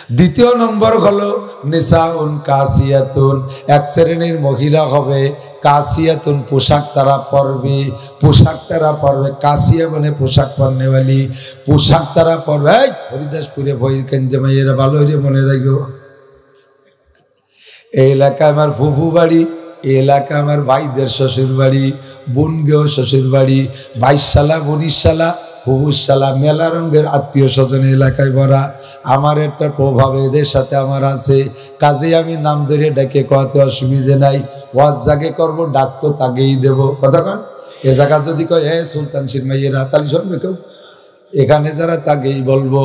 দ্বিতীয় নম্বর হলো নিসাউন কাসিয়াতুন, এক শ্রেণীর মহিলা হবে কাসিয়াতুন, পোশাক তারা পরবে, পোশাক তারা পরবে। কাসিয়া মানে পোশাক পরনেওয়ালি, পোশাক তারা পরবে। হরিদাসপুরে ভৈর কেন্দ্রে মেয়েরা ভালো হইলে মনে রাখো, এই এলাকায় আমার ফুফু বাড়ি, এই এলাকা আমার ভাইদের শ্বশুর বাড়ি, বোনগেও শ্বশুর বাড়ি, 22 সালা 19 সালা ফুফুর সালা, মেলা রঙের আত্মীয় স্বজন এলাকায় ভরা। আমার একটা প্রভাব এদের সাথে আমার আছে, কাজে আমি নাম ধরে ডেকে কতে অসুবিধে নাই। ওয়াজ জাগে করবো, ডাক তো তাকেই দেবো। কথা কন, এ জায়গা যদি কয় হে সুলতান সিরমাইয়েরা, তাহলে শুনবে কেউ? এখানে যারা তাকেই বলবো।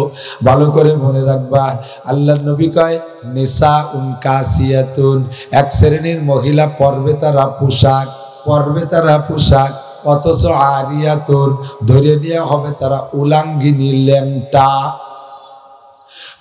ভালো করে মনে রাখবা, আল্লাহর নবী কয় নিসাউন কাসিয়াতুন, এক শ্রেণীর মহিলা পরবে তারা পোশাক, পরবে তারা পোশাক, অথচ আরিয়াতুন ধরে নেওয়া হবে তারা উলাঙ্গিনী, ল্যাংটা।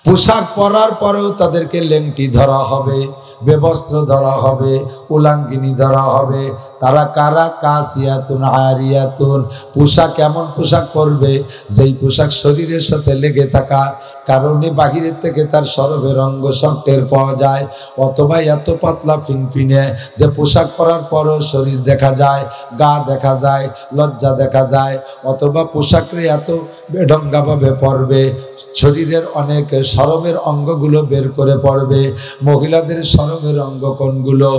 পোশাক পরার পরেও তাদেরকে লেংটি ধরা হবে, বেবস্ত্র ধরা হবে, উলাঙ্গিনী ধরা হবে। তারা কারা? কাসিয়াতুন আরিয়াতুন, পোশাক এমন পোশাক পরবে যেই পোশাক শরীরের সাথে লেগে থাকা কারণে বাহিরের থেকে তার সরবের অঙ্গ সব টের পাওয়া যায়, অথবা এত পাতলা ফিনফিনে যে পোশাক পরার পরও শরীর দেখা যায়, গা দেখা যায়, লজ্জা দেখা যায়, অথবা পোশাকরে এত বেঢঙ্গাভাবে পরবে শরীরের অনেক শরমের অঙ্গগুলো বের করে পড়বে। মহিলাদের শরমের অঙ্গ কোনগুলো?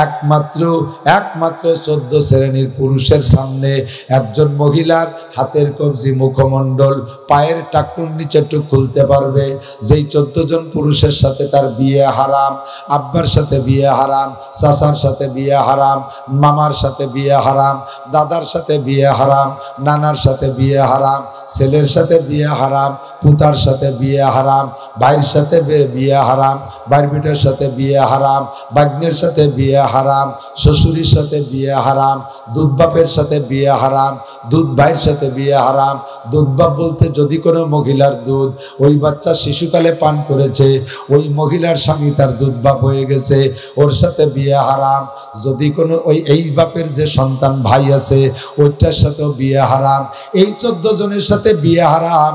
একমাত্র 14 শ্রেণীর পুরুষের সামনে একজন মহিলার হাতের কবজি, মুখমণ্ডল, পায়ের টাকটুন নিচেটুক খুলতে পারবে। যেই 14 জন পুরুষের সাথে তার বিয়ে হারাম, আব্বার সাথে বিয়ে হারাম, চাচার সাথে বিয়ে হারাম, মামার সাথে বিয়ে হারাম, দাদার সাথে বিয়ে হারাম, নানার সাথে বিয়ে হারাম, ছেলের সাথে বিয়ে হারাম, পুতার সাথে বিয়ে হারাম, ভাইয়ের সাথে বিয়ে হারাম, ভাইয়ের বেটার সাথে বিয়ে হারাম, বাগ্নের সাথে বিয়ে হারাম, শ্বশুরের সাথে বিয়ে হারাম, দুধ বাপের সাথে বিয়ে হারাম, দুধ ভাইয়ের সাথে বিয়ে হারাম। দুধ বাপ বলতে যদি কোনো মহিলার দুধ ওই বাচ্চা শিশুকালে পান করেছে, ওই মহিলার স্বামী তার দুধ বাপ হয়ে গেছে, ওর সাথে বিয়ে হারাম। যদি কোনো এই বাপের যে সন্তান ভাই আছে ওইটার সাথেও বিয়ে হারাম। এই 14 জনের সাথে বিয়ে হারাম।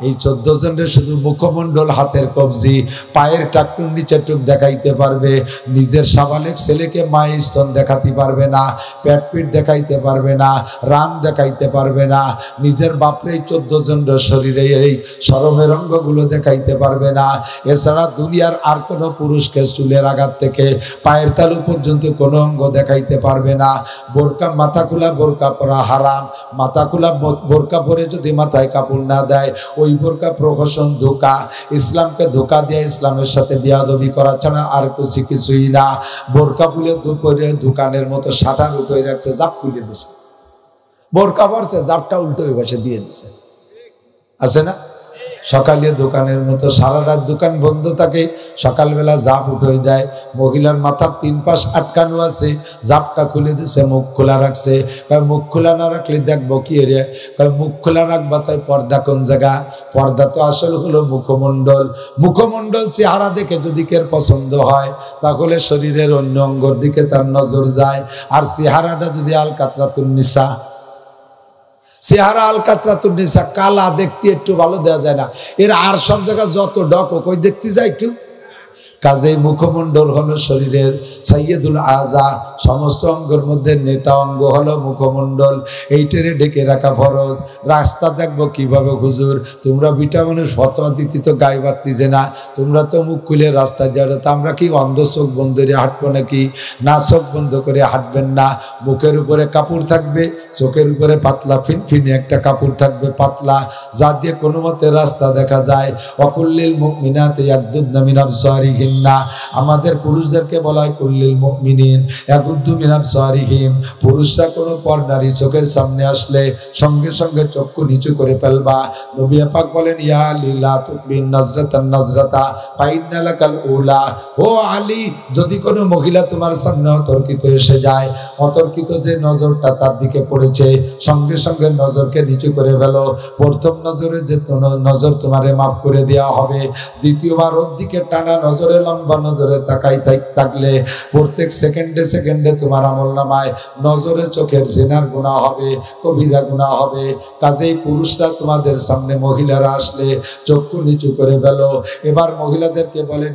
এই 14 জনের শুধু মুখমণ্ডল, হাতের কবজি, পায়ের টাকটুন নিচেটুক দেখাইতে পারবে। নিজের সাবালেক ছেলেকে মায়ের স্তন দেখাতে পারবে না, পেট পিট দেখাইতে পারবে না, রান দেখাইতে পারবে না। নিজের বাপরে 14 জনের শরীরে এই শরমের অঙ্গগুলো দেখাইতে পারবে না। এছাড়া দুনিয়ার আর কোনো পুরুষকে চুলের আঘাত থেকে পায়ের তালু পর্যন্ত কোনো অঙ্গ দেখাইতে পারবে না। বোরকা, মাথা খোলা বোরকা পরা হারাম। মাথা খোলা বোরকা পরে যদি মাথায় কাপড় না দেয়, ওই বোরকা প্রহসন, ধোঁকা, ইসলামকে ধোঁকা দিয়ে ইসলামের সাথে বিয়াদবি করা ছাড়া আর কিছুই না। বোরকা খুলে দুপুরে দোকানের মতো শাটার উঠে রাখছে, জাপ খুলে দিছে, বোরকা পরছে, জাপটা উল্টো ওই পাশে দিয়ে দিছে, আছে না? সকালে দোকানের মতো সারা রাত দোকান বন্ধ থাকে, সকালবেলা জাপ উঠে দেয়। মহিলার মাথার 3 পাশ আটকানো আছে, জাপটা খুলে দিছে, মুখ খোলা রাখছে। মুখ খোলা না রাখলে দেখবো কি রে? মুখ খোলা রাখবা, তাই পর্দা কোন জায়গা? পর্দা তো আসল হলো মুখমণ্ডল। মুখমণ্ডল চেহারা দেখে যদি কের পছন্দ হয় তাহলে শরীরের অন্য অঙ্গর দিকে তার নজর যায়। আর চেহারাটা যদি আলকাতরাতুন নিসা, চেহারা আলকাতরাতুন নিসা, কালা, দেখতে একটু ভালো দেওয়া যায় না। এর আর সব জায়গায় যত ডক ওই দেখতে যায় কেউ। কাজেই মুখমণ্ডল হলো শরীরের সাইয়্যিদুল আযা, সমস্ত অঙ্গের মধ্যে নেতা অঙ্গ হলো মুখমণ্ডল। এইটারে ঢেকে রাখা ফরজ। রাস্তা দেখবো কিভাবে? হুজুর, তোমরা বিটা মানুষ ফতোয়া দিতে তো গায়ে বাড়তি যে না, তোমরা তো মুখ খুলে রাস্তায় যাও, তা আমরা কি অন্ধ চোখ বন্ধ করে হাঁটবো নাকি? না, চোখ বন্ধ করে হাঁটবেন না। মুখের উপরে কাপড় থাকবে, চোখের উপরে পাতলা ফিনফিনে একটা কাপড় থাকবে, পাতলা, যা দিয়ে কোনো মতে রাস্তা দেখা যায়। ওয়াকুল্লিল মুমিনাতি ইয়াগদুদনা মিন আবসারিহিম, না, আমাদের পুরুষদেরকে বলা হয় কুল্লিল মুমিনিন ইয়াগুদ্দু মিন আবসারিহিম। পুরুষরা কোনো পর নারী চোখের সামনে আসলে সঙ্গে সঙ্গে চক্ষু নিচু করে ফেলবা। নবী পাক বলেন, ইয়া আলী লা তুকবিন নাজরাতান নাজরাতা ফাইন্না লাকাল উলা। ও আলী, যদি কোনো মহিলা তোমার সামনে অতর্কিত এসে যায়, অতর্কিত যে নজরটা তার দিকে পড়েছে, সঙ্গে সঙ্গে নজরকে নিচু করে ফেলো। প্রথম নজরে যে নজর তোমারে মাফ করে দেওয়া হবে, দ্বিতীয়বার ওর দিকে টানা নজর নজরে লম্বা নজরে তাকাই থাকলে প্রত্যেক সেকেন্ডে সেকেন্ডে তোমার আমলনামায় নজরে চোখের জিনার গুনাহ হবে, কবিরা গুনাহ হবে। কাজেই পুরুষরা তোমাদের সামনে মহিলারা আসলে চক্ষু নিচু করে ফেলো। এবার মহিলাদেরকে বলেন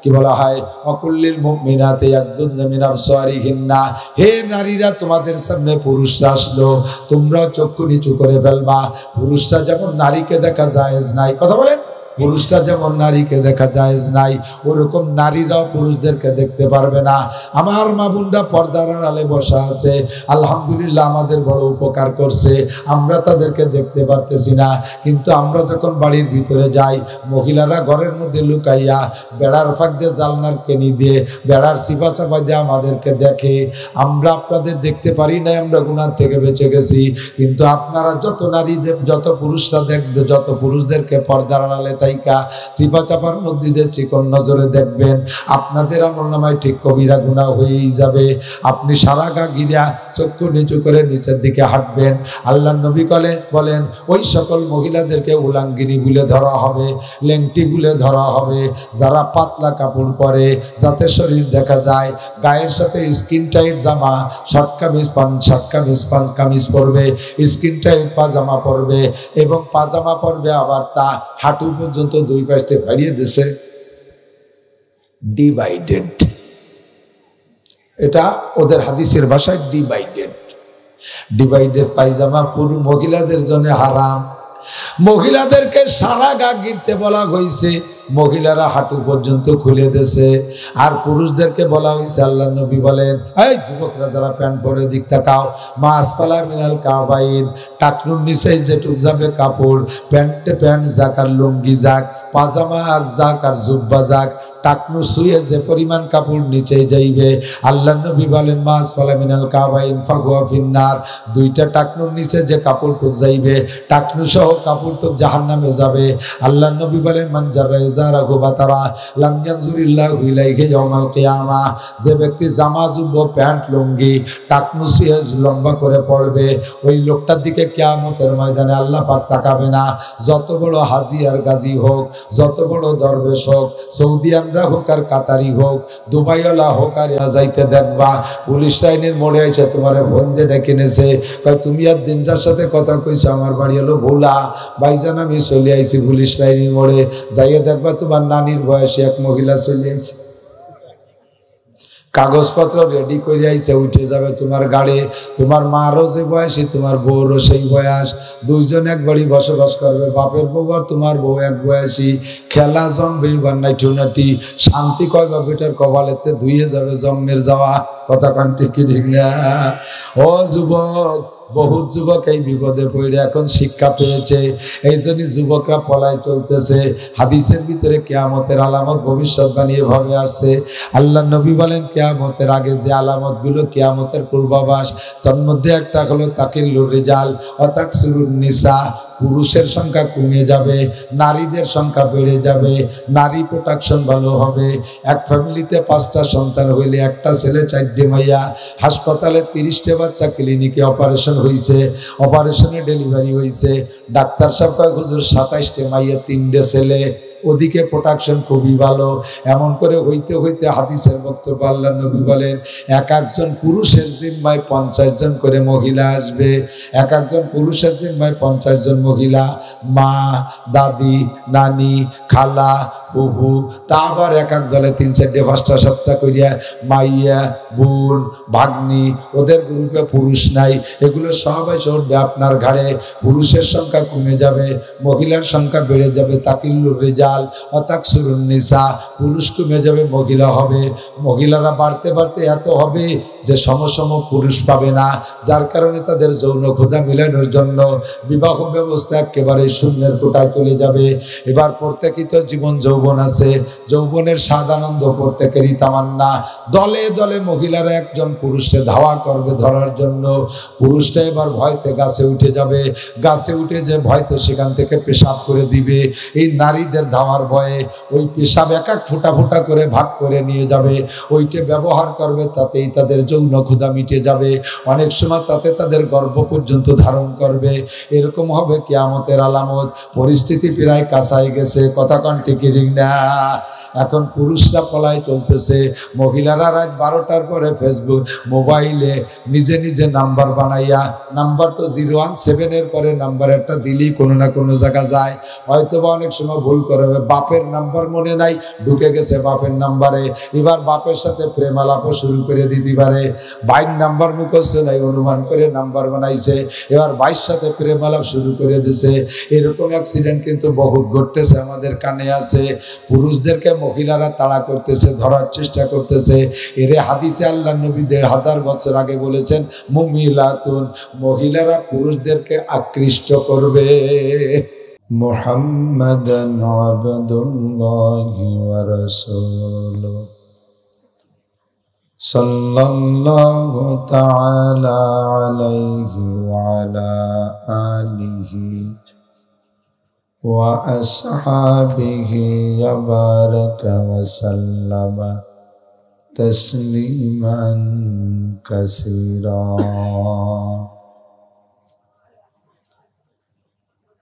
কি বলা হয়, অকুল্লিল মুমিনাতি ইয়াগদুদনা মিন আবসারিহিন্না, হে নারীরা তোমাদের সামনে পুরুষরা আসলো তোমরাও চক্ষু নিচু করে ফেলবা। পুরুষরা যেমন নারীকে দেখা জায়েজ নাই, কথা বলেন, পুরুষরা যেমন নারীকে দেখা জায়েজ নাই ওরকম নারীরাও পুরুষদেরকে দেখতে পারবে না। আমার মা বোনরা পর্দার আড়ালে বসা আছে, আলহামদুলিল্লাহ আমাদের বড় উপকার করছে, আমরা তাদেরকে দেখতে পারতেছি না। কিন্তু আমরা যখন বাড়ির ভিতরে যাই মহিলারা ঘরের মধ্যে লুকাইয়া বেড়ার ফাঁক দিয়ে জালনার কেনি দিয়ে বেড়ার সিপা চাপা দিয়ে আমাদেরকে দেখে। আমরা আপনাদের দেখতে পারি না, আমরা গুনাহ থেকে বেঁচে গেছি। কিন্তু আপনারা যত নারীদের যত পুরুষরা দেখবে, যত পুরুষদেরকে পর্দার আড়ালে তাইকা চিপা চাপার মধ্যে দিয়ে চিকন নজরে দেখবেন, আপনাদের আমলনামায় ঠিক কবিরা গুনাহ হয়েই যাবে। আপনি সারা গা গিরা চক্ষু নিচু করে নিচের দিকে হাঁটবেন। আল্লাহর নবী বলেন ওই সকল মহিলাদেরকে উলাঙ্গিনী বলে ধরা হবে, লেংটি বলে ধরা হবে যারা পাতলা কাপড় পরে যাতে শরীর দেখা যায়, গায়ের সাথে স্কিন টাইট জামা, শর্ট কামিজ পরবে, স্কিন টাইট পাজামা পরবে এবং পাজামা পরবে আবার তা হাঁটু পর্যন্ত দুই পাশে বাড়িয়ে দিছে ডিভাইডেড। এটা ওদের হাদিসের ভাষায় ডিভাইডেড পায়জামা পুরো মহিলাদের জন্য হারাম। মহিলাদেরকে সারা গা গিরতে বলা হয়েছে, মহিলারা হাঁটু পর্যন্ত খুলে দিয়েছে। আর পুরুষদেরকে বলা হয়েছে, আল্লাহ নবী বলেন এই যুবকরা যারা প্যান্ট পরে দিক তাকাও, মা আসফালা মিনাল কাবাইন, টাকনুর নিচে যেটুক যাবে কাপড়, প্যান্ট যাক আর লুঙ্গি যাক, পাজামা যাক আর জুব্বা যাক, টাকনু শুয়ে যে পরিমাণ কাপড় নিচে যাইবে, আল্লাহ নবী বলেন মাস ফালা মিনাল কাবাইন ফাগুয়া ফিন্নার, দুইটা টাকনুর নিচে যে কাপড়টুক যাইবে টাকনু সহ কাপড়টুক জাহান্নামে যাবে। আল্লাহ নবী বলেন মান জাররা ইজারাহু বাতারা লাম ইয়ানজুরিল্লাহু ইলাইহি ইয়াউমাল কিয়ামা, যে ব্যক্তি জামা জুব্বা প্যান্ট লুঙ্গি টাকনু শুয়ে লম্বা করে পড়বে ওই লোকটার দিকে কিয়ামতের ময়দানে আল্লাহ পাক তাকাবে না। যত বড় হাজি আর গাজী হোক, যত বড় দরবেশ হোক, সৌদিয়ান হোক আর কাতারি হোক, দুবাইওয়ালা হোক আর যাইতে দেখবা পুলিশ লাইনের মোড়ে এসে তোমার বন্ধে ডেকে নেছে, তুমি আর দিন যার সাথে কথা কইছো আমার বাড়ি হলো ভোলা, ভাইজান আমি চলে আইছি পুলিশ লাইনের মোড়ে, যাইয়ে দেখবা তোমার নানির বয়সে এক মহিলা চলে আইছে, কাগজপত্র রেডি করে আইছে, উঠে যাবে তোমার গাড়ি। তোমার মারও যে বয়সী তোমার বউরও সেই বয়স, দুইজন এক বাড়ি বসবাস করবে, বাপের বউ আর তোমার বউ এক বয়সী, খেলা জমবে বান্নাই টুনাটি, শান্তি কয়বা বেটার কপালেতে ধুয়ে যাবে জন্মের যাওয়া। কথা কান ঠিক না? ও যুবক, বহুত যুবক এই বিপদে পড়ে এখন শিক্ষা পেয়েছে, এই জন্যই যুবকরা পলায় চলতেছে। হাদিসের ভিতরে কিয়ামতের আলামত ভবিষ্যৎবাণী এভাবে আসছে। আল্লাহ নবী বলেন কিয়ামতের আগে যে আলামত গুলো কিয়ামতের পূর্বাভাস, তার মধ্যে একটা হলো তাকিল্লুর রিজাল ওয়া তাকসুরুন নিসা, পুরুষের সংখ্যা কমে যাবে, নারীদের সংখ্যা বেড়ে যাবে, নারী প্রোটেকশন ভালো হবে। এক ফ্যামিলিতে 5টা সন্তান হইলে একটা ছেলে 4টে মাইয়া, হাসপাতালে 30টে বাচ্চা, ক্লিনিকে অপারেশন হয়েছে, অপারেশনে ডেলিভারি হয়েছে, ডাক্তার সাহেব কয় হুজুর 27টে মাইয়া 3টে ছেলে, ওদিকে প্রোটেকশন খুবই ভালো। এমন করে হইতে হইতে হাদিসের বক্তব্য আল্লাহ নবী বলেন এক একজন পুরুষের জিম্মায় 50 জন করে মহিলা আসবে, এক একজন পুরুষের জিম্মায় 50 জন মহিলা, মা, দাদি, নানি, খালা, বুবু, তা আবার এক এক দলে 3, 4, 5টা 7টা করিয়া মাইয়া, বোন, ভাগ্নি, ওদের গ্রুপে পুরুষ নাই, এগুলো সবাই চড়বে আপনার ঘাড়ে। পুরুষের সংখ্যা কমে যাবে, মহিলার সংখ্যা বেড়ে যাবে। তাকিল্লুর রিজাল ওয়া তাকসুরুন নিসা, পুরুষ কমে যাবে, মহিলা হবে। মহিলারা বাড়তে বাড়তে এত হবে যে সমসম পুরুষ পাবে না, যার কারণে তাদের যৌন ক্ষুধা মিলানোর জন্য বিবাহ ব্যবস্থা একেবারে শূন্যের কোটায় চলে যাবে। এবার প্রত্যেকই তো জীবন যৌবন আছে, যৌবনের স্বাদ আনন্দ প্রত্যেকেরই তামান্না। দলে দলে মহিলারা একজন পুরুষকে ধাওয়া করবে ধরার জন্য, পুরুষটা এবার ভয়তে গাছে উঠে যাবে, গাছে উঠে যে ভয়তে সেখান থেকে পেশাব করে দিবে। এই নারীদের ধাওয়া খাওয়ার ভয়ে ওই পেশাব এক এক ফোঁটা ফোঁটা করে ভাগ করে নিয়ে যাবে, ওইটা ব্যবহার করবে, তাতেই তাদের যৌন ক্ষুধা মিটে যাবে, অনেক সময় তাতে তাদের গর্ভ পর্যন্ত ধারণ করবে। এরকম হবে কিয়ামতের আলামত। পরিস্থিতি প্রায় কাছাই গেছে, কথা কন ঠিক না? এখন পুরুষরা পলায় চলতেছে, মহিলারা রাত 12টার পরে ফেসবুক মোবাইলে নিজে নিজে নাম্বার বানাইয়া, নাম্বার তো 017 পরে নাম্বার একটা দিলেই কোনো না কোনো জায়গা যায়। হয়তো বা অনেক সময় ভুল করে, বাপের নাম্বার মনে নাই, ঢুকে গেছে বাপের নাম্বারে, এবার বাপের সাথে প্রেম আলাপ শুরু করে দিতে পারে। বাইর নাম্বার মুখস্থ নাই, অনুমান করে নাম্বার বানাইছে, এবার বাইর সাথে প্রেম আলাপ শুরু করে দিছে। এরকম অ্যাক্সিডেন্ট কিন্তু বহুত ঘটতেছে, আমাদের কানে আছে। পুরুষদেরকে মহিলারা তাড়া করতেছে, ধরার চেষ্টা করতেছে। এরে হাদিসে আল্লাহ নবী 1000 বছর আগে বলেছেন, মুমিলাতুন, মহিলারা পুরুষদেরকে আকৃষ্ট করবে। মুহাম্মাদান আবদুল্লাহি ওয়া রাসূলুহু সাল্লাল্লাহু তাআলা আলাইহি ওয়া আলা আলিহি ওয়া আসহাবিহি ওয়া বারাকা ওয়া সাল্লামা তাসলিমান কাসীরা।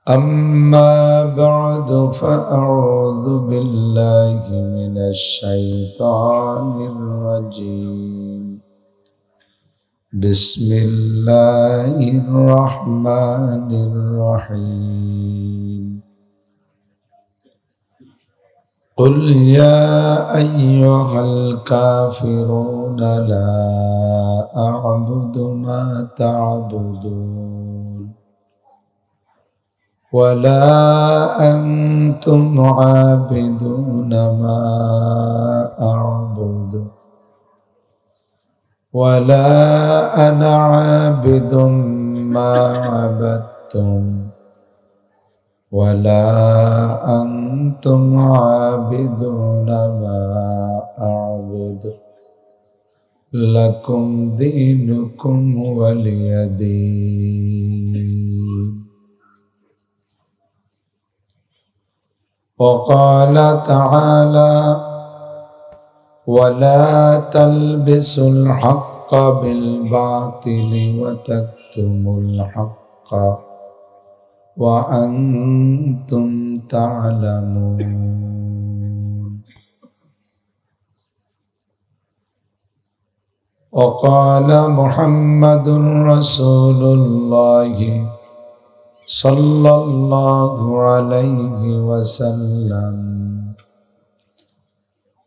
أما بعد فأعوذ بالله من الشيطان الرجيم. بسم الله الرحمن الرحيم. قل يا أيها الكافرون لا أعبد ما تعبدون ولا أنتم عابدون ما أعبد ولا أنا عابد ما عبدتم ولا أنتم عابدون ما أعبد لكم دينكم ولي دين. وقال تعالى ولا تلبسوا الحق بالباطل وتكتموا الحق وأنتم تعلمون. وقال محمد رسول الله صلى الله عليه وسلم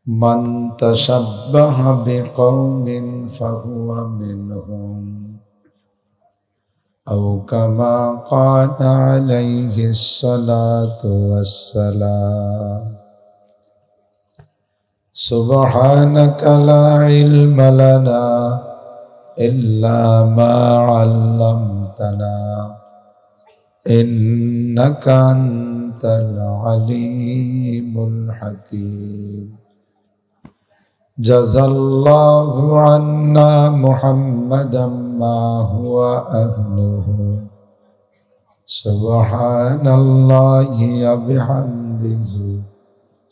من تشبه بقوم فهو منهم أو كما قال عليه الصلاة والسلام. سبحانك لا علم لنا إلا ما علمتنا إنك أنت العليم الحكيم. جزى الله عنا محمدا ما هو أهله. سبحان الله وبحمده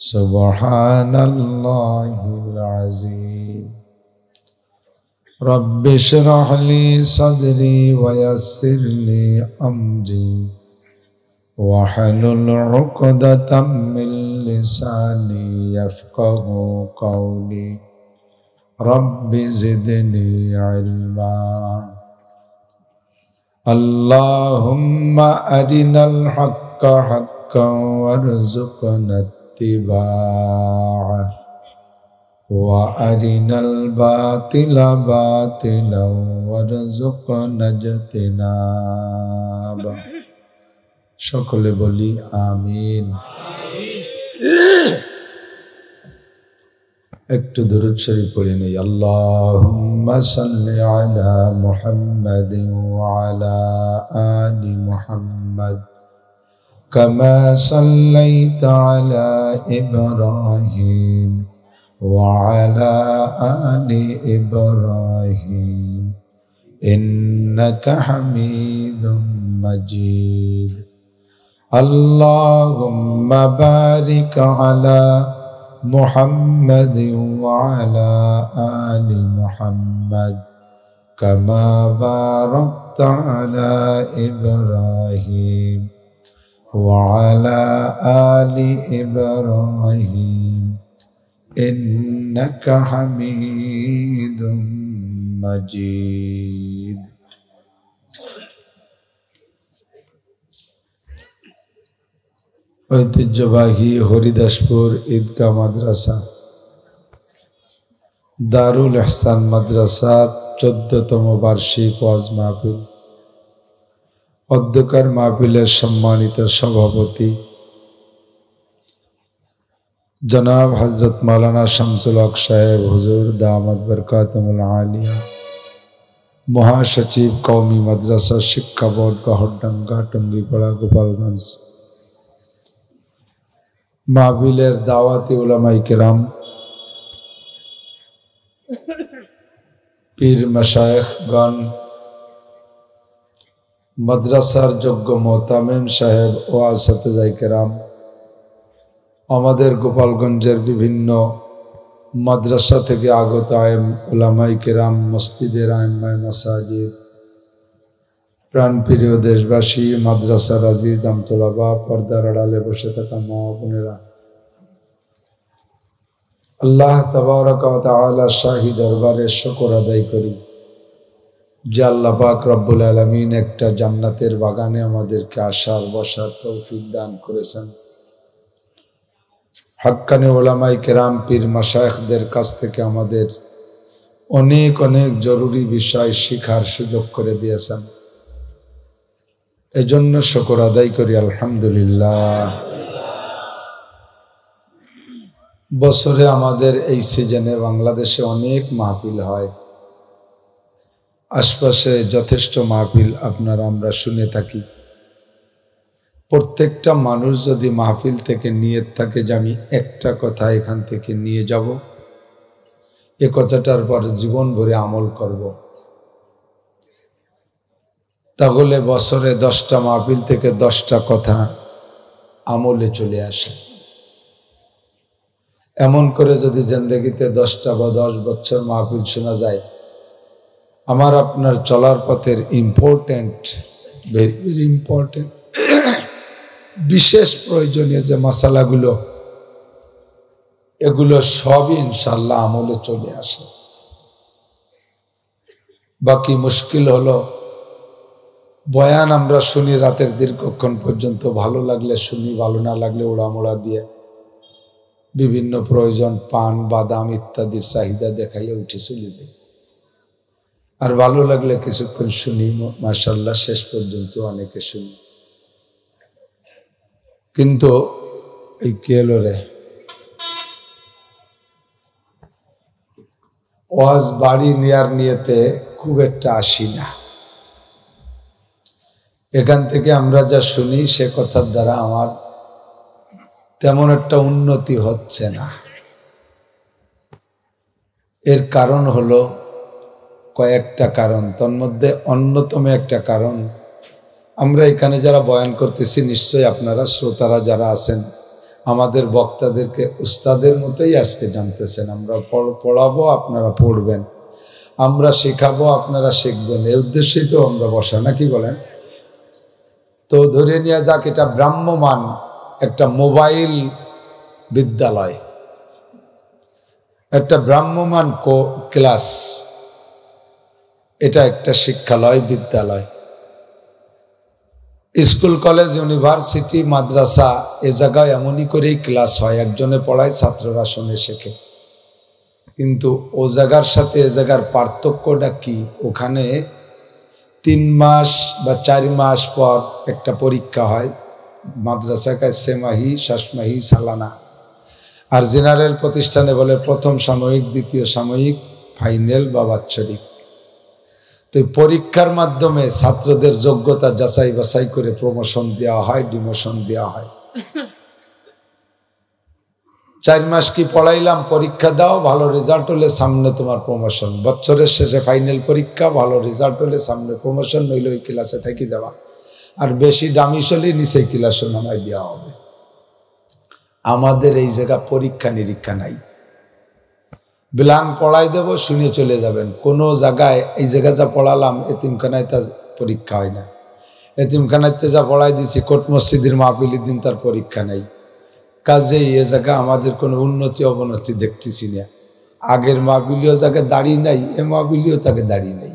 سبحان الله العظيم. رب اشرح لي صدري ويسر لي أمري واحلل عقدة من لساني يفقه قولي. رب زدني علما. اللهم أرنا الحق حقا وارزقنا اتباعه وأرنا الباطل باطلا وارزقنا اجتنابه. সকলে বলি আমিন। একটু দুরূদ শরীফ পড়ে নেই। আল্লাহুম্মা সাল্লি আলা মুহাম্মাদিন ওয়া আলা আলি মুহাম্মাদ কামা সাল্লাইতা আলা ইব্রাহিম ওয়া আলা আলি ইব্রাহিম ইন্নাকা হামিদুম মাজিদ। اللهم بارك على محمد وعلى آل محمد كما باركت على إبراهيم وعلى آل إبراهيم إنك حميد مجيد ঐতিহ্যবাহী হরিদাসপুর ঈদগাহ মাদ্রাসা দারুল ইহসান মাদ্রাসার 14তম বার্ষিক ওয়াজ মাহফিল। অধ্যক্ষের মাহফিলের সম্মানিত সভাপতি জনাব হযরত মাওলানা শামসুল হক সাহেব হুজুর দামাত বরকাতুল আলিয়া, মহাসচিব কওমি মাদ্রাসা শিক্ষা বোর্ড গহরডাঙ্গা টঙ্গীপাড়া গোপালগঞ্জ, মাহফিলের দাওয়াতি উলামায়ে কেরাম, পীর মাশায়েখগণ, মাদ্রাসার যোগ্য মোতামিম সাহেব ও আসাতিজায়ে কেরাম, আমাদের গোপালগঞ্জের বিভিন্ন মাদ্রাসা থেকে আগত আলেম উলামায়ে কেরাম, মসজিদের আইম্মায়ে মাসাজিদ, প্রাণপ্রিয় দেশবাসী, মাদ্রাসার আজিজ আমতলাবা, পর্দার আড়ালে বসে থাকা মা বোনেরা, আল্লাহ তাবারক ওয়া তাআলা শাহী দরবারে শুকর আদায় করি যে আল্লাহ পাক রব্বুল আলামিন একটা জান্নাতের বাগানে আমাদেরকে আসার বসার তৌফিক দান করেছেন। হাক্কানি উলামায়ে কেরাম পীর মাশায়েখদের কাছ থেকে আমাদের অনেক অনেক জরুরি বিষয় শিখার সুযোগ করে দিয়েছেন, এজন্য শুকর আদায় করি আলহামদুলিল্লাহ। বছরে আমাদের এই সিজনে বাংলাদেশে অনেক মাহফিল হয়, আশপাশে যথেষ্ট মাহফিল আপনারা আমরা শুনে থাকি। প্রত্যেকটা মানুষ যদি মাহফিল থেকে নিয়ত থাকে যে আমি একটা কথা এখান থেকে নিয়ে যাব, এ কথাটার পর জীবন ভরে আমল করব, তাহলে বছরে 10টা মাহফিল থেকে 10টা কথা আমলে চলে আসে। এমন করে যদি জিন্দেগিতে 10টা বা 10 বছর মাহফিল শোনা যায়, আমার আপনার চলার পথের ইম্পর্টেন্ট, ভেরি ভেরি ইম্পর্টেন্ট, বিশেষ প্রয়োজনীয় যে মাসালাগুলো, এগুলো সবই ইনশাআল্লাহ আমলে চলে আসে। বাকি মুশকিল হলো বয়ান আমরা শুনি রাতের দীর্ঘক্ষণ পর্যন্ত, ভালো লাগলে শুনি, ভালো না লাগলে ওড়ামোড়া দিয়ে বিভিন্ন প্রয়োজন পান বাদাম ইত্যাদির চাহিদা দেখাইয়া উঠে চলে যাই। আর ভালো লাগলে কিছুক্ষণ শুনি, মাশাআল্লাহ শেষ পর্যন্ত অনেকে শুনি। কিন্তু এই কেলো রে ওয়াজ বাড়ি নেয়ার নিয়তে খুব একটা আসি না। এখান থেকে আমরা যা শুনি সে কথার দ্বারা আমার তেমন একটা উন্নতি হচ্ছে না। এর কারণ হলো কয়েকটা কারণ, তার মধ্যে অন্যতম একটা কারণ, আমরা এখানে যারা বয়ান করতেছি নিশ্চয়ই আপনারা শ্রোতারা যারা আছেন আমাদের বক্তাদেরকে উস্তাদের মতোই আজকে জানতেছেন। আমরা পড়াবো, আপনারা পড়বেন, আমরা শেখাবো, আপনারা শিখবেন, এই উদ্দেশ্যেই তো আমরা বসা, নাকি বলেন? তো ধরে নেওয়া যাক এটা ভ্রাম্যমান একটা মোবাইল বিদ্যালয়, একটা ভ্রাম্যমান ক্লাস, এটা একটা শিক্ষালয় বিদ্যালয়। স্কুল কলেজ ইউনিভার্সিটি মাদ্রাসা এ জায়গায় এমনই করেই ক্লাস হয়, একজনে পড়ায় ছাত্ররা শুনে শেখে। কিন্তু ও জায়গার সাথে এ জায়গার পার্থক্যটা কি? ওখানে 3 মাস বা 4 মাস পর একটা পরীক্ষা হয়, মাদ্রাসা কায় সেমাহি, ষষ্ঠমাহি, সালানা। আর জেনারেল প্রতিষ্ঠানে বলে প্রথম সাময়িক, দ্বিতীয় সাময়িক, ফাইনাল বা বাৎসরিক। তো পরীক্ষার মাধ্যমে ছাত্রদের যোগ্যতা যাচাই বাছাই করে প্রমোশন দেওয়া হয়, ডিমোশন দেওয়া হয়। 4 মাস কি পড়াইলাম, পরীক্ষা দাও, ভালো রেজাল্ট হলে সামনে তোমার প্রমোশন, বছরের শেষে ফাইনাল পরীক্ষা, ভালো রেজাল্ট হলে সামনে প্রমোশন, নইলে ওই ক্লাসে থেকে যাওয়া। আর বেশি দামি হলে নিচে ক্লাসও নামাই দেওয়া হবে। আমাদের এই জায়গা পরীক্ষা নিরীক্ষা নাই, ব্লাঙ্ক পড়াই দেব, শুনে চলে যাবেন। কোনো জায়গায় এই জায়গা যা পড়ালাম এতিমখানায় তা পরীক্ষা হয় না। এতিমখানাতে যা পড়াই দিছি কোট মসজিদের মাহফিলের দিন তার পরীক্ষা নাই। কাজেই এ জায়গা আমাদের কোনো উন্নতি অবনতি দেখতেছি না। আগের মাহফিলেও যাকে দাড়ি নাই, এ মাহফিলেও তাকে দাড়ি নাই।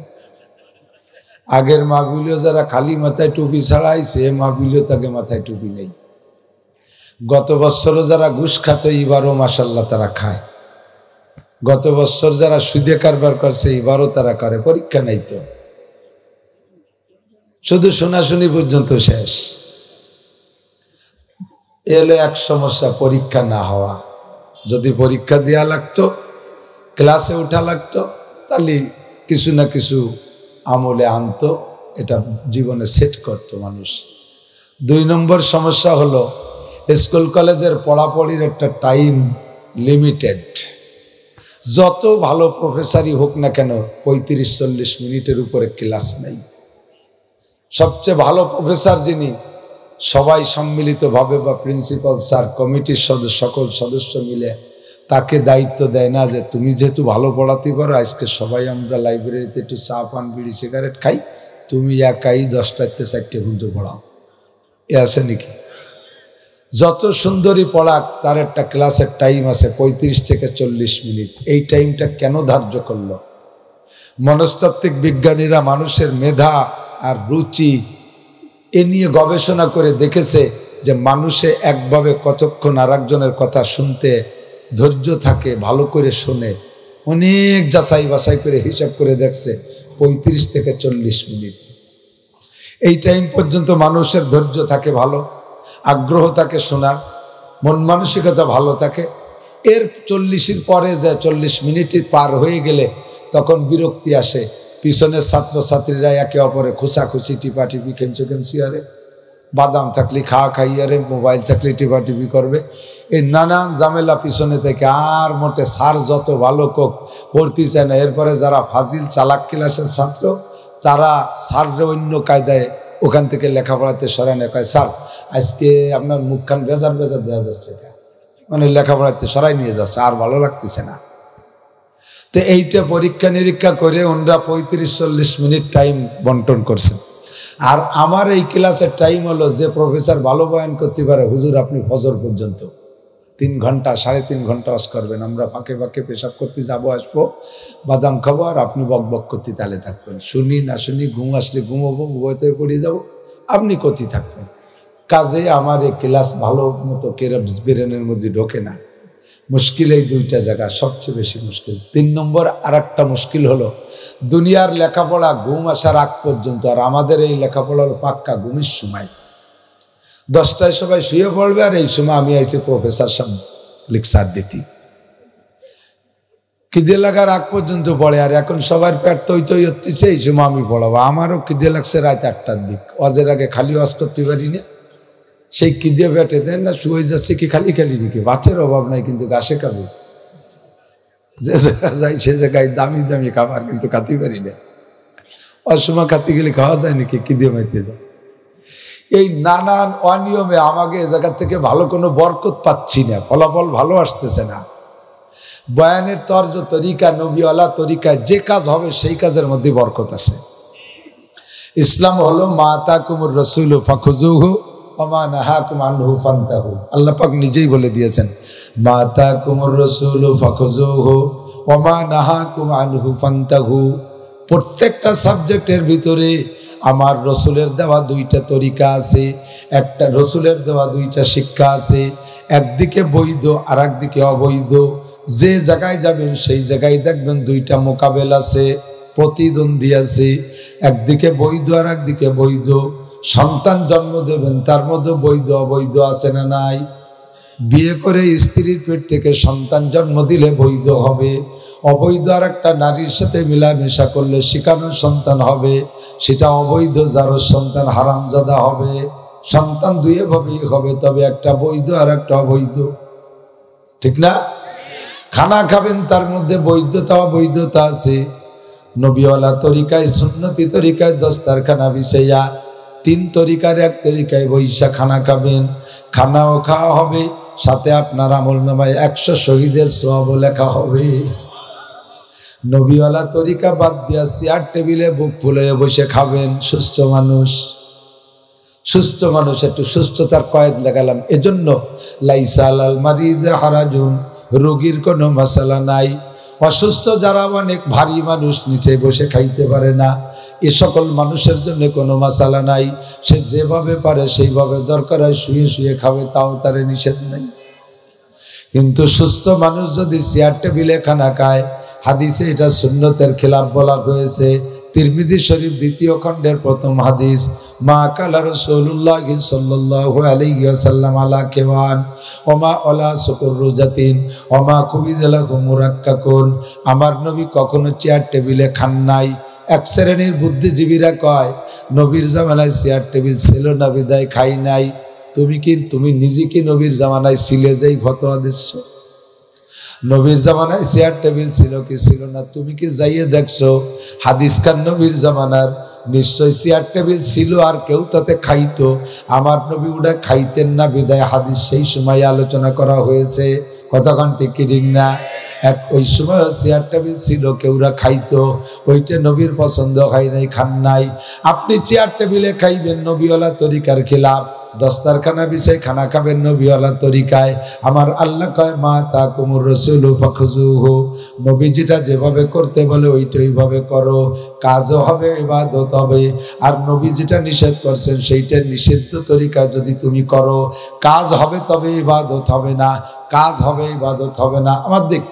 আগের মাহফিলেও যারা খালি মাথায় টুপি ছাড়াইছে, এ মাহফিলেও তাকে মাথায় টুপি নেই। গত বছরও যারা ঘুষ খাত, এবারও মাশাল্লাহ তারা খায়। গত বছর যারা সুদে কারবার করছে, এবারও তারা করে। পরীক্ষা নাই তো, শুধু শোনাশুনি পর্যন্ত শেষ। এলো এক সমস্যা, পরীক্ষা না হওয়া। যদি পরীক্ষা দেওয়া লাগতো, ক্লাসে উঠা লাগতো, তাহলে কিছু না কিছু আমলে আনতো, এটা জীবনে সেট করতো মানুষ। 2 নম্বর সমস্যা হলো স্কুল কলেজের পড়াপড়ির একটা টাইম লিমিটেড। যত ভালো প্রফেসরই হোক না কেন 35-40 মিনিটের উপরে ক্লাস নেই। সবচেয়ে ভালো প্রফেসর যিনি, সবাই সম্মিলিতভাবে বা প্রিন্সিপাল স্যার, কমিটির সকল সদস্য মিলে তাকে দায়িত্ব দেয় না যে তুমি যেহেতু ভালো পড়াতে পারো, আজকে সবাই আমরা লাইব্রেরিতে একটু চা পান বিড়ি সিগারেট খাই, তুমি একাই 10টাতে 4টে পর্যন্ত পড়াও। এ আছে নাকি? যত সুন্দরী পড়াক, তার একটা ক্লাসের টাইম আছে 35 থেকে 40 মিনিট। এই টাইমটা কেন ধার্য করলো? মনস্তাত্ত্বিক বিজ্ঞানীরা মানুষের মেধা আর রুচি এ নিয়ে গবেষণা করে দেখেছে যে মানুষে একভাবে কতক্ষণ আর একজনের কথা শুনতে ধৈর্য থাকে, ভালো করে শোনে। অনেক যাচাই বাছাই করে হিসাব করে দেখছে 35 থেকে 40 মিনিট। এই টাইম পর্যন্ত মানুষের ধৈর্য থাকে ভালো, আগ্রহ থাকে শোনার, মন মানসিকতা ভালো থাকে। এর 40-এর পরে যে 40 মিনিটই পার হয়ে গেলে তখন বিরক্তি আসে। পিছনের ছাত্রছাত্রীরা একে অপরে খুশাখুশি, টিপাটিপি, খেমচি আরে, বাদাম থাকলে খাওয়া খাই আরে, মোবাইল থাকলে টিপাটিপি করবে। এই নানান ঝামেলা পিছনে থেকে আর মোটে স্যার যত ভালো কোক পড়তে চায় না। এরপরে যারা ফাজিল চালাক ক্লাসের ছাত্র, তারা স্যাররে অন্য কায়দায় ওখান থেকে লেখাপড়াতে সরায় না, কয় স্যার আজকে আপনার মুখখান বেজার দেওয়া যাচ্ছে, মানে লেখাপড়াতে সরাই নিয়ে যাচ্ছে, আর ভালো লাগতেছে না। তো এইটা পরীক্ষা নিরীক্ষা করে ওনরা 35-40 মিনিট টাইম বন্টন করছে। আর আমার এই ক্লাসের টাইম হলো, যে প্রফেসর ভালো বয়ান করতে পারে, হুজুর আপনি ফজর পর্যন্ত 3 ঘন্টা 3.5 ঘন্টা ওয়াজ করবেন, আমরা ফাঁকে ফাঁকে পেশাব করতে যাবো, আসবো, বাদাম খাবো, আর আপনি বক বক করতে তালে থাকবেন। শুনি না শুনি, ঘুম আসলে ঘুমোবো, বইতে পড়ে যাবো, আপনি করতে থাকবেন। কাজে আমার এই ক্লাস ভালো মতো ব্রেনের মধ্যে ঢোকে না। মুশকিল এই 2টা জায়গা সবচেয়ে বেশি মুশকিল। 3 নম্বর আর একটা মুশকিল হলো, দুনিয়ার লেখাপড়া ঘুম আসার আগ পর্যন্ত, আর আমাদের এই লেখাপড়া হলো পাক্কা ঘুমের সময়। 10টায় সবাই শুয়ে পড়বে, আর এই সময় আমি আইসি প্রফেসর সাহেব লেকচার দিতি। খিদে লাগার আগ পর্যন্ত পড়ে, আর এখন সবার পেট তৈ হচ্ছে, এই সময় আমি পড়াবো। আমারও খিদে লাগছে রাত 8টার দিক, ওয়াজের আগে খালি ওয়াজ করতে পারি না। সেই খিদে পেটে দেন না, শুয়ে যাচ্ছে কি খালি নাকি, ভাতের অভাব নাই কিন্তু ঘাসে খাবো। যে জায়গা যাই সে জায়গায় দামি দামি খাবার, কিন্তু খাতে পারি না। অসময় খাতে গেলে খাওয়া যায় নাকি, খিদে মাইতে যায়। এই নানান অনিয়মে আমাকে এ জায়গা থেকে ভালো কোনো বরকত পাচ্ছি না, ফলাফল ভালো আসতেছে না। বয়ানের তর্জ তরিকা, নবীওয়ালা তরিকায় যে কাজ হবে সেই কাজের মধ্যে বরকত আছে। ইসলাম হলো মা আতাকুমুর রাসূলু ফাখুযুহু ওয়া মা নাহাকুম আনহু ফান্তাহু। আল্লাহ পাক নিজেই বলে দিয়েছেন, মা আতাকুমুর রাসূলু ফাখুযুহু ওয়া মা নাহাকুম আনহু ফান্তাহু। প্রত্যেকটা সাবজেক্টের ভিতরে আমার রসুলের দেওয়া 2টা তরিকা আছে, একটা রসুলের দেওয়া 2টা শিক্ষা আছে। একদিকে বৈধ, আর একদিকে অবৈধ। যে জায়গায় যাবেন সেই জায়গায় দেখবেন 2টা মোকাবেল আছে, প্রতিদ্বন্দ্বী আছে। একদিকে বৈধ আর একদিকে বৈধ। সন্তান জন্ম দেবেন, তার মধ্যে বৈধ অবৈধ আছে না নাই? বিয়ে করে স্ত্রীর পেট থেকে সন্তান জন্ম দিলে বৈধ হবে। অবৈধ আর একটা নারীর সাথে মিলামেশা করলে শিখানোর সন্তান হবে, সেটা অবৈধ, যার সন্তান হারামজাদা হবে। সন্তান 2 ভাবেই হবে, তবে একটা বৈধ আর একটা অবৈধ, ঠিক না? খানা খাবেন, তার মধ্যে বৈধতা অবৈধতা আছে। নবীওয়ালা তরিকায়, সুন্নতি তরিকায় দস্তারখানা বিছাইয়া তিন তরিকার এক তরিকায় বৈশা খানা খাবেন, খানাও খাওয়া হবে, সাথে আপনার আমলনামায় 100 শহীদের সওয়াব লেখা হবে। নবীওয়ালা তরিকা বাদ দিয়া চেয়ার টেবিলে বুক ফুলিয়ে বসে খাবেন। সুস্থ মানুষ একটু সুস্থতার কয়েদ লাগালাম। এজন্য লাইসা আলাল মারিজে হারাজুন, রোগীর কোনো মশলা নাই। অসুস্থ যারা অনেক ভারী মানুষ নিচে বসে খাইতে পারে না, এ সকল মানুষের জন্য কোনো মশলা নাই। সে যেভাবে পারে সেইভাবে দরকার হয় শুয়ে শুয়ে খাবে, তাও তার নিষেধ নাই। কিন্তু সুস্থ মানুষ যদি চেয়ার টেবিলে খানা খায়, হাদিসে এটা সুন্নতের খেলাফ বলা হয়েছে। তিরমিজি শরীফ 2য় খণ্ডের 1ম হাদিস, মা কালা রাসূলুল্লাহ সাল্লাল্লাহু আলাইহি ওয়াসাল্লাম আলা কেওয়ান ওমা আলা সুকুরুজাতিন ওমা খুবিজালাহু মুরাক্কাকুন। আমার নবী কখনো চেয়ার টেবিলে খান নাই। এক শ্রেণীর বুদ্ধিজীবীরা কয় নবীর জামানায় চেয়ার টেবিল ছিল না বিদায় খাই নাই। তুমি নিজে কি নবীর জামানায় ছিলে যেই ফতোয়া দিচ্ছ? নবীর জামানায় চেয়ার টেবিল ছিল কি ছিল না তুমি কি যাইয়ে দেখছো? হাদিস খান নবীর জামানার নিশ্চয় চেয়ার টেবিল ছিল, আর কেউ তাতে খাইতো। আমার নবী ওটা খাইতেন না বিদায় হাদিস সেই সময় আলোচনা করা হয়েছে। কতক্ষণ ঠিক ঠিক না? ওই সময় চেয়ার টেবিল ছিল, কেউরা খাইতো, ওইটা নবীর পছন্দ হয় নাই, খান নাই। আপনি চেয়ার টেবিলে খাইবেন নবীওয়ালা তরিকার খেলাফ, দস্তারখানা বিছাই খানা খাবেন নবীওয়ালা তরিকায়। আমার আল্লাহ কয় মা তাকুমুর রাসূলু ফাখুযুহু, নবী যেটা যেভাবে করতে বলে ওইটা ওইভাবে করো, কাজও হবে, ইবাদত হবে। আর নবী যেটা নিষেধ করছেন সেইটা নিষিদ্ধ তরিকা যদি তুমি করো, কাজ হবে তবে ইবাদত হবে না, কাজ হবে ইবাদত হবে না। আমার দিক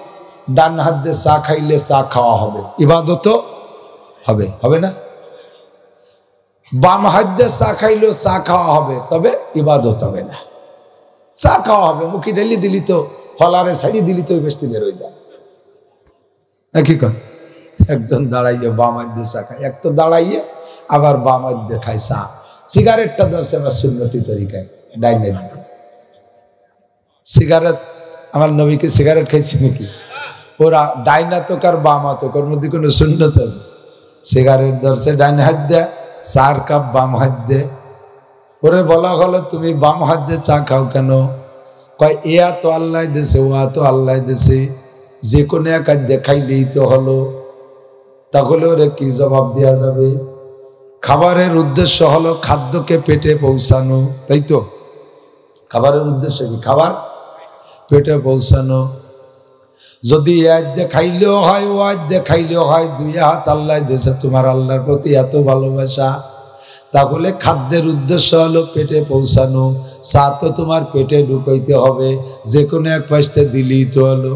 ডান হাত দিয়ে চা খাইলে চা খাওয়া হবে, ইবাদতও হবে, হবে না? বাম হাত দিয়ে চা খাইলেও চা খাওয়া হবে, তবে ইবাদত হবে না। চা খাওয়া হবে, মুখি ঢেলি দিলি তো, হলারে ছাড়ি দিলি তো বেশি বের হয়ে যায় নাকি? কন একজন দাঁড়াইয়ে বাম হাত দিয়ে চা খায়, এক তো দাঁড়াইয়ে আবার বাম হাত দিয়ে খায় চা। সিগারেটটা ধরছে আমার সুন্নতি তরিকায়, ডাইনে দিয়ে সিগারেট। আমার নবীকে সিগারেট খাইছি নাকি? ওরা ডাইনা তো কার বামা তো কার মধ্যে কোনো সুন্নত আছে? সিগারেট ধরছে ডাইন হাত দেয়, 4 কাপ বাম হাত দে। ওরে বলা হলো তুমি বাম হাত দিয়ে চা খাও কেন? কয় এয়া তো আল্লাহ দেশে, ওয়া তো আল্লাহ দেশে, যে কোনো এক হাত দিয়ে খাইলেই তো হলো। তাহলে ওরে কি জবাব দেওয়া যাবে? খাবারের উদ্দেশ্য হলো খাদ্যকে পেটে পৌঁছানো, তাই তো? খাবারের উদ্দেশ্য কি? খাবার পেটে পৌঁছানো। যদি খাইলেও হয়, ও খাইলেও হয়, 2 হাত আল্লাহ দেশে, তোমার আল্লাহর প্রতি এত ভালোবাসা, তাহলে খাদ্যের উদ্দেশ্য হলো পেটে পৌঁছানো। চা তো তোমার পেটে ঢুকাইতে হবে, যে কোনো এক পাশে দিলেই তো হলো।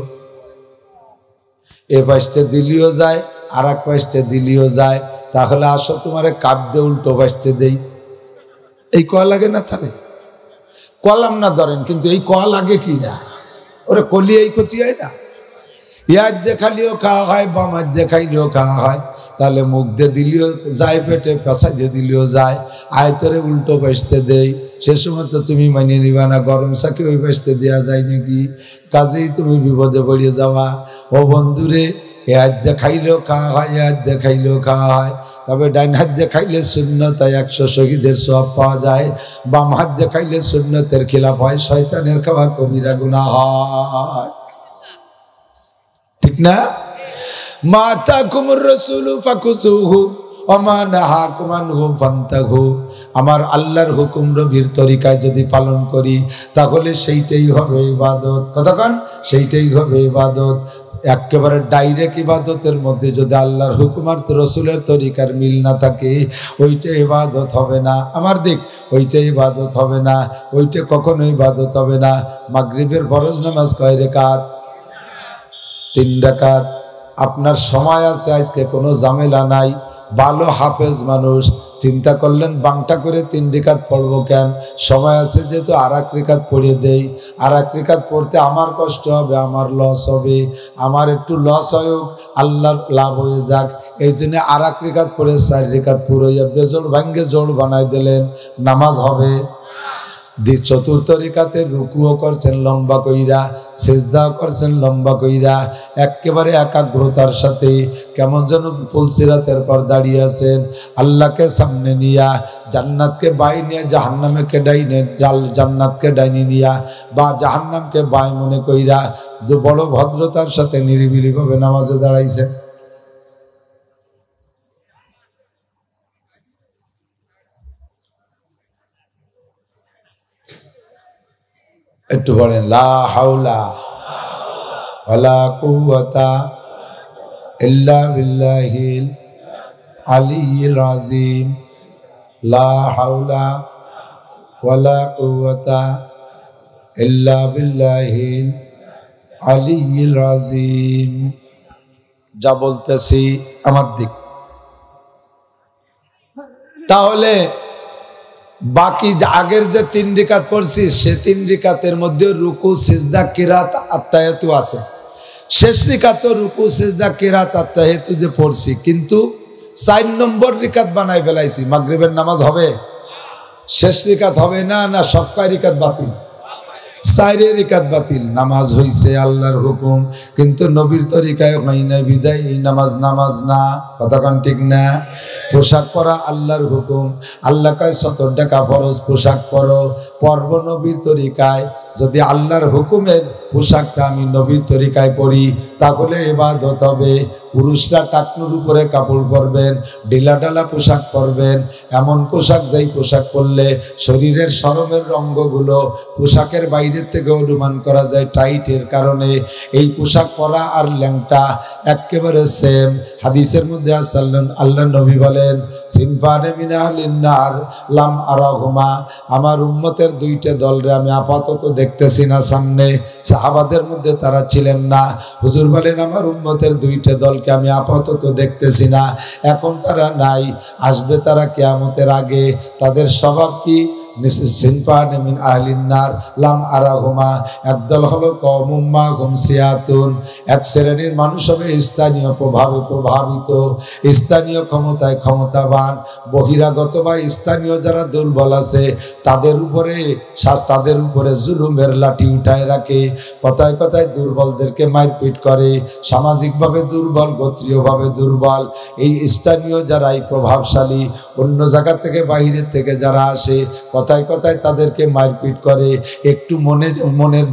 এ পাশে দিলিও যায়, আর এক পাশে দিলিও যায়। তাহলে আসো তোমার কাপ দিয়ে উল্টো পাশে দেই, এই কয়া লাগে না? তারে কলাম না ধরেন, কিন্তু এই কয়া লাগে কি না? ওরে কলি এই ক্ষতি হয় না? ইয়াদ দেখালিও খাওয়া হয়, বামার দেখাইলেও খাওয়া হয়। তাহলে মুখ দিয়ে দিলেও যায়, পেটে পেশাই দিয়ে দিলেও যায়। আয়তরে উল্টো বাসতে দেই, সে সময় তো তুমি মানিয়ে নিবা না। গরম চাকে ওই বাসতে দেওয়া যায় নাকি? কাজেই তুমি বিপদে পড়িয়ে যাওয়া। ও বন্ধুরে, এ হাত দেখাইলেও খাওয়া হয়, এ হাত দেখাইলেও খাওয়া হয়। তবে ডাইন হাত দেখাইলে সুন্নতায় 100 শহীদের সওয়াব পাওয়া যায়। বাম হাত দেখাইলে সুন্নতের খিলাফ হয়, শয়তানের খাওয়া কবিরা গুনাহ হয়। ঠিক না? মা তাকুমুর রাসূলু ফাকুযুহু ওয়া মা নাহাকুম আনহু ফান্তাহু। আমার আল্লাহর হুকুম নবীর তরিকায় যদি পালন করি, তাহলে সেইটাই হবে ইবাদত। কতক্ষণ? সেইটাই হবে ইবাদত। একেবারে ডাইরেক্ট ইবাদতের মধ্যে যদি আল্লাহর হুকুম আর রাসূলের তরিকার মিল না থাকে, ওইটা ইবাদত হবে না। আমার দিক ওইটা ইবাদত হবে না, ওইটা কখনো ইবাদত হবে না। মাগরিবের ফরজ নামাজ কয় রাকাত? 3 রাকাত। আপনার সময় আছে, আজকে কোনো ঝামেলা নাই, ভালো হাফেজ মানুষ, চিন্তা করলেন বাংটা করে 3 রাকাত পড়বো কেন? সময় আছে যেহেতু আর 1 রাকাত পড়ে দেই। আর 1 রাকাত পড়তে আমার কষ্ট হবে, আমার লস হবে, আমার একটু লস হোক, আল্লাহর লাভ হয়ে যাক। এই জন্য আর 1 রাকাত পড়ে 4 রাকাত পুরো বেজোড় ভাঙ্গে জোড় বানাই দিলেন, নামাজ হবে। চতুর্থ রেখাতে রুকুও করছেন লম্বা কইরা, সেজদাও করছেন লম্বা কইরা, একেবারে একাগ্রতার সাথে কেমন যেন পুলসিরাতের পর দাঁড়িয়ে আছেন, আল্লাহকে সামনে নিয়া, জান্নাতকে বাই নিয়ে জাহান্নামকে ডাইনে, জান্নাতকে ডাইনি নিয়া বা জাহান্নামকে বাই মনে কইরা বড় ভদ্রতার সাথে নিরিবিলি ভাবে নামাজে দাঁড়াইছেন। একটু বলেন লা হাওলা ওয়ালা কুওয়াতা ইল্লা বিল্লাহিল আলিয়্যিল আযীম। লা হাওলা ওয়ালা কুওয়াতা ইল্লা বিল্লাহিল আলিয়্যিল আযীম। যা বলতেছি আমার দিক। তাহলে বাকি আগের যে 3 রিকাত পড়ছি সে 3 রিকাতের মধ্যে রুকু সিজদা কিরাত আত্তায়াতু আছে। শেষ রিকাত রুকু সিজদা কিরাত আত্তায়াতু যে পড়ছি, কিন্তু 4 নম্বর রিকাত বানাই ফেলাইছি। মাগরিবের নামাজ হবে? শেষ রিকাত হবে না, না সব রিকাত বাতিল? 4 রিকাত বাতিল। নামাজ হইছে আল্লাহর হুকুম, কিন্তু নবীর তরিকায় হয় না বিদায় এই নামাজ নামাজ না। কথা কোন ঠিক না? পোশাক পরা আল্লাহর হুকুম, আল্লাহ কয় 70 টাকা ফরজ পোশাক পরো, পরব নবীর তরিকায়। যদি আল্লাহর হুকুমের পোশাকটা আমি নবীর তরিকায় পরি তাহলে ইবাদত হবে। পুরুষরা টাকনুর উপরে কাপড় পরবেন, ঢিলা ঢালা পোশাক পরবেন, এমন পোশাক যেই পোশাক পরলে শরীরের শরমের রঙ্গগুলো পোশাকের বাইরের থেকে অনুমান করা যায় টাইটের কারণে। এই পোশাক পরা আর ল্যাংটা একেবারে সেম। হাদিসের মধ্যে আল্লাহ নবী বলেন সিনফানে মিন আহলিন নার লাম আরাহুমা, আমার উম্মতের 2টা দলরে আমি আপাতত দেখতেছি না সামনে। সাহাবাদের মধ্যে তারা ছিলেন না। হুজুর বলেন আমার উম্মতের 2টা দলকে আমি আপাতত দেখতেছি না, এখন তারা নাই, আসবে তারা কিয়ামতের আগে। তাদের স্বভাব কি? সিনফানে মিন আহলিন নার লাম আরাহুমা, একদল হলো কওমুম মাহুম সিয়াতুন, এক শ্রেণীর মানুষ হবে স্থানীয় প্রভাবে প্রভাবিত, স্থানীয় ক্ষমতায় ক্ষমতাবান, বহিরাগত বা স্থানীয় যারা দুর্বল আছে তাদের উপরে জুলুমের লাঠি উঠায় রাখে। কথায় কথায় দুর্বলদেরকে মারপিট করে, সামাজিকভাবে দুর্বল, গোত্রীয়ভাবে দুর্বল। এই স্থানীয় যারাই প্রভাবশালী, অন্য জায়গা থেকে বাহিরের থেকে যারা আসে কথায় কথায় তাদেরকে মারপিট করে। একটু মনের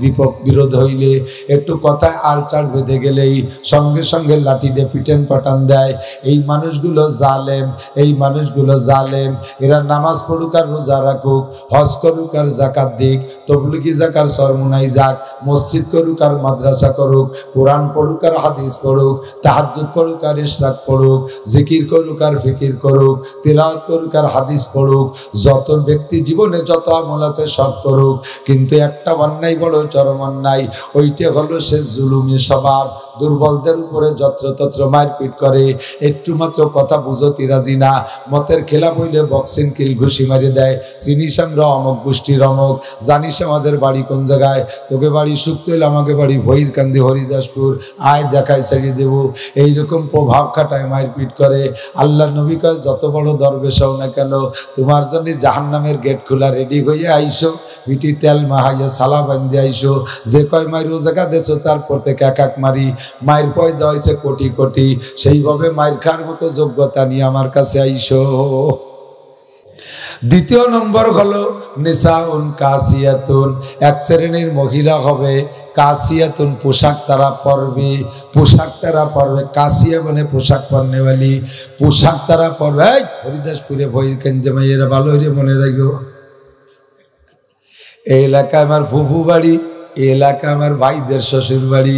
বিরোধ হইলে, একটু কথায় আড়চাড় বেঁধে গেলেই সঙ্গে সঙ্গে লাঠি দিয়ে পিটেন পাটান দেয়। এই মানুষগুলো জালেম, এই মানুষগুলো জালেম। এরা নামাজ পড়ুক আর রোজা রাখুক, হজ করুক আর যাকাত দিক, তবলিগি যাকার সরমুনাই যাক, মসজিদ করুক আর মাদ্রাসা করুক, কোরআন পড়ুক আর হাদিস পড়ুক, তাহাজ্জুদ পড়ুক আর ইশরাক পড়ুক, জিকির করুক আর ফিকির করুক, তিলাওয়াত করুক আর হাদিস পড়ুক, যত ব্যক্তি জীবনে যত আমল আছে সব করুক, কিন্তু একটা অন্যায়, বড় চরম অন্যায়, ওইটা হলো সে জুলুমি স্বভাব। দুর্বলদের উপরে যত্রতত্র মারপিট করে, একটু মাত্র কথা বুঝতে রাজি না, মতের খেলাপ হইলে বক্সিং কিল ঘুষি মারি দেয়। চিনিস আমরা অমক গোষ্ঠীর অমক, জানিস আমাদের বাড়ি কোন জায়গায়, তোকে বাড়ি শুক্ত হইলে আমাকে বাড়ি ভৈরকান্দি হরিদাসপুর, আয় দেখায় ছাড়িয়ে দেব। এইরকম প্রভাব খাটায়, মারপিট করে। আল্লাহ নবী কয় যত বড় দরবেশ হও না কেন, তোমার জন্য জাহান্নামের গেট খোলা রেডি হইয়া আইসো, পিটি তেল মাহাইয়া সালা বান্ধে আইসো, যে কয় মায়ের ও জায়গা দেছো তার প্রত্যেক এক এক মারি, মায়ের পয়দা হয়েছে কোটি কোটি, সেইভাবে মায়ের খাওয়ার মতো যোগ্যতা নিয়ে আমার কাছে আইসো। দ্বিতীয় নম্বর হলো নিসাউন কাসিয়াতুন, এক শ্রেণীর মহিলা হবে কাসিয়াতুন, পোশাক তারা পরবে, পোশাক তারা পরবে। কাসিয়া মানে পোশাক পরনেওয়ালি, পোশাক তারা পরবে। হরিদাসপুরে ভৈরকান্দি মাইয়েরা ভালো হইলে মনে রাখো, এই এলাকায় আমার ফুফু বাড়ি, এই এলাকা আমার ভাইদের শ্বশুর বাড়ি,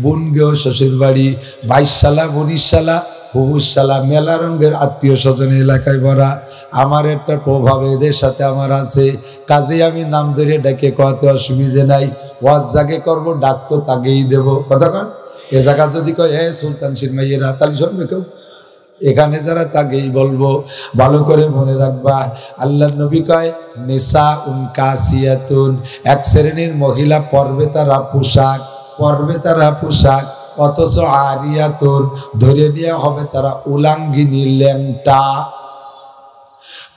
বোনগেও শ্বশুর বাড়ি, 22 সালা 19 সালা হুবুস সালা, মেলা রঙের আত্মীয় স্বজন এলাকায় ভরা। আমার একটা প্রভাব এদের সাথে আমার আছে, কাজে আমি নাম ধরে ডেকে কওয়াতে অসুবিধে নাই। ওয়াজ জাগে করবো, ডাক তো তাকেই দেবো। কথা কন, এ জায়গা যদি কয় হে সুলতান সিরমাইয়েরা, তাহলে শুনবে কেউ? এখানে যারা তাকেই বলবো। ভালো করে মনে রাখবা, আল্লাহর নবী কয় নিসাউন কাসিয়াতুন, এক শ্রেণীর মহিলা পরবে তারা পোশাক, পরবে তারা পোশাক, অথচ আরিয়াতুন ধরে নেওয়া হবে তারা উলাঙ্গিনী, ল্যাংটা।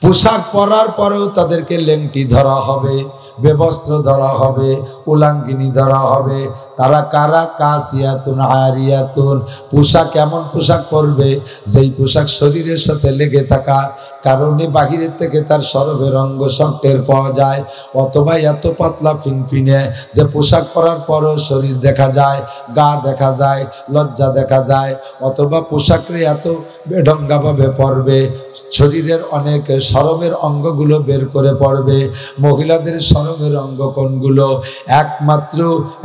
পোশাক পরার পরেও তাদেরকে লেংটি ধরা হবে। বেবস্ত্র ধরা হবে, উলাঙ্গিনী ধরা হবে। তারা কারা? কাসিয়াতুন আরিয়াতুন, পোশাক এমন পোশাক পরবে যেই পোশাক শরীরের সাথে লেগে থাকা কারণে বাহিরের থেকে তার শরবের অঙ্গ সব টের পাওয়া যায়, অথবা এত পাতলা ফিনফিনে যে পোশাক পরার পরও শরীর দেখা যায়, গা দেখা যায়, লজ্জা দেখা যায়, অথবা পোশাকরে এত বেঢঙ্গাভাবে পরবে শরীরের অনেক শরমের অঙ্গগুলো বের করে পড়বে। মহিলাদের শরমের অঙ্গ কোনগুলো?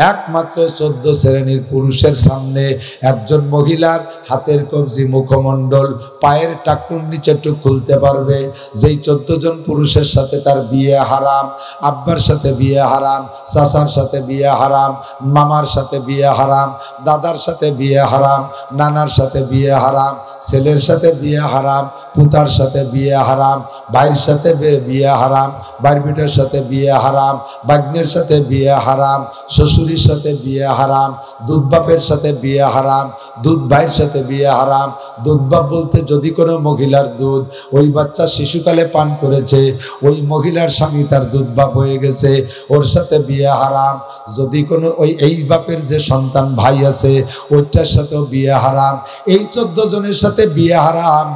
একমাত্র 14 শ্রেণীর পুরুষের সামনে একজন মহিলার হাতের কবজি, মুখমণ্ডল, পায়ের টাকনুর নিচে টুক খুলতে পারবে। যেই 14 জন পুরুষের সাথে তার বিয়ে হারাম, আব্বার সাথে বিয়ে হারাম, চাচার সাথে বিয়ে হারাম, মামার সাথে বিয়ে হারাম, দাদার সাথে বিয়ে হারাম, নানার সাথে বিয়ে হারাম, ছেলের সাথে বিয়ে হারাম, পুতার সাথে বিয়ে হারাম, ভাইয়ের সাথে বিয়ে হারাম, ভাইয়ের বেটার সাথে বিয়ে হারাম, ভাগ্নের সাথে বিয়ে হারাম, শ্বশুরের সাথে বিয়ে হারাম, দুধ বাপের সাথে বিয়ে হারাম, দুধ ভাইয়ের সাথে বিয়ে হারাম। দুধ বাপ বলতে যদি কোনো মহিলার দুধ ওই বাচ্চা শিশুকালে পান করেছে, ওই মহিলার স্বামী তার দুধ বাপ হয়ে গেছে, ওর সাথে বিয়ে হারাম। যদি কোনো এই বাপের যে সন্তান ভাই আছে ওইটার সাথেও বিয়ে হারাম। এই 14 জনের সাথে বিয়ে হারাম।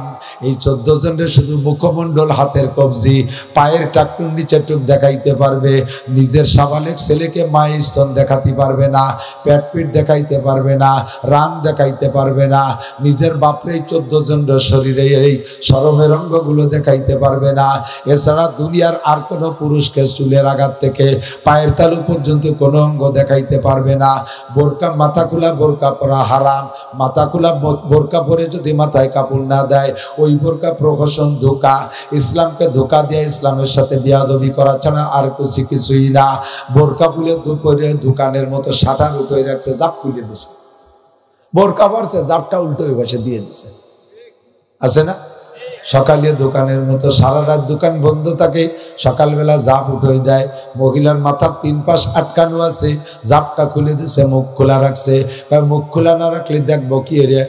এই 14 জনের শুধু মুখমণ্ডল, হাতের কবজি, পায়ের টাকটুর নিচে টুক দেখাইতে পারবে। নিজের সাবালেক ছেলেকে মায়ের স্তন দেখাতে পারবে না, পেট পিট দেখাইতে পারবে না, রান দেখাইতে পারবে না। নিজের বাপরে 14 জনের শরীরে এই শরমের অঙ্গগুলো দেখাইতে পারবে না। এছাড়া দুনিয়ার আর কোনো পুরুষকে চুলের আঘাত থেকে পায়ের তালু পর্যন্ত কোনো অঙ্গ দেখাইতে পারবে না। বোরকা, মাথা খোলা বোরকা পরা হারাম। মাথা খোলা বোরকা পরে যদি মাথায় কাপড় না দেয় ওই বোরকা প্রহসন, ধোঁকা। ইসলামকে ধোঁকা দিয়ে ইসলামের সাথে বিয়াদবি করা ছাড়া আর কিছুই না। বোরকা খুলে দুপুরে দোকানের মতো শাটার উঠে রাখছে, জাপ খুলে দিছে। বোরকা পরছে, জাপটা উল্টো ওই পাশে দিয়ে দিছে, আছে না? সকালে দোকানের মতো সারা রাত দোকান বন্ধ থাকে, সকালবেলা জাপ উঠে দেয়। মহিলার মাথার 3 পাশ আটকানো আছে, জাপটা খুলে দিছে, মুখ খোলা রাখছে। মুখ খোলা না রাখলে দেখবো কি রে?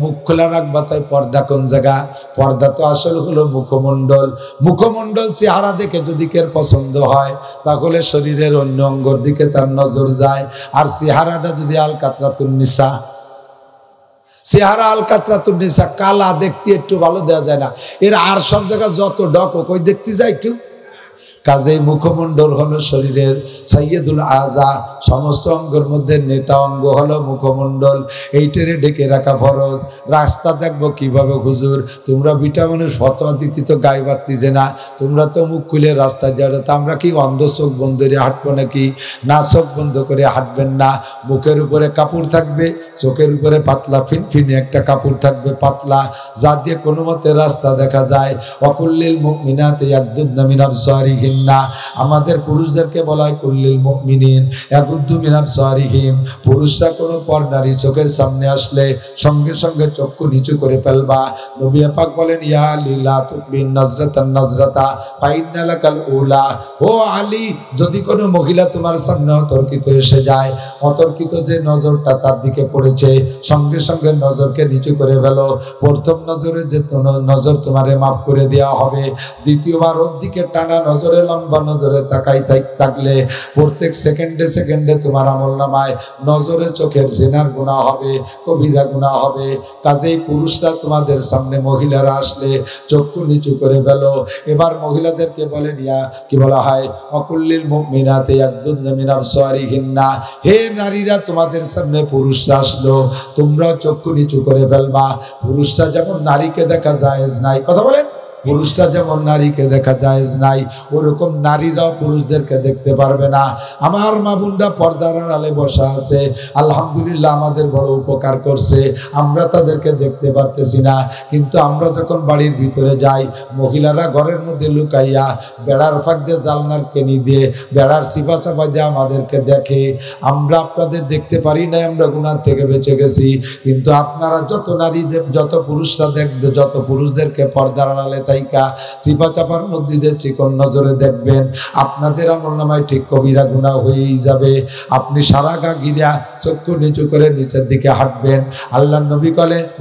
মুখ খোলা রাখবা, তাই পর্দা কোন জায়গা? পর্দা তো আসলে হলো মুখমণ্ডল। মুখমণ্ডল চেহারা দেখে যদি কের পছন্দ হয় তাহলে শরীরের অন্য অঙ্গর দিকে তার নজর যায়। আর চেহারাটা যদি আলকাতরাতুন নিসা, চেহারা আলকাতরাতুন নিসা, কালা, দেখতে একটু ভালো দেওয়া যায় না। এর আর সব জায়গায় যত ডক ওই দেখতে যায় কেউ। কাজেই মুখমণ্ডল হলো শরীরের সাইয়্যিদুল আযা, সমস্ত অঙ্গের মধ্যে নেতা অঙ্গ হলো মুখমণ্ডল। এইটারে ঢেকে রাখা ফরজ। রাস্তা দেখবো কিভাবে? হুজুর তোমরা বিটা মানুষ ফতোয়া দিতে তো গায়ে বাড়তি যে না, তোমরা তো মুখ খুলে রাস্তায় যাবে, তা আমরা কি অন্ধ চোখ বন্ধ করে হাঁটবো নাকি? না, চোখ বন্ধ করে হাঁটবেন না। মুখের উপরে কাপড় থাকবে, চোখের উপরে পাতলা ফিনফিনে একটা কাপড় থাকবে, পাতলা, যা দিয়ে কোনো মতে রাস্তা দেখা যায়। ওয়াকুল্লিল মুমিনাতি ইয়াগদুদনা মিন আবসারিহিম, না আমাদের পুরুষদেরকে বলা হয় কুল্লিল মুমিনিন ইয়াগুদ্দু মিন আবসারিহিম। পুরুষরা কোনো পর নারী চোখের সামনে আসলে সঙ্গে সঙ্গে চক্ষু নিচু করে ফেলবা। নবী পাক বলেন, ইয়া আলী লা তুকবিন নাজরাতান নাজরাতা ফাইন্না লাকাল উলা। ও আলী, যদি কোনো মহিলা তোমার সামনে অতর্কিত এসে যায়, অতর্কিত যে নজরটা তার দিকে পড়েছে, সঙ্গে সঙ্গে নজরকে নিচু করে ফেলো। প্রথম নজরে যে নজর তোমারে মাফ করে দেওয়া হবে, দ্বিতীয়বার ওর দিকে টানা নজরে, লম্বা নজরে তাকাই থাকলে প্রত্যেক সেকেন্ডে সেকেন্ডে তোমার আমলনামায় নজরে চোখের জিনার গুনাহ হবে, কবিরা গুনাহ হবে। কাজেই পুরুষরা তোমাদের সামনে মহিলারা আসলে চক্ষু নিচু করে ফেলো। এবার মহিলাদেরকে বলেন, ইয়া কি বলা হয়? ওয়াকুল্লিল মুমিনাতি ইয়াগদুদনা মিন আবসারিহিন্না। হে নারীরা, তোমাদের সামনে পুরুষরা আসলো, তোমরা চক্ষু নিচু করে ফেলবা। পুরুষরা যেমন নারীকে দেখা জায়েজ নাই, কথা বলেন, পুরুষরা যেমন নারীকে দেখা জায়েজ নাই, ওরকম নারীরাও পুরুষদেরকে দেখতে পারবে না। আমার মা বোনরা পর্দার আড়ালে বসা আছে, আলহামদুলিল্লাহ আমাদের বড় উপকার করছে। আমরা তাদেরকে দেখতে পারতেছি না, কিন্তু আমরা যখন বাড়ির ভিতরে যাই, মহিলারা ঘরের মধ্যে লুকাইয়া বেড়ার ফাঁক দিয়ে, জালনার কেনি দিয়ে, বেড়ার সিপা চাপা দিয়ে আমাদেরকে দেখে। আমরা আপনাদের দেখতে পারি না, আমরা গুনাহ থেকে বেঁচে গেছি। কিন্তু আপনারা যত নারীদের, যত পুরুষরা দেখবে, যত পুরুষদেরকে পর্দার আড়ালে তাই থাইকা চিপা চাপার মধ্যে দিয়ে চিকন নজরে দেখবেন, আপনাদের আমলনামায় ঠিক কবিরা গুনাহ হয়েই যাবে। আপনি সারা গা গিরা চক্ষু নিচু করে নিচের দিকে হাঁটবেন। আল্লাহর নবী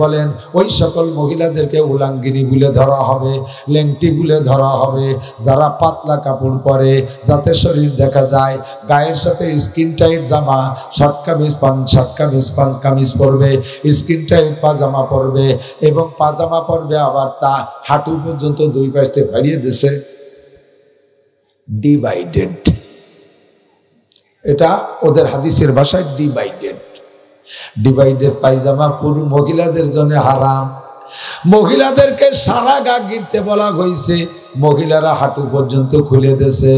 বলেন ওই সকল মহিলাদেরকে উলাঙ্গিনী বলে ধরা হবে, লেংটি বলে ধরা হবে, যারা পাতলা কাপড় পরে যাতে শরীর দেখা যায়, গায়ের সাথে স্কিন টাইট জামা, শর্ট কামিজ পরবে, স্কিন টাইট পাজামা পরবে, এবং পাজামা পরবে আবার তা হাঁটু পর্যন্ত দুই পাশে বাড়িয়ে দিছে ডিভাইডেড। এটা ওদের হাদিসের ভাষায় ডিভাইডেড পায়জামা পুরো মহিলাদের জন্য হারাম। মহিলাদেরকে সারা গা গিরতে বলা হয়েছে, মহিলারা হাঁটু পর্যন্ত খুলে দিয়েছে।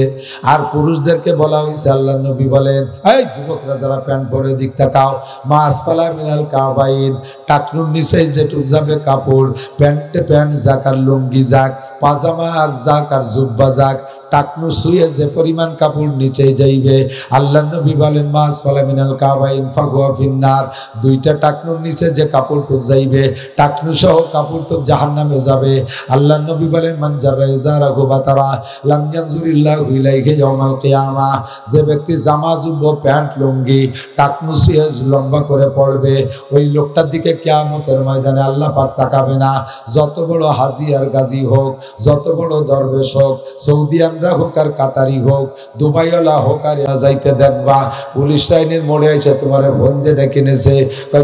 আর পুরুষদেরকে বলা হয়েছে, আল্লাহ নবী বলেন এই যুবকরা যারা প্যান্ট পরে দিক তাকাও, মা আসফালা মিনাল কাবাইন, টাকনুর নিচে যেটুক যাবে কাপড়, প্যান্ট যাক আর লুঙ্গি যাক, পাজামা যাক আর জুব্বা যাক, টাকনু শুয়ে যে পরিমাণ কাপড় নিচে যাইবে, আল্লাহ নবী বলেন মাস ফালা মিনাল কাবাইন ফাগুয়া ফিন্নার, দুইটা টাকনুর নিচে যে কাপড়টুক যাইবে, টাকনু সহ কাপড়টুক জাহান্নামে যাবে। আল্লাহ নবী বলেন মান জাররা ইজারাহু বাতারা লাম ইয়ানজুরিল্লাহু ইলাইহি ইয়াউমাল কিয়ামা, যে ব্যক্তি জামা জুব্বা প্যান্ট লুঙ্গি টাকনু শুয়ে লম্বা করে পড়বে, ওই লোকটার দিকে কিয়ামতের ময়দানে আল্লাহ পাক তাকাবে না। যত বড় হাজি আর গাজী হোক, যত বড় দরবেশ হোক, সৌদিয়ান হোক আর কাতারি হোক, দুবাইওয়ালা হোক, আর যাইতে দেখবা পুলিশ লাইনের মোড়ে এসে তোমার বন্ধে ডেকে নেছে,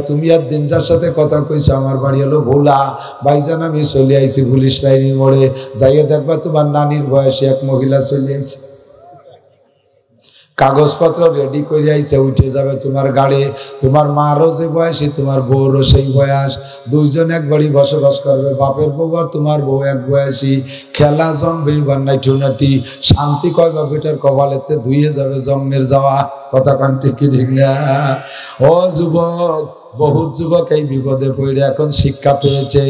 তুমি আর দিনজার সাথে কথা কইছো, আমার বাড়ি হলো ভোলা ভাইজান, আমি চলে আইছি পুলিশ লাইনের মোড়ে, যাইয়ে দেখবা তোমার নানির বয়সে এক মহিলা চলে আইছে, কাগজপত্র রেডি করে আইছে, উঠে যাবে তোমার গাড়ি। তোমার মারও যে বয়সী, তোমার বউরও সেই বয়স, দুইজন এক বাড়ি বসবাস করবে, বাপের বউ আর তোমার বউ এক বয়সী, খেলা জমবে বান্নাই টুনাটি, শান্তি কয়বা বেটার কপালেতে ধুয়ে যাবে জন্মের যাওয়া। কথা কান ঠিক কি ঠিক না? ও যুবক, বহুত যুবক এই বিপদে পড়ে এখন শিক্ষা পেয়েছে,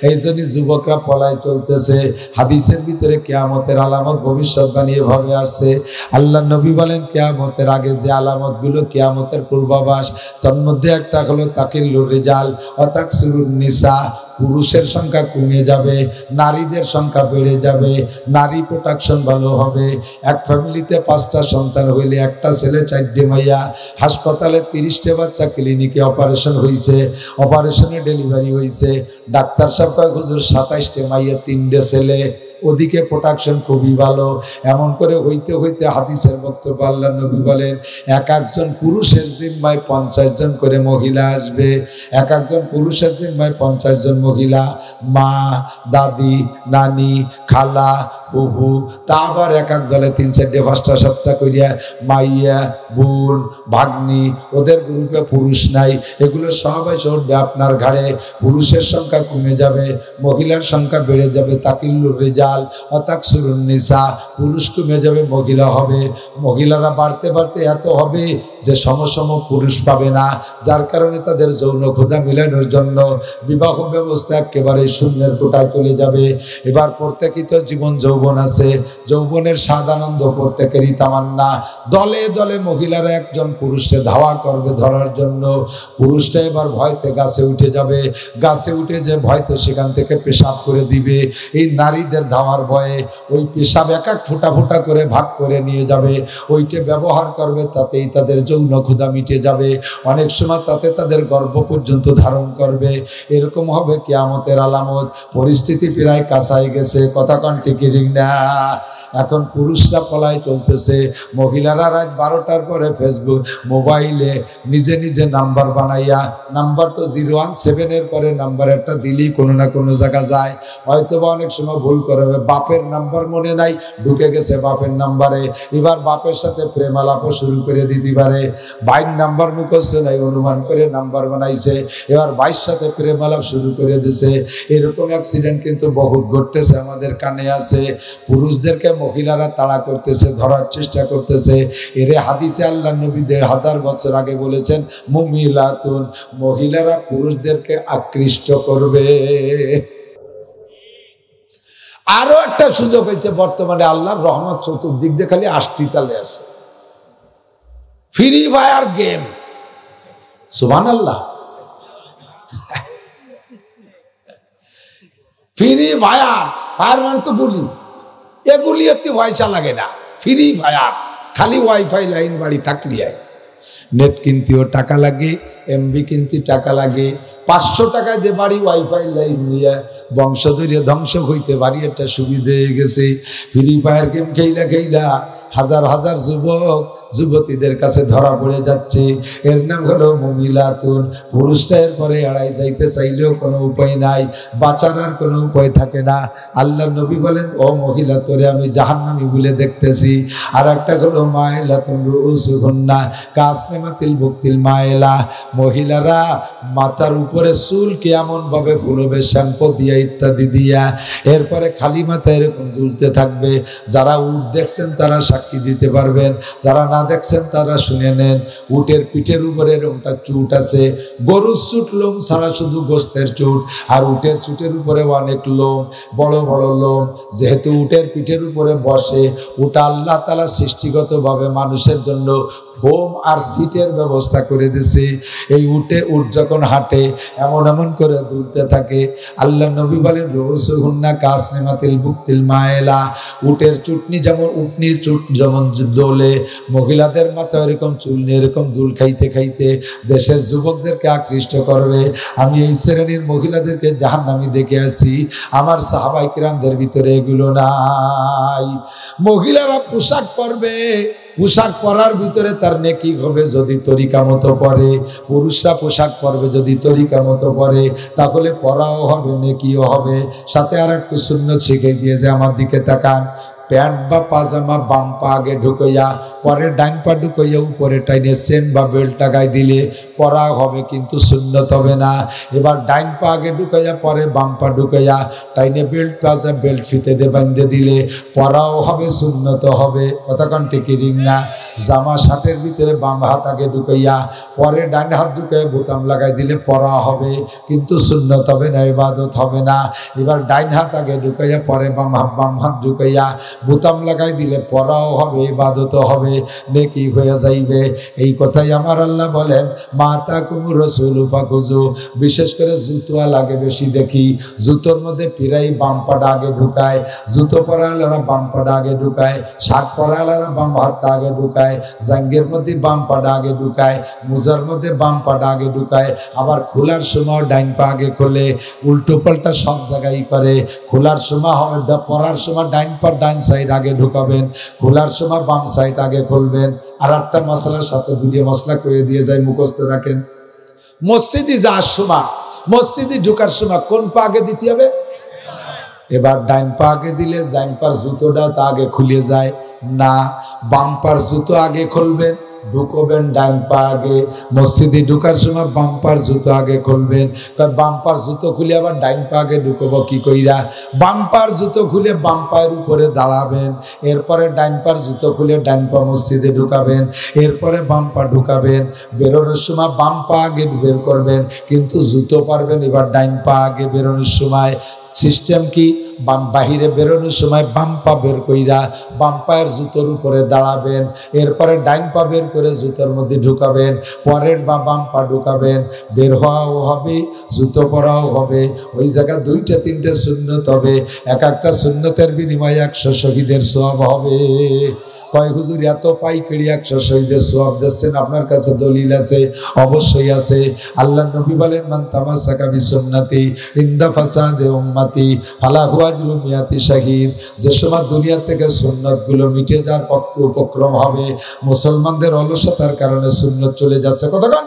এই জন্য যুবকরা পলায় চলতেছে। হাদিসের ভিতরে কিয়ামতের আলামত ভবিষ্যৎবাণী এভাবে আসছে। আল্লাহ নবী বলেন কিয়ামতের আগে যে আলামত গুলো কিয়ামতের পূর্বাভাস, তার মধ্যে একটা হলো তাকিল্লুর রিজাল ওয়া তাকসুরুন নিসা, পুরুষের সংখ্যা কমে যাবে, নারীদের সংখ্যা বেড়ে যাবে, নারী প্রোটেকশন ভালো হবে। এক ফ্যামিলিতে 5টা সন্তান হইলে একটা ছেলে 4টে মাইয়া, হাসপাতালে 30টে বাচ্চা, ক্লিনিকে অপারেশন হয়েছে, অপারেশনে ডেলিভারি হয়েছে, ডাক্তার সাহেব কয় হুজুর 27টে মাইয়া 3টে ছেলে, ওদিকে প্রোটেকশন খুবই ভালো। এমন করে হইতে হইতে হাদিসের বক্তব্য আল্লাহ নবী বলেন এক একজন পুরুষের জিম্মায় 50 জন করে মহিলা আসবে, এক একজন পুরুষের জিম্মায় 50 জন মহিলা, মা, দাদি, নানি, খালা, বুবু, তা আবার এক এক দলে 3, 4, 5টা 7টা করিয়া মাইয়া, বোন, ভাগ্নি, ওদের গ্রুপে পুরুষ নাই, এগুলো সবাই চড়বে আপনার ঘাড়ে। পুরুষের সংখ্যা কমে যাবে, মহিলার সংখ্যা বেড়ে যাবে। তাকিল্লুর রিজাল ওয়া তাকসুরুন নিসা, পুরুষ কমে যাবে, মহিলা হবে। মহিলারা বাড়তে বাড়তে এত হবে যে সমসম পুরুষ পাবে না, যার কারণে তাদের যৌন ক্ষুধা মিলানোর জন্য বিবাহ ব্যবস্থা একেবারে শূন্যের কোটায় চলে যাবে। এবার প্রত্যেকই তো জীবন যৌবন আছে, যৌবনের স্বাদ আনন্দ প্রত্যেকেরই তামান্না। দলে দলে মহিলারা একজন পুরুষকে ধাওয়া করবে ধরার জন্য, পুরুষটা এবার ভয়তে গাছে উঠে যাবে, গাছে উঠে যে ভয়তে সেখান থেকে পেশাব করে দিবে। এই নারীদের ধাওয়ার ভয়ে ওই পেশাব এক এক ফুটা ফুটা করে ভাগ করে নিয়ে যাবে, ওইটা ব্যবহার করবে, তাতেই তাদের যৌন ক্ষুধা মিটে যাবে। অনেক সময় তাতে তাদের গর্ভ পর্যন্ত ধারণ করবে। এরকম হবে কিয়ামতের আলামত। পরিস্থিতি প্রায় কাছাই গেছে। কথা কন ঠিক না? এখন পুরুষরা পলায় চলতেছে, মহিলারা রাত 12টার পরে ফেসবুক মোবাইলে নিজে নিজে নাম্বার বানাইয়া, নাম্বার তো 017 পরে নাম্বার একটা দিলেই কোনো না কোনো জায়গা যায়। হয়তো বা অনেক সময় ভুল করে, বাপের নাম্বার মনে নাই, ঢুকে গেছে বাপের নাম্বারে, এবার বাপের সাথে প্রেম আলাপ শুরু করে দিতে পারে। ভাইয়ের নাম্বার মুখস্থ নাই, অনুমান করে নাম্বার বানাইছে, এবার ভাইয়ের সাথে প্রেম আলাপ শুরু করে দিছে। এরকম অ্যাক্সিডেন্ট কিন্তু বহুত ঘটতেছে, আমাদের কানে আছে। পুরুষদেরকে মহিলারা তাড়া করতেছে, ধরার চেষ্টা করতেছে। এরে হাদিসে আল্লাহ নবী 1000 বছর আগে বলেছেন মুমিলাতুন, মহিলারা পুরুষদেরকে আকৃষ্ট করবে। আরো একটা সুযোগ হয়েছে বর্তমানে, আল্লাহর রহমত চতুর্দিক দিয়ে খালি আস্তিতালে আছে। ফ্রি ফায়ার গেম, সুবহানাল্লাহ, ফ্রি ফায়ার ফায়ার মানে তো গুলি, এগুলি হচ্ছে পয়সা লাগে না, ফ্রি ফায়ার, খালি ওয়াইফাই লাইন বাড়ি থাকলি। নেট কিনতেও টাকা লাগে, এমবি কিনতে টাকা লাগে। 500 টাকায় দিয়ে বাড়ি ওয়াইফাই লাইন নিয়ে বংশ ধরিয়ে ধ্বংস হইতে পারি, একটা সুবিধে হয়ে গেছে। ফ্রি ফায়ার গেম খেইলা খেইলা হাজার হাজার যুবক যুবতীদের কাছে ধরা পড়ে যাচ্ছে। এর নাম হলো মহিলাতুন। পুরুষটা এরপরে এড়াই যাইতে চাইলেও কোনো উপায় নাই, বাঁচানোর কোনো উপায় থাকে না। আল্লাহ নবী বলেন, ও মহিলা, তোরে আমি জাহান্নামী বলে দেখতেছি। আর একটা হলো মায়লাতুন রুউসুহুন্না কাসনামাতিল বুকতিল মায়লা, মহিলারা মাথার উপরে চুল কেমন ভাবে ফুলবে শ্যাম্পু দিয়া ইত্যাদি দিয়া, এরপরে খালি মাথা এরকম দুলতে থাকবে। যারা উট দেখছেন তারা সাক্ষী দিতে পারবেন, যারা না দেখছেন তারা শুনে নেন। উটের পিঠের উপরে এরকমটা চুট আছে, গরুর চুট লোম ছাড়া শুধু গোস্তের চুট, আর উটের চুটের উপরে অনেক লোম, বড় বড় লোম। যেহেতু উটের পিঠের উপরে বসে, উটা আল্লাহ তাআলা সৃষ্টিগতভাবে মানুষের জন্য হোম আর সিটের ব্যবস্থা করে দিছে। এই উট যখন হাঁটে এমন এমন করে দুলতে থাকে। আল্লাহ নবী বলেন, রুউসুহুন্না কাসনামাতিল বুকতিল মায়লা, উটের চুটনি যেমন, উটনির চুট যেমন দোলে, মহিলাদের মাথা এরকম চুল নিয়ে এরকম দুল খাইতে খাইতে দেশের যুবকদেরকে আকৃষ্ট করবে। আমি এই শ্রেণীর মহিলাদেরকে জাহান্নামী দেখে আসছি, আমার সাহাবায়ে কিরামদের ভিতরে এগুলো নাই। মহিলারা পোশাক পরবে, পোশাক পরার ভিতরে তার নেকি হবে যদি তরিকা মতো পরে। পুরুষরা পোশাক পরবে যদি তরিকা মতো পরে, তাহলে পরাও হবে, নেকিও হবে। সাথে আর একটু সুন্নত শিখে দিয়েছে, আমার দিকে তাকান। প্যান্ট বা পাজামা বাম পা আগে ঢুকাইয়া পরে ডাইন পা ঢুকাইয়া উপরে টাইনে চেন বা বেল্ট লাগাই দিলে পরা হবে, কিন্তু সুন্নত হবে না। এবার ডাইন পা আগে ঢুকাইয়া পরে বাম পা ঢুকাইয়া টাইনে বেল্ট পাজা বেল্ট ফিতে দিয়ে বাঁধে দিলে পরাও হবে, সুন্নত হবে। কতক্ষণ টিকিরিং না। জামা শার্টের ভিতরে বাম হাত আগে ঢুকাইয়া পরে ডাইন হাত ঢুকাইয়া বোতাম লাগাই দিলে পরা হবে, কিন্তু সুন্নত হবে না, ইবাদত হবে না। এবার ডাইন হাত আগে ঢুকাইয়া পরে বাম হাত ঢুকাইয়া বোতাম লাগাই দিলে পরাও হবে, ইবাদতও হবে, নেকি হয়ে যাইবে। এই কথাই আমার আল্লাহ বলেন, মাতাকুমুর রাসূলু ফাখুযু। বিশেষ করে জুতোয়া লাগে বেশি দেখি, জুতোর মধ্যে পিরাই বাম পাটা আগে ঢুকায়, জুতো পরালারা বাম পাটা আগে ঢুকায়, শার্ট পরালারা বাম হাতটা আগে ঢুকায়, জাঙ্গের মধ্যে বাম পাটা আগে ঢুকায়, মোজার মধ্যে বাম পাটা আগে ঢুকায়। আবার খোলার সময় ডাইন পা আগে খোলে, উল্টো পাল্টা সব জায়গায় করে। খোলার সময় হবে, পরার সময় ডাইন পা ডাইন সাইড আগে ঢুকাবেন, খোলার সময় বাম সাইড আগে খুলবেন। আর একটা মশলার সাথে দুটো মশলা করে দিয়ে যায়, মুখস্থ রাখেন। মসজিদে যাওয়ার সময়, মসজিদে ঢুকার সময় কোন পা আগে দিতে হবে? এবার ডাইন পা আগে দিলে ডাইন পার জুতোটাও তা আগে খুলে যায় না, বাম পার জুতো আগে খুলবেন, ঢুকবেন ডাইন পা আগে। মসজিদে ঢুকার সময় বাম পার জুতো আগে খুলবেন, বাম পার জুতো খুলে আবার ডাইন পা আগে ঢুকবো কি কইরা? বাম পার জুতো খুলে বাম পায়ের উপরে দাঁড়াবেন, এরপরে ডাইন পার জুতো খুলে ডাইন পা মসজিদে ঢুকাবেন, এরপরে বাম পা ঢুকাবেন। বেরোনোর সময় বাম পা আগে বের করবেন, কিন্তু জুতো পারবেন এবার ডাইন পা আগে বেরোনোর সময়। সিস্টেম কি? বাহিরে বেরোনোর সময় বাম পা বের কইরা বাম পায়ের জুতোর উপরে দাঁড়াবেন, এরপরে ডাইন পা বের করে জুতোর মধ্যে ঢুকাবেন, পরের বাম পা ঢুকাবেন। বের হওয়াও হবে, জুতো পরাও হবে। ওই জায়গায় 2-3টে সুন্নত হবে, এক একটা সুন্নতের বিনিময়ে 100 শহীদের সওয়াব হবে। কয় হুজুর এত পাইকারি 100 শহীদের সওয়াব দিচ্ছেন, আপনার কাছে দলিল আছে? অবশ্যই আছে। আল্লাহ নবী বলেন, মান তামাসসাকা বিসুন্নতি ইনদা ফাসাদে উম্মতি ফালাহু আজরু মিয়াতি শাহীদ। যে সময় দুনিয়া থেকে সুন্নতগুলো মিটে যাওয়ার উপক্রম হবে, মুসলমানদের অলসতার কারণে সুন্নত চলে যাচ্ছে। কতক্ষণ?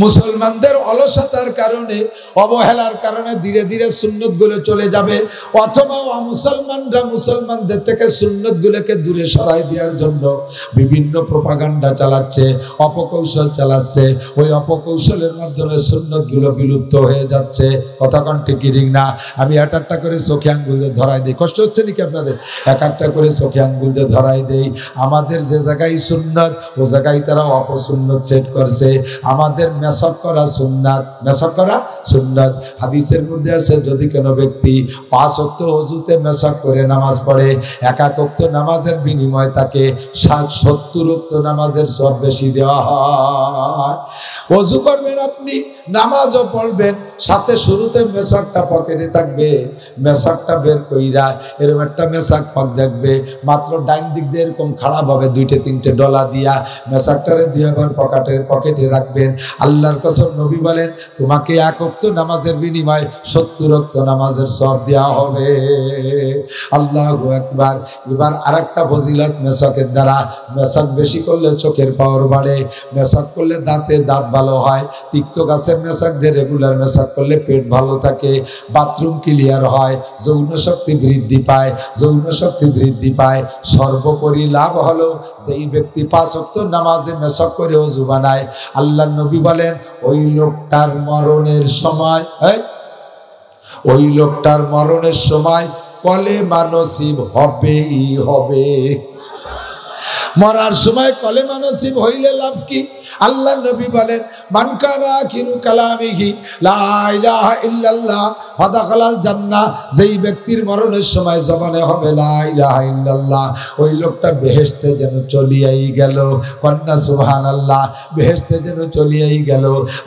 মুসলমানদের অলসতার কারণে, অবহেলার কারণে ধীরে ধীরে সুন্নতগুলো চলে যাবে, অথবা মুসলমানরা মুসলমানদের থেকে সুন্নতগুলোকে দূরে সরাই দেওয়ার জন্য বিভিন্ন প্রোপাগান্ডা চালাচ্ছে, অপকৌশল চালাচ্ছে। ওই অপকৌশলের মাধ্যমে সুন্নতগুলো বিলুপ্ত হয়ে যাচ্ছে। কতক্ষণ টিকিরিং না। আমি একটা করে চোখে আঙ্গুল দিয়ে ধরাই দিই। কষ্ট হচ্ছে নাকি আপনাদের? একটা করে চোখে আঙ্গুল দিয়ে ধরাই দেই। আমাদের যে জায়গায় সুন্নত, ও জায়গায় তারা অপসুন্নত সেট করছে। আমাদের মেসাক করা সুন্নাত, মেসাক করা সুন্নাত। হাদিসের মধ্যে আছে যদি কোনো ব্যক্তি 5 ওয়াক্ত ওযুতে মেসাক করে নামাজ পড়ে, এক এক ওয়াক্ত নামাজের বিনিময়ে তাকে 70 ওয়াক্ত নামাজের সওয়াব বেশি দেওয়া হয়। ওযু করবেন আপনি, নামাজও পড়বেন, সাথে শুরুতে মেসাকটা পকেটে থাকবে, মেসাকটা বের কইরা এরকম একটা মেসাক পাক দেখবে, মাত্র ডাইন দিক দিয়ে এরকম খারাপভাবে 2-3টে ডলা দিয়া মেসাকটারে দিয়ে আবার পকেটে রাখবেন। আল্লাহর কসম নবী বলেন তোমাকে 1 ওয়াক্ত নামাজের বিনিময়ে 70 ওয়াক্ত নামাজের সওয়াব দেওয়া হবে। আল্লাহু আকবার। এবার আরেকটা ফজিলত মেসাকের দ্বারা, মেসাক বেশি করলে চোখের পাওয়ার বাড়ে, মেসাক করলে দাঁত ভালো হয়, তিক্ত গাছের মেসাক দিয়ে রেগুলার মেসাক করলে পেট ভালো থাকে, বাথরুম ক্লিয়ার হয়, যৌন শক্তি বৃদ্ধি পায়, যৌন শক্তি বৃদ্ধি পায়। সর্বোপরি লাভ হলো সেই ব্যক্তি 5 ওয়াক্ত নামাজে মেসাক করে ওযু বানায়, আল্লাহর নবী বলেন ওই লোকটার মরণের সময়, ওই লোকটার মরণের সময় কলেমা নসিব হবেই হবে। মরার সময় কলেমা নসিব হইলে লাভ কি? আল্লাহ নবী বলেন মান কানা আখিরু কালামিহি লা ইলাহা ইল্লাল্লাহ ফাদাখালাল জান্নাহ। যেই ব্যক্তির মরণের সময় জবানে হবে লা ইলাহা ইল্লাল্লাহ, ওই লোকটা বেহেশতে যেন চলিয়াই গেল। কন্যা সুবহানাল্লাহ, বেহেশতে যেন চলিয়াই গেল।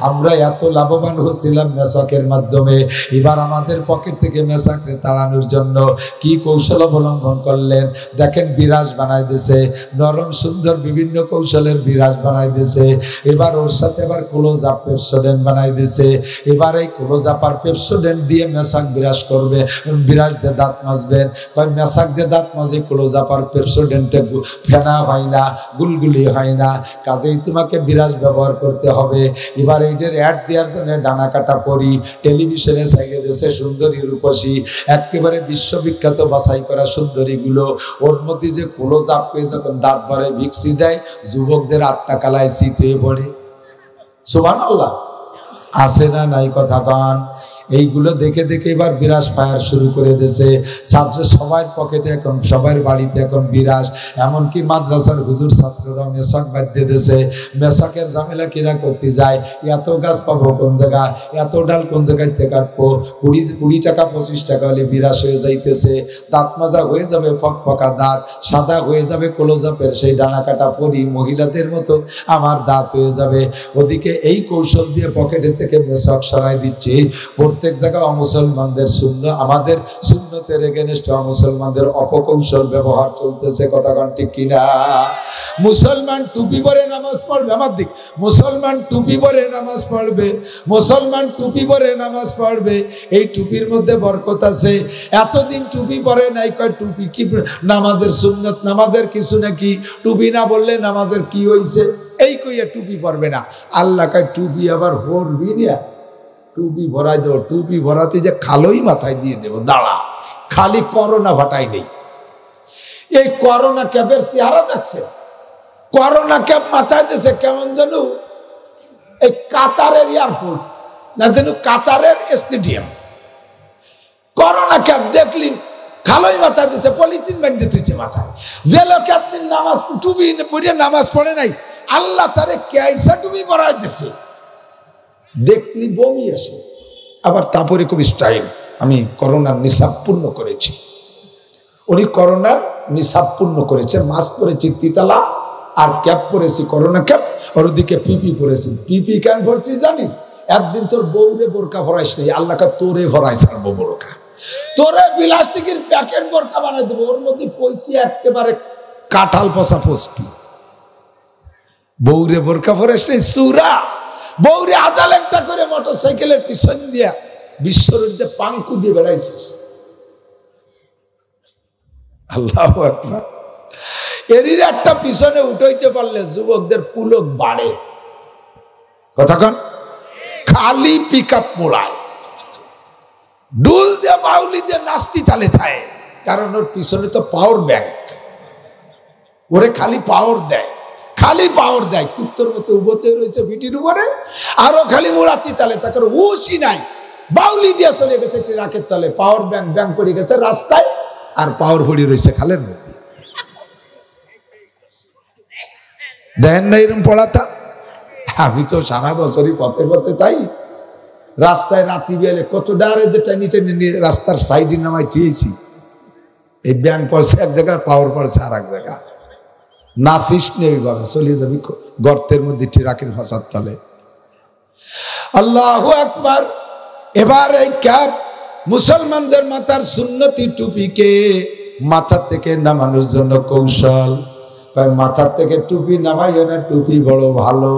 আমরা এত লাভবান হচ্ছিলাম মেসাকের মাধ্যমে, এবার আমাদের পকেট থেকে মেসাককে তাড়ানোর জন্য কি কৌশল অবলম্বন করলেন দেখেন। বিরাজ বানাই দিয়েছে, নরম সুন্দর বিভিন্ন কৌশলের বিরাজ বানাই দিয়েছে। এবার ওর সাথে আবার ক্লোজ আপ পেপসোডেন্ট বানাই দিয়েছে। এবার এই ক্লোজ আপ আর পেপসোডেন্ট দিয়ে মেসাক বিরাজ করবে, বিরাজ দিয়ে দাঁত মাজবেন। কয় মেসাক দিয়ে দাঁত মাজে, ক্লোজ আপ আর পেপসোডেন্টে ফেনা হয় না, গুলগুলি হয় না, কাজেই তোমাকে বিরাজ ব্যবহার করতে হবে। এবার এইটার অ্যাড দেওয়ার জন্য ডানা কাটা পরি টেলিভিশনে চাইয়ে দিয়েছে সুন্দরী রূপসী, একেবারে বিশ্ববিখ্যাত বাছাই করা সুন্দরীগুলো। ওর মধ্যে যে ক্লোজ আপ পেয়ে যখন দাঁত ভরে ভিক্সি দেয়, যুবকদের আত্মা কালায় শীত হয়ে পড়ে। সুবহানাল্লাহ, আছে না নাই কথা গান? এইগুলো দেখে দেখে এবার বিরাজ ফায়ার শুরু করে দিয়েছে। ছাত্র সবার পকেটে এখন, সবার বাড়িতে এখন বিরাজ। এমনকি মাদ্রাসার হুজুর ছাত্ররা মেসাক বাঁধতে দিয়েছে। মেসাকের ঝামেলা কিরা করতে যায়, এত গাছ পাবো কোন জায়গায়, এত ডাল কোন জায়গায় থেকে কাটবো, 20 টাকা 25 টাকা হলে বিরাজ হয়ে যাইতেছে। দাঁত মাজা হয়ে যাবে ফকফকা দাঁত, সাদা হয়ে যাবে ক্লোজআপের সেই ডানা কাটা পরি মহিলাদের মতো আমার দাঁত হয়ে যাবে। ওদিকে এই কৌশল দিয়ে পকেটে থেকে মেসাক সরাই দিচ্ছে। প্রত্যেক জায়গায় অমুসলমানদের শূন্য, আমাদের সুন্নতের এগেনস্টে অমুসলমানদের অপকৌশল ব্যবহার চলতেছে। কথা কোন ঠিক কিনা? মুসলমান টুপি পরে নামাজ পড়বে, আমার দিক, মুসলমান টুপি পরে নামাজ পড়বে, মুসলমান টুপি পরে নামাজ পড়বে, এই টুপির মধ্যে বরকত আছে। এতদিন টুপি পরে নাই, কয় টুপি কি নামাজের সুন্নত, নামাজের কিছু নাকি, টুপি না বললে নামাজের কি হইছে, এই কইয়া টুপি পরবে না। আল্লাহ কয় টুপি আবার পরবি না, টুপি ভরাই দেবো, টুপি ভরাতে যে খালোই মাথায় দিয়ে দেবো, দাঁড়া। খালি করোনা ভাটাই নেই, এই করোনা ক্যাপের চেহারা দেখছে, করোনা ক্যাপ মাথায় দিয়েছে কেমন যেন এই কাতারের এয়ারপোর্ট না যেন কাতারের স্টেডিয়াম। করোনা ক্যাপ দেখলি খালোই মাথায় দিয়েছে, পলিথিন বেঁধে দিচ্ছে মাথায়। যে লোক একদিন নামাজ টুপি পরে নামাজ পড়ে নাই, আল্লাহ তারে কেসা টুপি পরাই দিছে, দেখলি বমি আসে। আবার তারপরে খুব স্টাইল, আমি করোনার নিসাব পূর্ণ করেছি। উনি করোনার নিসাব পূর্ণ করেছে, মাস্ক পরেছি তিতালা আর ক্যাপ পরেছি করোনা ক্যাপ, ওর দিকে পিপি পরেছি। পিপি কেন পড়ছি জানি? একদিন তোর বউরে বোরকা ফরাইস নেই, আল্লাহকে তোরে ফরাই ছাড়বো বোরকা, তোরে প্লাস্টিকের প্যাকেট বোরকা বানাই দেবো, ওর মধ্যে পয়সি একেবারে কাঁঠাল পচা পচবি। বউরে বোরকা ফরাইস নেই সুরা, বউরে আদাল একটা করে মোটর সাইকেলের পিছন দিয়া বিশ্বরুদ্ধে পাঙ্কু দিয়ে বেড়াইছিস। আল্লাহু আকবার। এরই একটা পিছনে উঠাইতে পারলে যুবকদের পুলক বাড়ে। কথাক্ষণ খালি পিক আপ মোড়ায়, ডুল দিয়ে বাউলি দিয়ে নাস্তি চালে থাকে, কারণ ওর পিছনে তো পাওয়ার ব্যাংক, ওরে খালি পাওয়ার দেয়, খালি পাওয়ার দেয়। কুত্তর মতো উবতে রয়েছে ভিটির উপরে, আরো খালি মোড়াচ্ছি তালে, তাকে উসি নাই, বাউলি দিয়ে চলে গেছে ট্রাকের তলে, পাওয়ার ব্যাংক ব্যাংক করে গেছে রাস্তায়, আর পাওয়ার ভরি রয়েছে খালের মধ্যে। দেখেন না এরকম পড়াতা? আমি তো সারা বছরই পথে পথে তাই রাস্তায় রাতি বেলে কত ডারে যে টানি টেনে নিয়ে রাস্তার সাইডে নামাই দিয়েছি। এই ব্যাংক পড়ছে এক জায়গায়, পাওয়ার পড়ছে আর এক জায়গা। নাচিস নেই এইভাবে, চলে যাবি গর্তের মধ্যে ট্রাকের ফাঁসার তলে। আল্লাহু আকবার। এবার এই ক্যাপ মুসলমানদের মাথার সুন্নতি টুপিকে মাথা থেকে নামানোর জন্য কৌশল। মাথার থেকে টুপি নামাইও না, টুপি বড় ভালো,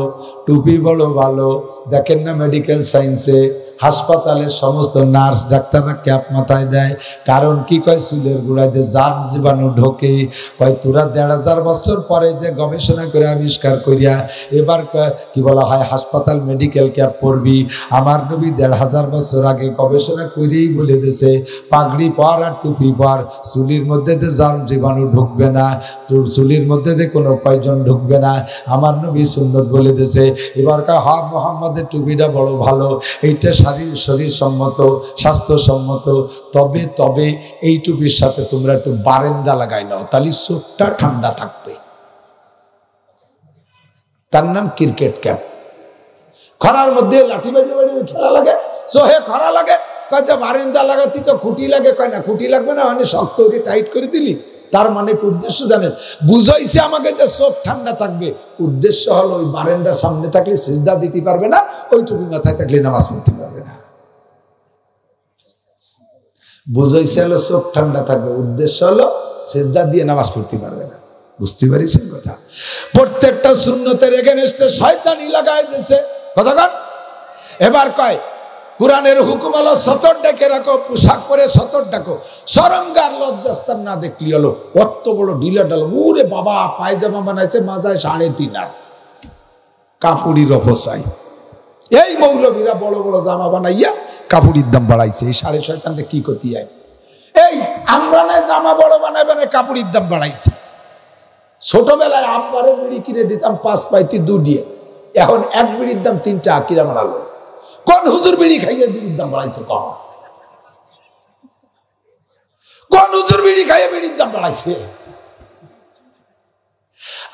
টুপি বড় ভালো। দেখেন না মেডিকেল সায়েন্সে হাসপাতালের সমস্ত নার্স ডাক্তাররা ক্যাপ মাথায় দেয়। কারণ কি কয়, চুলের গোড়ায় যে জার জীবাণু ঢোকে। কয় তোরা ১,৫০০ বছর পরে যে গবেষণা করে আবিষ্কার করিয়া এবার কি বলা হয় হাসপাতাল মেডিকেল ক্যাপ পরবি। আমার নবী ১,৫০০ বছর আগে গবেষণা করেই বলে দিয়েছে পাগড়ি পর আর টুপি পর, চুলির মধ্যে যে জার জীবাণু ঢুকবে না, চুলির মধ্যে যে কোনো পয়জন ঢুকবে না। আমার নবী সুন্নত বলে দিয়েছে। এবার কয় হা মোহাম্মদের টুপিটা বড় ভালো, এইটা শরীর সম্মত, স্বাস্থ্যসম্মত। তবে তবে এই টুপির সাথে তোমরা একটু বারেন্দা লাগাই নাও, তাহলে চোখটা ঠান্ডা থাকবে। তার নাম ক্রিকেট ক্যাপ। খরার মধ্যে লাঠি বাড়ি বাড়ি খেলা লাগে, চোহে খরা লাগে, কয় যে বারেন্দা লাগাতি তো খুঁটি লাগে। কয় না খুঁটি লাগবে না, মানে শক্ত করে টাইট করে দিলি। তার মানে উদ্দেশ্য জানেন, বুঝাইছে আমাকে যে চোখ ঠান্ডা থাকবে। উদ্দেশ্য হলো ওই বারেন্দা সামনে থাকলে সিজদা দিতে পারবে না, ওই টুপি মাথায় থাকলে নামাজ পড়তে পারবে না। বুঝাইছে হলো চোখ ঠান্ডা থাকবে, উদ্দেশ্য হলো সিজদা দিয়ে নামাজ পড়তে পারবে না। বুঝতে পারিছেন কথা? প্রত্যেকটা সুন্নতের এগেনস্টে শয়তানি লাগাই দিয়েছে কথাকার। এবার কয় কোরআনের হুকুম হলো সতর ডেকে রাখো, পোশাক পরে সতর ডাকো। সরঙ্গার লজ্জাস্তান না দেখলি হলো অত বড় ঢিলা ডাল, উরে বাবা পায়জামা বানাইছে মাজায় 3.5 হাত, কাপড়ির অপচাই। এই মৌলবীরা বড় বড় জামা বানাইয়া কাপড়ির দাম বাড়াইছে। এই 6.5 কি করতে হয়? এই আমরা না জামা বড় বানাই বানাই কাপড়ির দাম বাড়াইছে। ছোটবেলায় আব্বারে বিড়ি কিনে দিতাম 5 পাইতি 2 দিয়ে, এখন 1 বিড়ির দাম 3 টাকা কিনা বাড়ালো। কোন হুজুর বিড়ি খাইয়ে বিড়ির দাম বাড়াইছে? কোন হুজুর বিড়ি খাইয়ে বিড়ির দাম বাড়াইছে?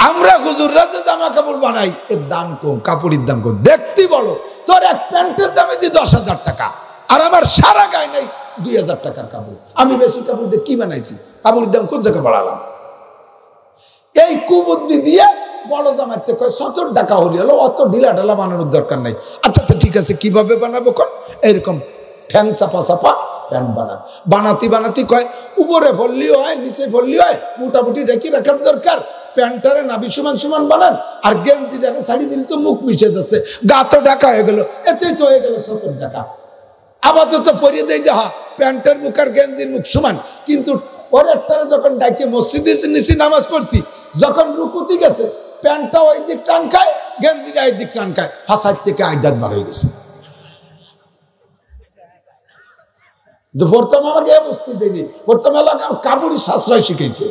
আমরা হুজুররা যে জামা কাপড় বানাই এর দাম কম, কাপড়ের দাম কম। দেখতে বলো তোর এক প্যান্টের দামে দি 10,000 টাকা, আর আমার সারা গায়ে নেই 2,000 টাকার কাপড়। আমি বেশি কাপড় দিয়ে কি বানাইছি? কাপড়ের দাম কোন জায়গায় বাড়ালাম? এই কুবুদ্ধি দিয়ে বড় জামাইতে কয় 70 টাকা হলে হলো, অত ঢিলা ঢালা বানানোর দরকার নাই। আচ্ছা তো ঠিক আছে, কিভাবে বানাবো? কোন এরকম ঠ্যাং চাপা চাপা প্যান্ট বানান। বানাতি কয় উপরে ভরলিও হয় নিচে ভরলিও হয়, মোটামুটি রেখে রাখার দরকার। প্যান্টারে নাভি সমান সমান বানান, আর গেঞ্জিটারে শাড়ি দিলে তো মুখ মিশে যাচ্ছে, গা তো ঢাকা হয়ে গেল, এতেই তো হয়ে গেল 70 টাকা। আপাতত পরিয়ে দেয় যে হ্যাঁ প্যান্টের মুখ আর গেঞ্জির মুখ সমান, কিন্তু পরেরটারে যখন ডাকে মসজিদে নিচে নামাজ পড়তি, যখন রুকুতি গেছে প্যান্টটা ওই দিক টান খায়, গেঞ্জিটা এই দিক টান খায়, হাসার থেকে আইদাত বার হয়ে গেছে। প্রথম আমাকে বুঝতে দেয়নি, প্রথম এলাকার কাপড়ি সাশ্রয় শিখেছে,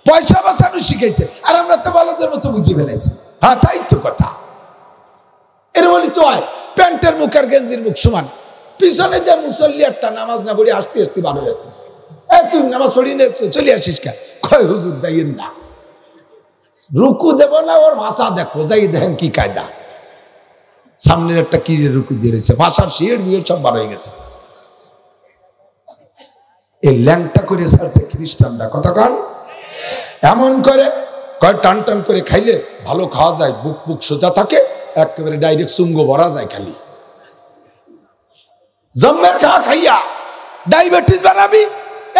পয়সা বাঁচানো শিখেছে, আর আমরা তো বালদের মতো বুঝে ফেলেছি। হ্যাঁ তাই তো কথা। এর বলি তো হয় প্যান্টের মুখ আর গেঞ্জির মুখ সমান। পিছনে যে মুসল্লি একটা নামাজ না পড়ি আসতে আসতে বার হয়ে আসতেছে, তুই নামাজ পড়ি না চলে আসিস কে? কয় হুজুর যাইয়েন না, রুকু দেব না, ওর ভাষা দেখো, যাই দেখেন কি কায়দা। সামনের একটা কিরে রুকু দিয়ে রয়েছে, ভাষার শির বিয়ের সব বার হয়ে গেছে। এই ল্যাংটা করে ছাড়ছে খ্রিস্টানরা কতক্ষণ। এমন করে কয় টান টান করে খাইলে ভালো খাওয়া যায়, বুক বুক সোজা থাকে, একেবারে ডাইরেক্ট চুঙ্গ ভরা যায় খালি। জম্মের খাওয়া খাইয়া ডায়াবেটিস বানাবি,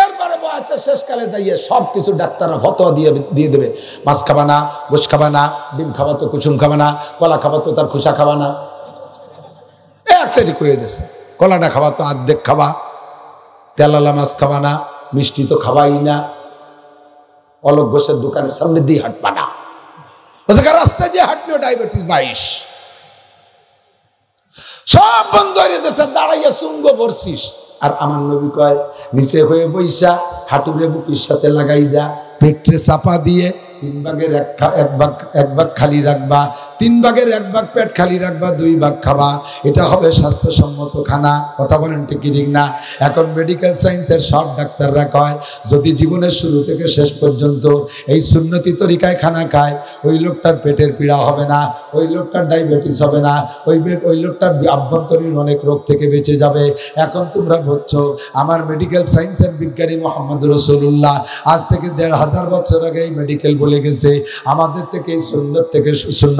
এরপরে আচ্ছা শেষকালে যাইয়ে সবকিছু ডাক্তাররা ফতোয়া দিয়ে দেবে, মাছ খাবা না, গোশ খাবা না, ডিম খাবা তো কুসুম খাবা না, কলা খাবা তো তার খোসা খাবা না, এক সাইডে কয়ে দিয়েছে। কলাটা খাবা তো অর্ধেক খাবা, তেলালা মাছ খাবা না, মিষ্টি তো খাবাই না, অলোক ঘোষের দোকানের সামনে দিয়ে হাঁটবা না, রাস্তায় যে হাঁটলেও ডায়াবেটিস 22। সব বন্ধ হয়ে দেশে দাঁড়াইয়া চুঙ্গ ভরছিস। আর আমার নবী কয় নিচে হয়ে বইসা হাঁটুরে বুকের সাথে লাগাই দা, পেটে চাপা দিয়ে তিন ভাগের এক ভাগ খালি রাখবা, 3 ভাগের 1 ভাগ পেট খালি রাখবা, 2 ভাগ খাবা। এটা হবে স্বাস্থ্যসম্মত খানা। কথা বলেন ঠিক কি ঠিক না? এখন মেডিকেল সায়েন্সের সব ডাক্তাররা কয় যদি জীবনের শুরু থেকে শেষ পর্যন্ত এই সুন্নতি তরিকায় খানা খায়, ওই লোকটার পেটের পীড়া হবে না, ওই লোকটার ডায়াবেটিস হবে না, ওই লোকটার আভ্যন্তরীণ অনেক রোগ থেকে বেঁচে যাবে। এখন তোমরা বুঝছো আমার মেডিকেল সায়েন্সের বিজ্ঞানী মোহাম্মদ রাসূলুল্লাহ আজ থেকে 1500 বছর আগে এই মেডিকেল বলে গেছে আমাদের থেকে সুন্নত থেকে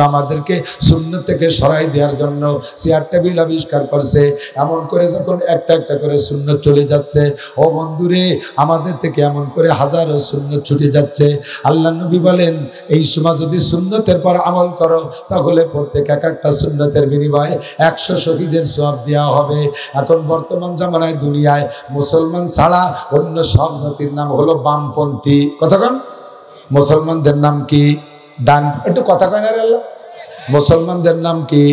আমাদেরকে সুন্নত থেকে সরাই দেওয়ার জন্য চেয়ার টেবিল আবিষ্কার করছে। এমন করে যখন একটা একটা করে সুন্নত চলে যাচ্ছে, ও বন্ধুরে আমাদের থেকে এমন করে হাজারো সুন্নত ছুটে যাচ্ছে। আল্লাহ নবী বলেন এই সময় যদি সুন্নতের পর আমল করো তাহলে প্রত্যেক এক একটা সুন্নতের বিনিময়ে 100 শহীদের সওয়াব দেওয়া হবে। এখন বর্তমান জামানায় দুনিয়ায় মুসলমান ছাড়া অন্য সব জাতির নাম হলো বামপন্থী। কথা কন, মুসলমানদের নাম কি? ডান। একটু কথা কয় না রে আল্লাহ। মুসলমানদের নাম কি?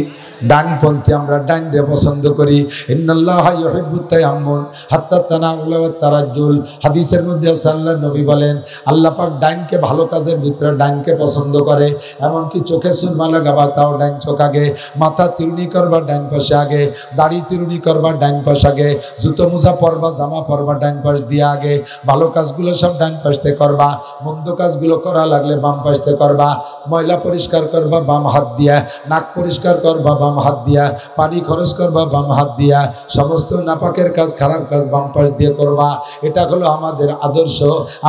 ডানপন্থী। আমরা ডানরে পছন্দ করি। ইন্নাল্লাহা ইউহিব্বুত তায়াম্মুন হাত্তা তানাউলা ওয়াত তারাজ্জুল। হাদিসের মধ্যে আল্লাহর নবী বলেন আল্লাহ পাক ডানকে ভালো কাজের ভিতরে ডানকে পছন্দ করে। এমনকি চোখে সুরমা লাগাবা তাও ডান চোখ আগে, মাথা চিরুনি করবা ডান পাশে আগে, দাড়ি চিরুনি করবা ডান পাশ আগে, জুতো মোজা পরবা জামা পরবা ডান পাশ দিয়ে আগে, ভালো কাজগুলো সব ডান পাশ থেকে করবা, মন্দ কাজগুলো করা লাগলে বাম পাশ থেকে করবা, ময়লা পরিষ্কার করবা বাম হাত দিয়া, নাক পরিষ্কার করবা বাম হাত দিয়া, পানি খরচ করবা বাম হাত দিয়া, সমস্ত নাপাকের কাজ খারাপ কাজ বাম পাশ দিয়ে করবা। এটা হলো আমাদের আদর্শ,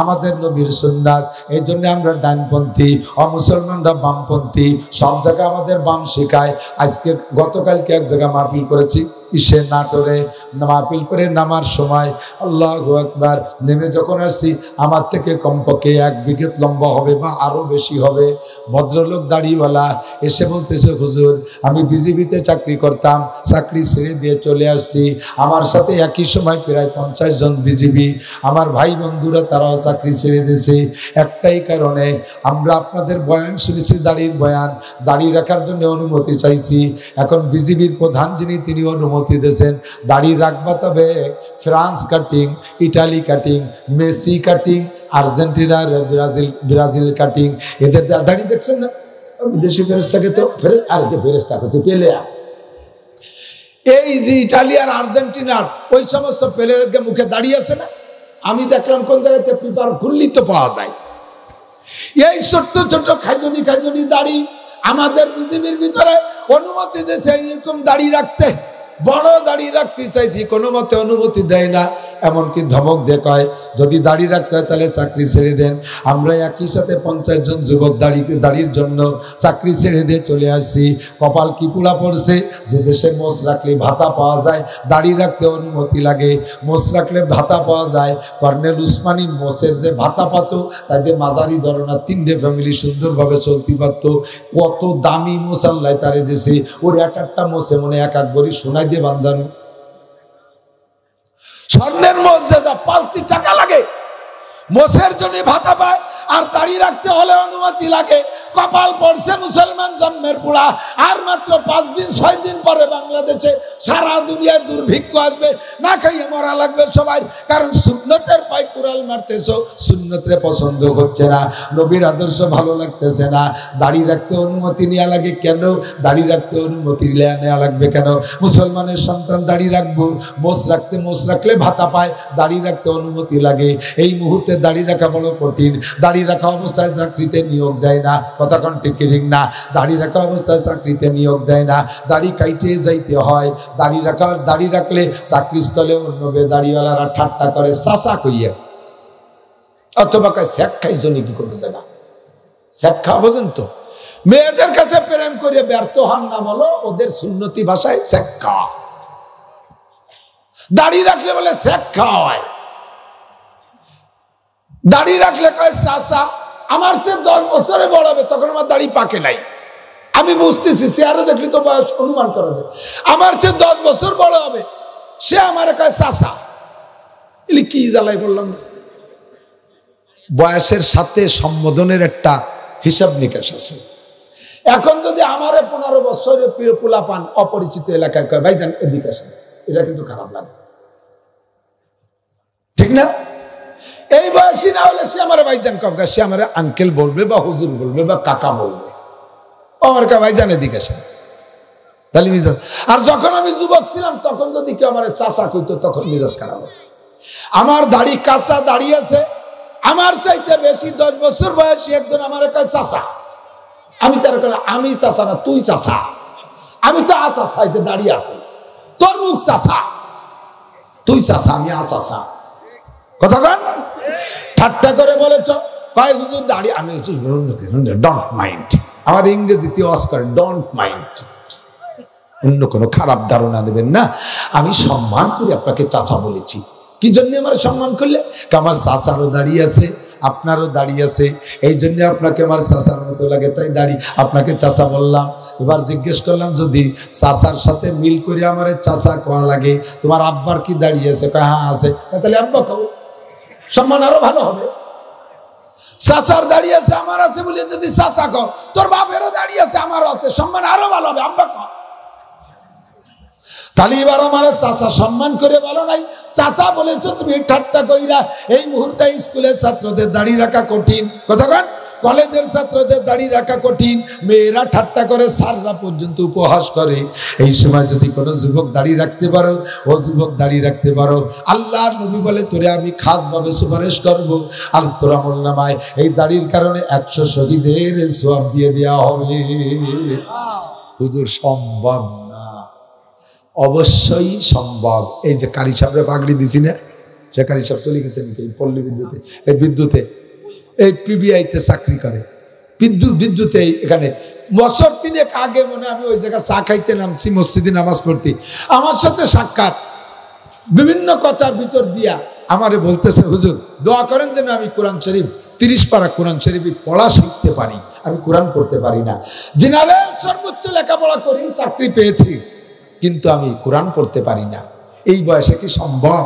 আমাদের নবীর সুন্নাত। এই জন্য আমরা ডানপন্থী, অমুসলমানরা বামপন্থী। সব জায়গায় আমাদের বাম শেখায়। আজকে গতকালকে এক জায়গায় মাহফিল করেছি ইসে নাটোরে, মাহফিল করে নামার সময় আল্লাহু আকবার নেমে যখন আসছি আমার থেকে কমপক্ষে 1 বিঘত লম্বা হবে বা আরো বেশি হবে ভদ্রলোক দাড়িওয়ালা এসে বলতেছে হুজুর আমি বিজিবিতে চাকরি করতাম, চাকরি ছেড়ে দিয়ে চলে আসছি। আমার সাথে একই সময় প্রায় 50 জন বিজিবি আমার ভাই বন্ধুরা তারাও চাকরি ছেড়ে দিয়েছে। একটাই কারণে আমরা আপনাদের বয়ান শুনেছি, দাড়ির বয়ান, দাড়ি রাখার জন্য অনুমতি চাইছি। এখন বিজিবির প্রধান যিনি তিনি অনুমতি দিয়েছেন দাড়ি রাখবা, তবে France cutting, Italy cutting, Messi cutting, আর্জেন্টিনার ব্রাজিল কাটিং। এদের দাড়ি দেখছেন না? বিদেশি ফেরেস্তাকে তো ফেরেস্তা করছে পেলে। এই যে ইটালি আর আর্জেন্টিনার ওই সমস্ত প্লেয়ারকে মুখে দাঁড়িয়ে আছে না, আমি দেখলাম কোন জায়গাতে পেপার খুললি তো পাওয়া যায়। এই ছোট্ট ছোট্ট খাইজনি দাড়ি আমাদের পৃথিবীর ভিতরে অনুমতি দিয়েছে এরকম দাড়ি রাখতে। বড় দাড়ি রাখতে চাইছি, কোনো মতে অনুমতি দেয় না। এমনকি ধমক দেখায় যদি দাড়ি রাখতে হয় তাহলে চাকরি ছেড়ে দেন। আমরা একই সাথে 50 জন যুবক দাড়ির জন্য চাকরি ছেড়ে দিয়ে চলে আসছি। কপাল কি পুরা পড়ছে যে দেশে মোষ রাখলে ভাতা পাওয়া যায়, দাড়ি রাখতে অনুমতি লাগে, মোষ রাখলে ভাতা পাওয়া যায়। কর্নেল উসমানী মোষের যে ভাতা পাতো তাদের মাঝারি ধরনা 3টে ফ্যামিলি সুন্দরভাবে চলতে পারত। কত দামি মোষ আল্লাহ তারে দেশে, ওর একটা মোষে মনে এক বড়ি সোনাই দিয়ে বান্ধানো। স্বর্ণের মর্যাদা, পালতি টাকা লাগে, মোষের জন্য ভাতা পায়, আর দাড়ি রাখতে হলে অনুমতি লাগে। কপাল পড়ছে মুসলমান জন্মের পুরা। আর মাত্র 5 দিন 6 দিন পরে বাংলাদেশে সারা দুনিয়ায় দুর্ভিক্ষ আসবে, না খাইয়ে মরা লাগবে সবাই। কারণ সুন্নতের পায় কুড়াল মারতেছো, সুন্নতের পছন্দ হচ্ছে না, নবীর আদর্শ ভালো লাগতেছে না। দাড়ি রাখতে অনুমতি নেওয়া লাগে কেন? দাড়ি রাখতে অনুমতি নেওয়া লাগবে কেন? মুসলমানের সন্তান দাড়ি রাখবো, মোষ রাখলে ভাতা পায়, দাড়ি রাখতে অনুমতি লাগে। এই মুহূর্তে দাড়ি রাখা বড় কঠিন। দাড়ি রাখা অবস্থায় চাকরিতে নিয়োগ দেয় না। কথা কোন ঠিক না? দাড়ি রাখা অবস্থায় চাকরিতে নিয়োগ দেয় না, দাড়ি কাইটে যাইতে হয়। দাড়ি রাখলে চাকরি স্থলে অন্য বেদাড়িওয়ালারা ঠাট্টা করে চাচা কইয়া, অথবা কয় শেখ খাইজনি কি করবে জানা, শেখ খাওয়া বোঝেন তো। মেয়েদের কাছে প্রেম করে ব্যর্থ হন নাম হলো ওদের সুন্নতি ভাষায় শেখ খাওয়া। দাড়ি রাখলে বলে শেখ খাওয়া হয়, দাড়ি রাখলে কয় চাচা। আমার সে 10 বছরে বড় হবে, তখন আমার দাড়ি পাকে নাই। আমি বুঝতেছি, চেহারা দেখলে তো বয়স অনুমান করা যায়। আমার সে 10 বছর বড় হবে, সে আমার কয় চাচা। এলি কি জ্বালাই বললাম না? বয়সের সাথে সম্বোধনের একটা হিসাব নিকাশ আছে। এখন যদি আমার 15 বছরের প্রিয় পোলা পান অপরিচিত এলাকায় কয় ভাইজান এদিকে আসেন, এটা কিন্তু খারাপ লাগে, ঠিক না? এই বয়সী না হলে সে আমার ভাইজান কবগা, সে আমার আঙ্কেল বলবে বা হুজুর বলবে বা কাকা বলবে, আমার কা ভাইজান এদিকে আসেন। তাহলে মিজাজ, আর যখন আমি যুবক ছিলাম তখন যদি কেউ আমার চাচা কইতো তখন মিজাজ খারাপ। আমার দাড়ি কাঁচা দাঁড়িয়ে আছে, আমার চাইতে বেশি 10 বছর বয়সী একজন আমার কয় চাচা, আমি তার আমি চাচা না তুই চাচা, আমি তো চাচা, এই যে দাঁড়িয়ে আছে তোর মুখ চাচা, তুই চাচা আমি চাচা, কথা কন। ঠাট্টা করে বলেছ কয় হুজুর দাঁড়িয়ে, আমি ডোন্ট মাইন্ড, আমার ইংরেজিতে অস্কার ডোন্ট মাইন্ড, অন্য কোনো খারাপ ধারণা নেবেন না, আমি সম্মান করে আপনাকে চাচা বলেছি। কি জন্য আমার সম্মান করলে? আমার চাচারও দাঁড়িয়ে আছে, আপনারও দাঁড়িয়ে আছে, এই জন্য আপনাকে আমার চাচার মতো লাগে, তাই দাঁড়ি আপনাকে চাচা বললাম। এবার জিজ্ঞেস করলাম যদি চাচার সাথে মিল করে আমার চাচা কোয়া লাগে, তোমার আব্বার কি দাঁড়িয়ে আছে? হ্যাঁ আছে, তাহলে আব্বা কও, সম্মান আরো ভালো হবে। চাচার দাঁড়িয়ে আছে আমার আছে বলে যদি চাচা কও, তোর বাপেরও দাঁড়িয়ে আছে আমারও আছে, সম্মান আরো ভালো হবে, আব্বা কও। তাহলে এবার আমার চাচা সম্মান করে বলো নাই, চাচা বলেছো তুমি ঠাট্টা কইরা। এই মুহূর্তে স্কুলের ছাত্রদের দাড়ি রাখা কঠিন, কথা কন, কলেজের ছাত্রদের দাড়ি রাখা কঠিন, মেয়েরা ঠাট্টা করে, স্যাররা পর্যন্ত উপহাস করে। এই সময় যদি কোনো যুবক দাড়ি রাখতে পারো, ও যুবক দাড়ি রাখতে পারো, আল্লাহর নবী বলে তোরে আমি খাসভাবে সুপারিশ করবো, আর তোর আমলনামায় এই দাড়ির কারণে 100 শহীদের সওয়াব দিয়ে দেওয়া হবে। হুজুর সম্ভব না? অবশ্যই সম্ভব। এই যে কারি সাহেবরা পাগড়ি দিছি না, সে কারি সাহেব চলে গেছে নাকি পল্লী বিদ্যুতে, এই বিদ্যুতে, এই পিবিআইতে চাকরি করে, বিদ্যুতে এখানে। বছর 3 আগে মনে আমি ওই জায়গায় চা খাইতে নামছি, মসজিদে নামাজ পড়তে, আমার সাথে সাক্ষাৎ, বিভিন্ন কথার ভিতর দিয়া আমারে বলতেছে হুজুর দোয়া করেন যেন আমি কোরআন শরীফ 30 পারা কোরআন শরীফ পড়া শিখতে পারি, আমি কোরআন পড়তে পারি না। জেনারেল সর্বোচ্চ লেখাপড়া করি, চাকরি পেয়েছি, কিন্তু আমি কোরআন পড়তে পারি না। এই বয়সে কি সম্ভব?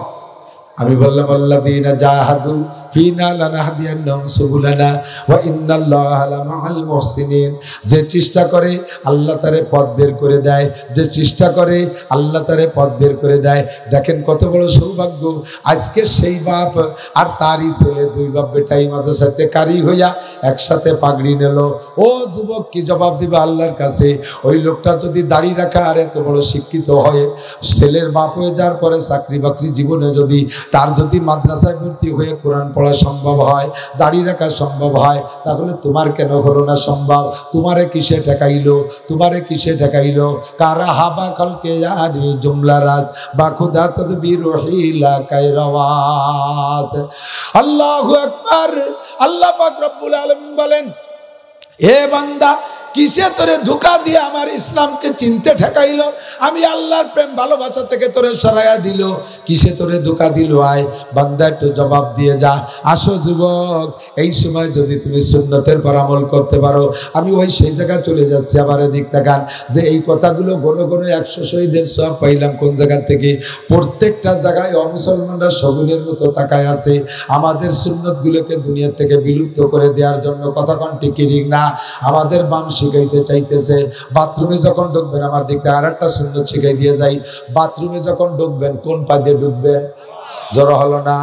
আমি বললাম আল্লাযীনা জাহাদু ফিনা লানাহদিয়ান্নাহুম সুবুলানা ওয়া ইন্নাল্লাহা লামাআল মুহসিনিন। যে চেষ্টা করে আল্লাহ তারে পথ বের করে দেয়, যে চেষ্টা করে আল্লাহ তারে পথ বের করে দেয়। দেখেন কত বড় সৌভাগ্য, আজকে সেই বাপ আর তারই ছেলে, 2 বাপ বেটাই মাদ্রাসাতে কারি হইয়া একসাথে পাগড়ি নিল। ও যুবক কি জবাব দিবে আল্লাহর কাছে? ওই লোকটা যদি দাড়ি রাখা আর এত বড় শিক্ষিত হয়, ছেলের বাপ হয়ে যাওয়ার পরে চাকরি বাকরি জীবনে যদি তার যদি মাদ্রাসায় ভর্তি হয়ে কোরআন পড়া সম্ভব হয়, দাড়ি রাখা সম্ভব হয়, তাহলে তোমার কেন হলো না সম্ভব? তোমারে কিসে ঠেকাইলো? তোমারে কিসে ঠেকাইলো? কারা হাবা কালকে জানি জুমলা রাজ বা খুদা তদবির হিলা কায়রাওয়াজ। আল্লাহু আকবার। আল্লাহ পাক রব্বুল আলামিন বলেন, হে বান্দা কিসে তোরে ধোঁকা দিয়ে আমার ইসলামকে চিনতে ঠেকাইলো? আমি আল্লাহর প্রেম ভালোবাসা থেকে তোরে সরাইয়া দিল, কিসে তোরে ধোঁকা দিল? আয় বান্দা একটু জবাব দিয়ে যা। আসো যুবক, এই সময় যদি তুমি সুন্নতের পর আমল করতে পারো, আমি ওই সেই জায়গায় চলে যাচ্ছি। আবার এদিক তাকান যে এই কথাগুলো গণ গণ 100 শহীদের সব পাইলাম কোন জায়গা থেকে? প্রত্যেকটা জায়গায় অমুসলমানরা শগুনের মতো তাকায় আছে আমাদের সুন্নতগুলোকে দুনিয়া থেকে বিলুপ্ত করে দেওয়ার জন্য। কথা কোন ঠিক না? আমাদের বাম শিখাইতে চাইতেছে। বাথরুমে যখন ঢুকবেন, আমার দিকতে আর একটা সুন্নত শিখাই দিয়ে যাই, বাথরুমে যখন ঢুকবেন কোন পা দিয়ে ঢুকবেন? জড়ো হলো না?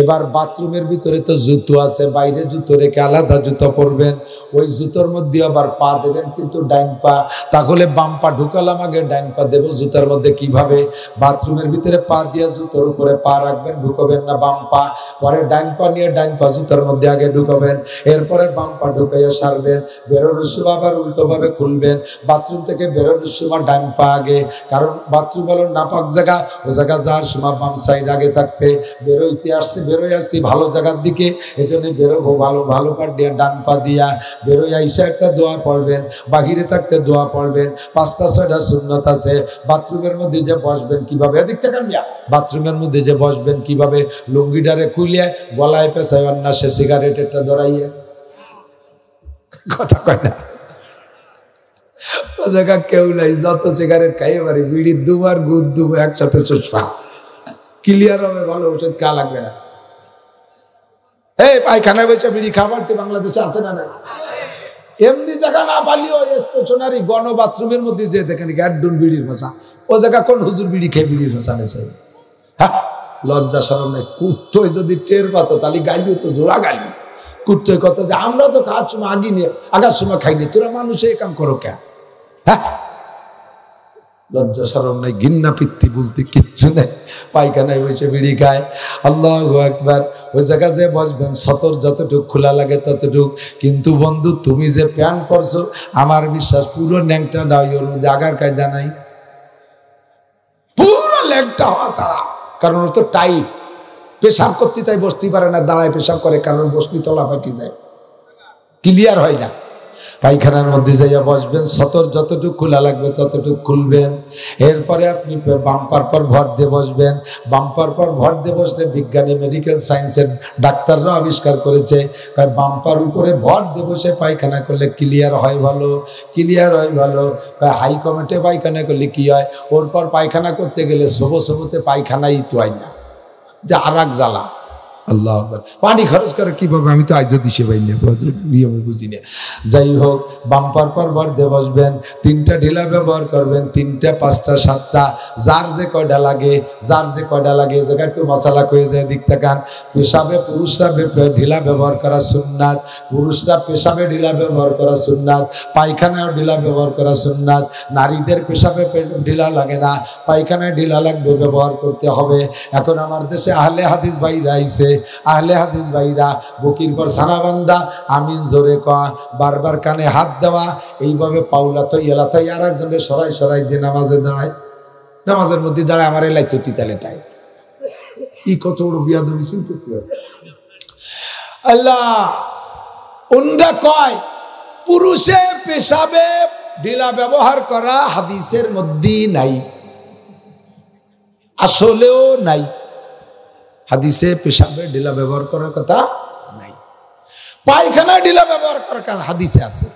এবার বাথরুমের ভিতরে তো জুতো আছে, বাইরে জুতো রেখে আলাদা জুতো পরবেন, ওই জুতোর মধ্যে আবার পা দেবেন কিন্তু ডাইন পা। তাহলে বাম পা ঢুকালাম, আগে ডাইন পা দেবো জুতার মধ্যে। কিভাবে? বাথরুমের ভিতরে পা দিয়ে জুতোর উপরে পা রাখবেন, ঢুকাবেন না বাম পা, পরে ডাইন পা নিয়ে ডাইন পা জুতার মধ্যে আগে ঢুকাবেন, এরপরে বাম পা ঢুকাইয়া সারবেন। বেরোনোর সময় আবার উল্টোভাবে খুলবেন। বাথরুম থেকে বেরোনোর সময় ডাইন পা আগে, কারণ বাথরুম হলো নাপাক জায়গা, ও জায়গা যাওয়ার সময় বাম সাইড আগে থাকবে। বেরোইতে আসছে, বেরোয় আসছি ভালো জায়গার দিকে, এই জন্য বেরোবো ভালো পা দিয়ে ডান পা দিয়া বেরোয় আইসা একটা দোয়া পড়বেন, বাহিরে থাকতে দোয়া পড়বেন। 5টা 6টা সুন্নত আছে। বাথরুমের মধ্যে যে বসবেন কিভাবে? এদিক থেকে বাথরুমের মধ্যে যে বসবেন কিভাবে? লুঙ্গিটারে খুলিয়ে গলায় পেছায় না, সে সিগারেট একটা ধরাইয়ে, কথা কয় না, ও জায়গা কেউ নাই, যত সিগারেট খাইয়ে পারি, বিড়ির দুবার গুদ দুবো একসাথে চুষপা, ক্লিয়ার হবে, ভালো ওষুধ কা লাগবে না। এই পায়খানায় বসে বিড়ি খাবার তো বাংলাদেশে আছে না? না এমনি জায়গা না পালিও স্টেশনারি গণ বাথরুমের মধ্যে যে দেখেন গ্যাডুন বিড়ির ভাষা, ও জায়গা কোন হুজুর বিড়ি খেয়ে বিড়ির ভাষা নেছে? হ্যাঁ, লজ্জা শরম নাই। কুত্তই যদি টের পাতো তাহলে গাইলি তো জোড়া গালি। কুত্তই কথা যে আমরা তো খাওয়ার সময় আগার সময় খাইনি, তোরা মানুষে এই কাম করো কে? হ্যাঁ, লজ্জা শরম নাই, ঘিন্না পিত্তি বলতে কিচ্ছু নেই। পায়খানায় বসে বিড়ি খায়। আল্লাহু আকবার। ওই জায়গা যে বসবেন সতর যতটুক খোলা লাগে ততটুক। কিন্তু বন্ধু তুমি যে প্যান্ট পরছো, আমার বিশ্বাস পুরো ন্যাংটা নাই, ওর মধ্যে আগার কায়দা নাই, পুরো ল্যাংটা হওয়া ছাড়া। কারণ ওর তো টাইট, পেশাব করতে তাই বসতেই পারে না, দাঁড়ায় পেশাব করে, কারণ বসলি তলা ফাটি যায়, ক্লিয়ার হয় না। পায়খানার মধ্যে যাইয়া বসবেন, সতর যতটুকু খোলা লাগবে ততটুকু খুলবেন। এরপরে আপনি বাম্পার পর ভর দিয়ে বসবেন। বাম্পার পর ভর দিয়ে বসলে বিজ্ঞানী মেডিকেল সায়েন্সের ডাক্তাররা আবিষ্কার করেছে বাম্পার উপরে ভর দিয়ে বসে পায়খানা করলে ক্লিয়ার হয় ভালো, ক্লিয়ার হয় ভালো। হাই কমেটে পায়খানা করলে কি হয়, ওর পর পায়খানা করতে গেলে সবতে পায়খানাই তো হয় না, যে আর এক জ্বালা। আল্লাহ পানি খরচ করে কিভাবে, আমি তো আজ দিশে পাই না, নিয়মে বুঝি না। যাই হোক, বাম্পার পর ভর দিয়ে বসবেন। 3টা ঢিলা ব্যবহার করবেন, 3টা 5টা 7টা, যার যে কয়টা লাগে, যার যে কয়টা লাগে। জায়গা একটু মশলা কয়ে যায়, দিক তাকান। পেশাবে পুরুষরা ঢিলা ব্যবহার করা সুন্নাত, পুরুষরা পেশাবে ঢিলা ব্যবহার করা সুন্নাত, পায়খানায় ঢিলা ব্যবহার করা সুন্নাত। নারীদের পেশাবে ঢিলা লাগে না, পায়খানায় ঢিলা লাগবে, ব্যবহার করতে হবে। এখন আমার দেশে আহলে হাদিস ভাইরা আইছে, আহলে হাদিস ভাইরা বুকির পর সানাবান্দা, আমিন জোরে কয়া, বারবার কানে হাত দেওয়া, এইভাবে পাউলা তো এলা তো আর একজনের সরাই সরাই দিয়ে নামাজে দাঁড়ায়, নামাজের মধ্যে দাঁড়ায় আমার এলাই তো তিতালে তাই ই কত বড় বিয়াদবি চিন্তা করতে হবে। আল্লাহ উনরা কয় পুরুষে পেশাবে ঢিলা ব্যবহার করা হাদিসের মধ্যে নাই, আসলেও নাই। হাদিসে পেশাবে ঢিলা ব্যবহার করার কথা নাই, পায়খানা ঢিলা ব্যবহার করার কথা হাদিসে আছে।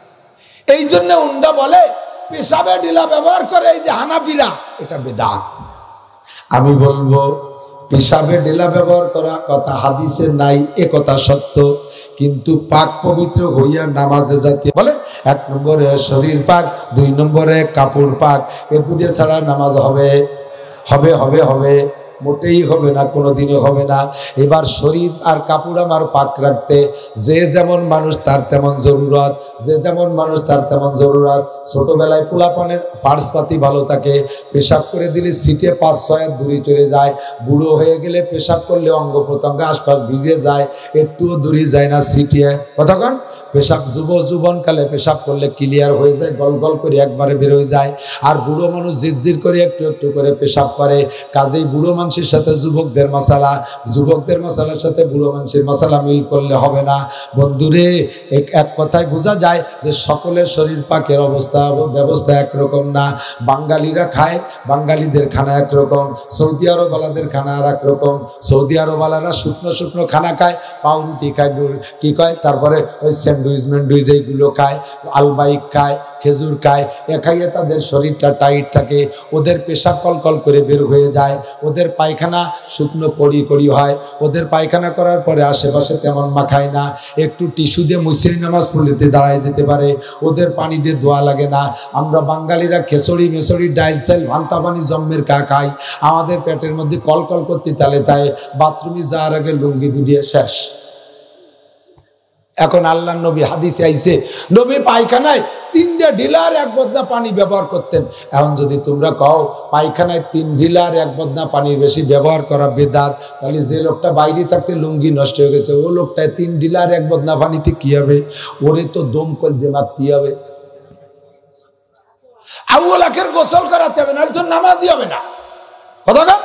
এই জন্য উন্ডা বলে পেশাবে ঢিলা ব্যবহার করে, এই যে হানাফিরা, এটা বেদাত। আমি বলবো পেশাবে ঢিলা ব্যবহার করার কথা হাদিসে নাই, এ কথা সত্য, কিন্তু পাক পবিত্র হইয়া নামাজে যাতে বলেন 1 নম্বরে শরীর পাক, 2 নম্বরে কাপড় পাক, এ দুটো ছাড়া নামাজ হবে হবে হবে হবে মোটেই হবে না, কোনোদিনই হবে না। এবার শরীর আর কাপড় আমার পাক রাখতে যে যেমন মানুষ তার তেমন জরুরত, যে যেমন মানুষ তার তেমন জরুরত। ছোটবেলায় পোলাপানের পার্সপাতি ভালো থাকে, পেশাব করে দিলে সিটে 5-6 দূরে চলে যায়। বুড়ো হয়ে গেলে পেশাব করলে অঙ্গ প্রত্যঙ্গ আশপাশ ভিজে যায়, একটুও দূরে যায় না সিটিয়ে। কতক্ষণ পেশাব যুবনকালে পেশাব করলে ক্লিয়ার হয়ে যায়, গল গল করে একবারে বেরোয় যায়। আর বুড়ো মানুষ জিরজির করে একটু একটু করে পেশাব করে। কাজেই বুড়ো মানুষের সাথে যুবকদের মশালা, যুবকদের মশালার সাথে বুড়ো মানুষের মশালা মিল করলে হবে না। বন্ধুরে এক কথায় বোঝা যায় যে সকলের শরীর পাকের ব্যবস্থা একরকম না। বাঙালিরা খায়, বাঙালিদের খানা একরকম, সৌদি আরবওয়ালাদের খানা আর একরকম। সৌদি আরবওয়ালারা শুকনো শুকনো খানা খায়, পাউরুটি খায়, কি কয়, তারপরে ওই স্যান্ডউইচ ম্যান্ডউইচ এইগুলো খায়, আলবাইক খায়, খেজুর খায়। এ খাইয়ে তাদের শরীরটা টাইট থাকে, ওদের পেশাব কলকল করে বের হয়ে যায়, ওদের পায়খানা শুকনো কড়ি কড়ি হয়, ওদের পায়খানা করার পরে আশেপাশে তেমন মাখায় না, একটু টিস্যু দিয়ে মুসির নামাজ পড়লেতে দাঁড়ায় যেতে পারে, ওদের পানি দিয়ে ধোয়া লাগে না। আমরা বাঙালিরা খেসড়ি মেসড়ি ডাইল চাইল ভান্তা পানি জম্মের কা খাই, আমাদের পেটের মধ্যে কলকল করতে তালে তাই বাথরুমে যাওয়ার আগে লুঙ্গি দুলিয়ে শেষ। এখন আল্লাহ নবী হাদিসে আইছে নবী পায়খানায় 3টা ঢিলার 1 বদনা পানি ব্যবহার করতেন। এখন যদি তোমরা কও পায়খানায় 3 ঢিলার 1 বদনা পানির বেশি ব্যবহার করা বেদাত, তাহলে যে লোকটা বাইরে থাকতে লুঙ্গি নষ্ট হয়ে গেছে, ও লোকটায় 3 ঢিলার 1 বদনা পানিতে কি হবে? ওরে তো দমকল দিয়ে মারতে হবে, আউয়াল আখের গোসল করাতে হবে, না তো নামাজই হবে না। কথা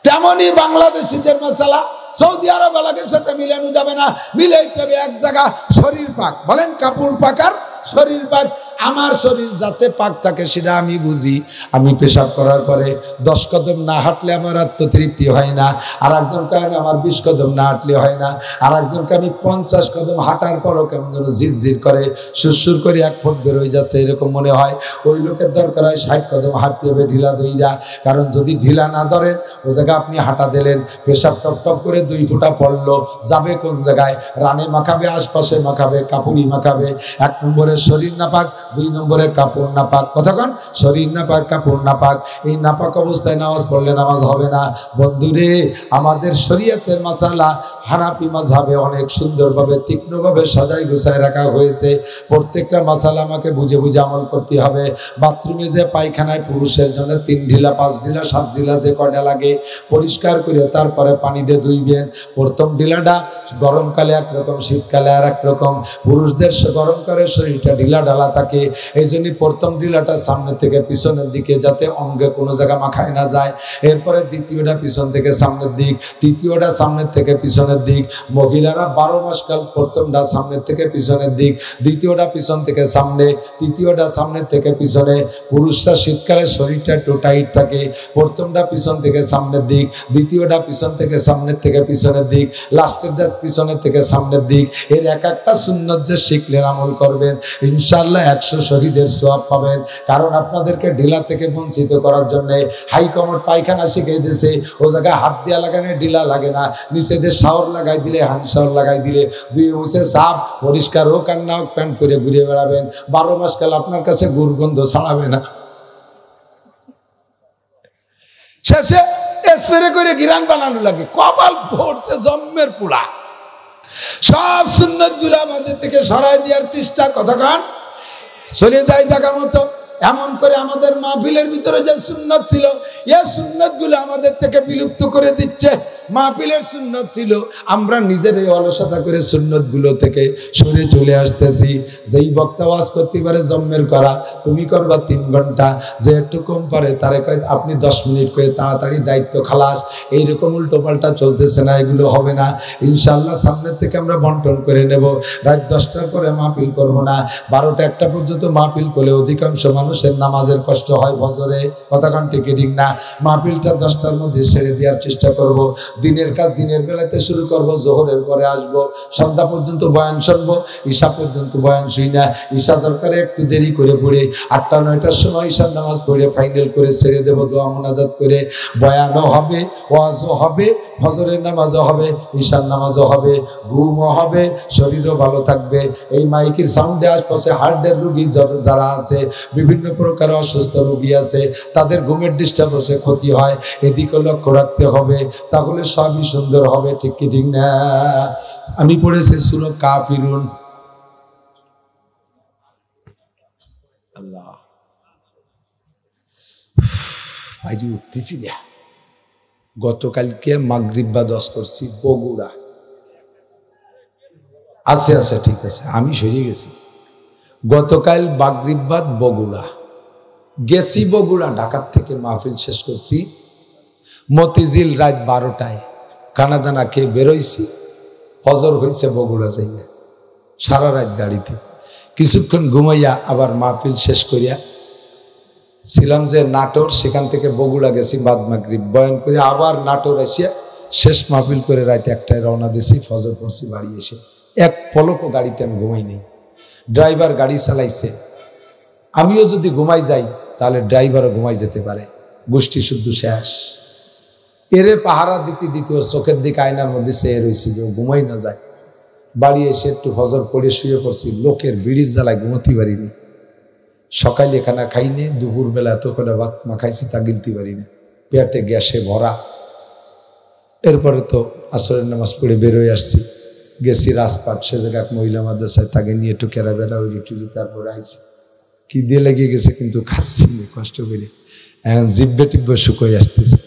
তেমনই বাংলাদেশিদের মশালা সৌদি আরব এলাকার সাথে মিলানো যাবে না, মিলাইতে হবে এক জায়গা। শরীর পাক বলেন, কাপড় পাক আর শরীর পাক। আমার শরীর যাতে পাক থাকে সেটা আমি বুঝি। আমি পেশাব করার পরে 10 কদম না হাঁটলে আমার আত্মতৃপ্তি হয় না, আর একজনকে আমার 20 কদম না হাঁটলে হয় না, আর একজনকে আমি 50 কদম হাঁটার পরও কেমন যেন ঝিরঝির করে, সুরসুর করে 1 ফুট বেরোয় যাচ্ছে এরকম মনে হয়। ওই লোকের দরকার হয় 60 কদম হাঁটতে হবে ঢিলা দইরা। কারণ যদি ঢিলা না ধরেন, ও জায়গায় আপনি হাঁটা দিলেন, পেশাব টপ টপ করে 2 ফোঁটা পড়লো, যাবে কোন জায়গায়? রানে মাখাবে, আশপাশে মাখাবে, কাপুরি মাখাবে। 1 নম্বরের শরীর না পাক, 2 নম্বরে কাপড় নাপাক। কতক্ষণ? শরীর নাপাক, কাপড় নাপাক। এই নাপাক অবস্থায় নামাজ পড়লে নামাজ হবে না। বন্ধুরে, আমাদের শরীয়তের মাসালা হানাফি মাযহাবে অনেক সুন্দরভাবে তীক্ষ্ণভাবে সাজাই গুছায় রাখা হয়েছে। প্রত্যেকটা মাসালা আমাকে বুঝে বুঝে আমল করতে হবে। বাথরুমে যে পায়খানায় পুরুষের জন্য 3 ঢিলা, 5 ঢিলা, 7 ঢিলা যে কয়টা লাগে পরিষ্কার করে তারপরে পানি দিয়ে ধুইবেন। প্রথম ঢিলাটা গরমকালে একরকম, শীতকালে আর একরকম। পুরুষদের গরমকালে শরীরটা ঢিলা ঢালা থাকে, এই জন্য প্রথম ঢিলাটা সামনে থেকে পিছনের দিকে, যাতে অঙ্গে কোনো জায়গা মাখায় না যায়। এরপরে দ্বিতীয়টা পিছন থেকে সামনের দিক, তৃতীয়টা সামনের থেকে পিছনের দিক। মহিলারা 12 মাস কাল প্রথমটা সামনের থেকে পিছনের দিক, দ্বিতীয়টা পিছন থেকে সামনে, তৃতীয়টা সামনের থেকে পিছনে। পুরুষরা শীতকালে শরীরটা একটু টাইট থাকে, প্রথমটা পিছন থেকে সামনের দিক, দ্বিতীয়টা পিছন থেকে সামনের থেকে পিছনের দিক, লাস্টেরটা পিছনের থেকে সামনের দিক। এর এক একটা সুন্নত যে শিখলেন, আমল করবেন, ইনশাআল্লাহ 100 শহীদের সওয়াব পাবেন। কারণ আপনাদেরকে ঢিলা থেকে বঞ্চিত করার জন্য হাই কমোড পায়খানা শিখিয়ে দিয়েছে, ও জায়গায় হাত দিয়া লাগানো ঢিলা লাগে না, নিচে দিয়ে শাওয়ার লাগাই দিলে, হ্যান্ড শাওয়ার লাগাই দিলে 2 মুছে সাফ পরিষ্কার হোক আর না হোক, প্যান্ট পরে ঘুরে বেড়াবেন। 12 মাস কাল আপনার কাছে দুর্গন্ধ ছাড়াবে না। শেষে স্প্রে করে গিরান বানানো লাগে, কপাল পড়ছে জম্মের পোড়া। সব সুন্নত গুলো আমাদের থেকে সরাই দেওয়ার চেষ্টা, কতক্ষণ চলে যায় জায়গা মতো। এমন করে আমাদের মাহফিলের ভিতরে যে সুন্নত ছিল, এই সুন্নত গুলো আমাদের থেকে বিলুপ্ত করে দিচ্ছে। মাহফিলের সুন্নত ছিল, আমরা নিজেরাই অলসতা করে সুন্নত গুলো থেকে সরে চলে আসতেছি। যেই বক্তা ওয়াজ করতে পারে জম্মের করা, তুমি করবা 3 ঘন্টা, যে একটু কম পারে তারে কয় আপনি 10 মিনিট করে তাড়াতাড়ি দায়িত্ব খালাস। এইরকম উল্টো পাল্টা চলতেছে না, এগুলো হবে না। ইনশাআল্লাহ সামনের থেকে আমরা বন্টন করে নেব। রাত 10টার পরে মাহফিল করব না, 12টা 1টা পর্যন্ত মাহফিল করলে অধিকাংশ মানুষের নামাজের কষ্ট হয় ফজরে, কতক্ষণ টিকিটিং না। মাহফিলটা 10টার মধ্যে ছেড়ে দেওয়ার চেষ্টা করব। দিনের কাজ দিনের বেলাতে শুরু করব, জোহরের পরে আসব, সন্ধ্যা পর্যন্ত বয়ান শুনবো, ঈশা পর্যন্ত বয়ান শুই না। ঈশা দরকারে একটু দেরি করে পড়ে 8টা 9টার সময় ঈশার নামাজ পড়ে ফাইনাল করে ছেড়ে দেবো, দোয়া মোনাজাত করে। বয়ানও হবে, ওয়াজও হবে, ফজরের নামাজও হবে, ঈশার নামাজও হবে, ঘুমও হবে, শরীরও ভালো থাকবে। এই মাইকের সাউন্ডে আশপাশে হার্টের রোগী যারা আছে, বিভিন্ন প্রকার অসুস্থ রোগী আছে, তাদের ঘুমের ডিস্টার্ব হচ্ছে, ক্ষতি হয়, এদিকে লক্ষ্য রাখতে হবে, তাহলে সবই সুন্দর হবে। ঠিক কি ঠিক না? আমি পড়েছি সূরা কাফিরুন। আল্লাহ ভাইজি উঠতেছি না। গতকালকে মাগরিব বা 10 করছি বগুড়া। আছে আছে, ঠিক আছে, আমি সরিয়ে গেছি। গতকাল মাগরিব বাদ বগুড়া গেছি। বগুড়া ঢাকার থেকে মাহফিল শেষ করছি মতিঝিল রাত 12টায়, কানাদানা খেয়ে বেরোইছি, ফজর হয়েছে বগুড়া যাইয়া, সারা রাত গাড়িতে। কিছুক্ষণ ঘুমাইয়া আবার মাহফিল শেষ করিয়া ছিলাম যে নাটোর, সেখান থেকে বগুড়া গেছি বাদ মাগরিব বয়ান করে, আবার নাটোর এসে শেষ মাহফিল করে রাত 1টায় রওনা দিছি, ফজর পড়ছি বাড়ি এসে। এক পলকও গাড়িতে আমি ঘুমাই নেই। ড্রাইভার গাড়ি চালাইছে, আমিও যদি ঘুমাই যাই তাহলে ড্রাইভারও ঘুমাই যেতে পারে, গোষ্ঠী শুদ্ধ শেষ। এরে পাহারা দিতে দিতে ওর চোখের দিকে আয়নার মধ্যে চেয়ে রয়েছি যে ও ঘুমাই না যায়। বাড়ি এসে একটু ফজর পড়ে শুয়ে পড়ছি, লোকের বিড়ির জ্বালায় ঘুমোতে পারিনি। সকালে খানা খাইনি, দুপুরবেলা এত করে ভাত মাখাইছি তা গিলতে পারি না, পেটে গ্যাসে ভরা। এরপরে তো আসরের নামাজ পড়ে বেরোয় আসছি, গেছি রাজপাট, সে জায়গায় এক মহিলা মাদ্রাসায়, তাকে নিয়ে একটু কেরা বেড়া ওই টুরি, তারপরে আইছি। কি দিয়ে লেগে গেছে কিন্তু খাচ্ছি কষ্ট করে, এখন জিব্বে টিব্বে শুকোয় আসতেছে।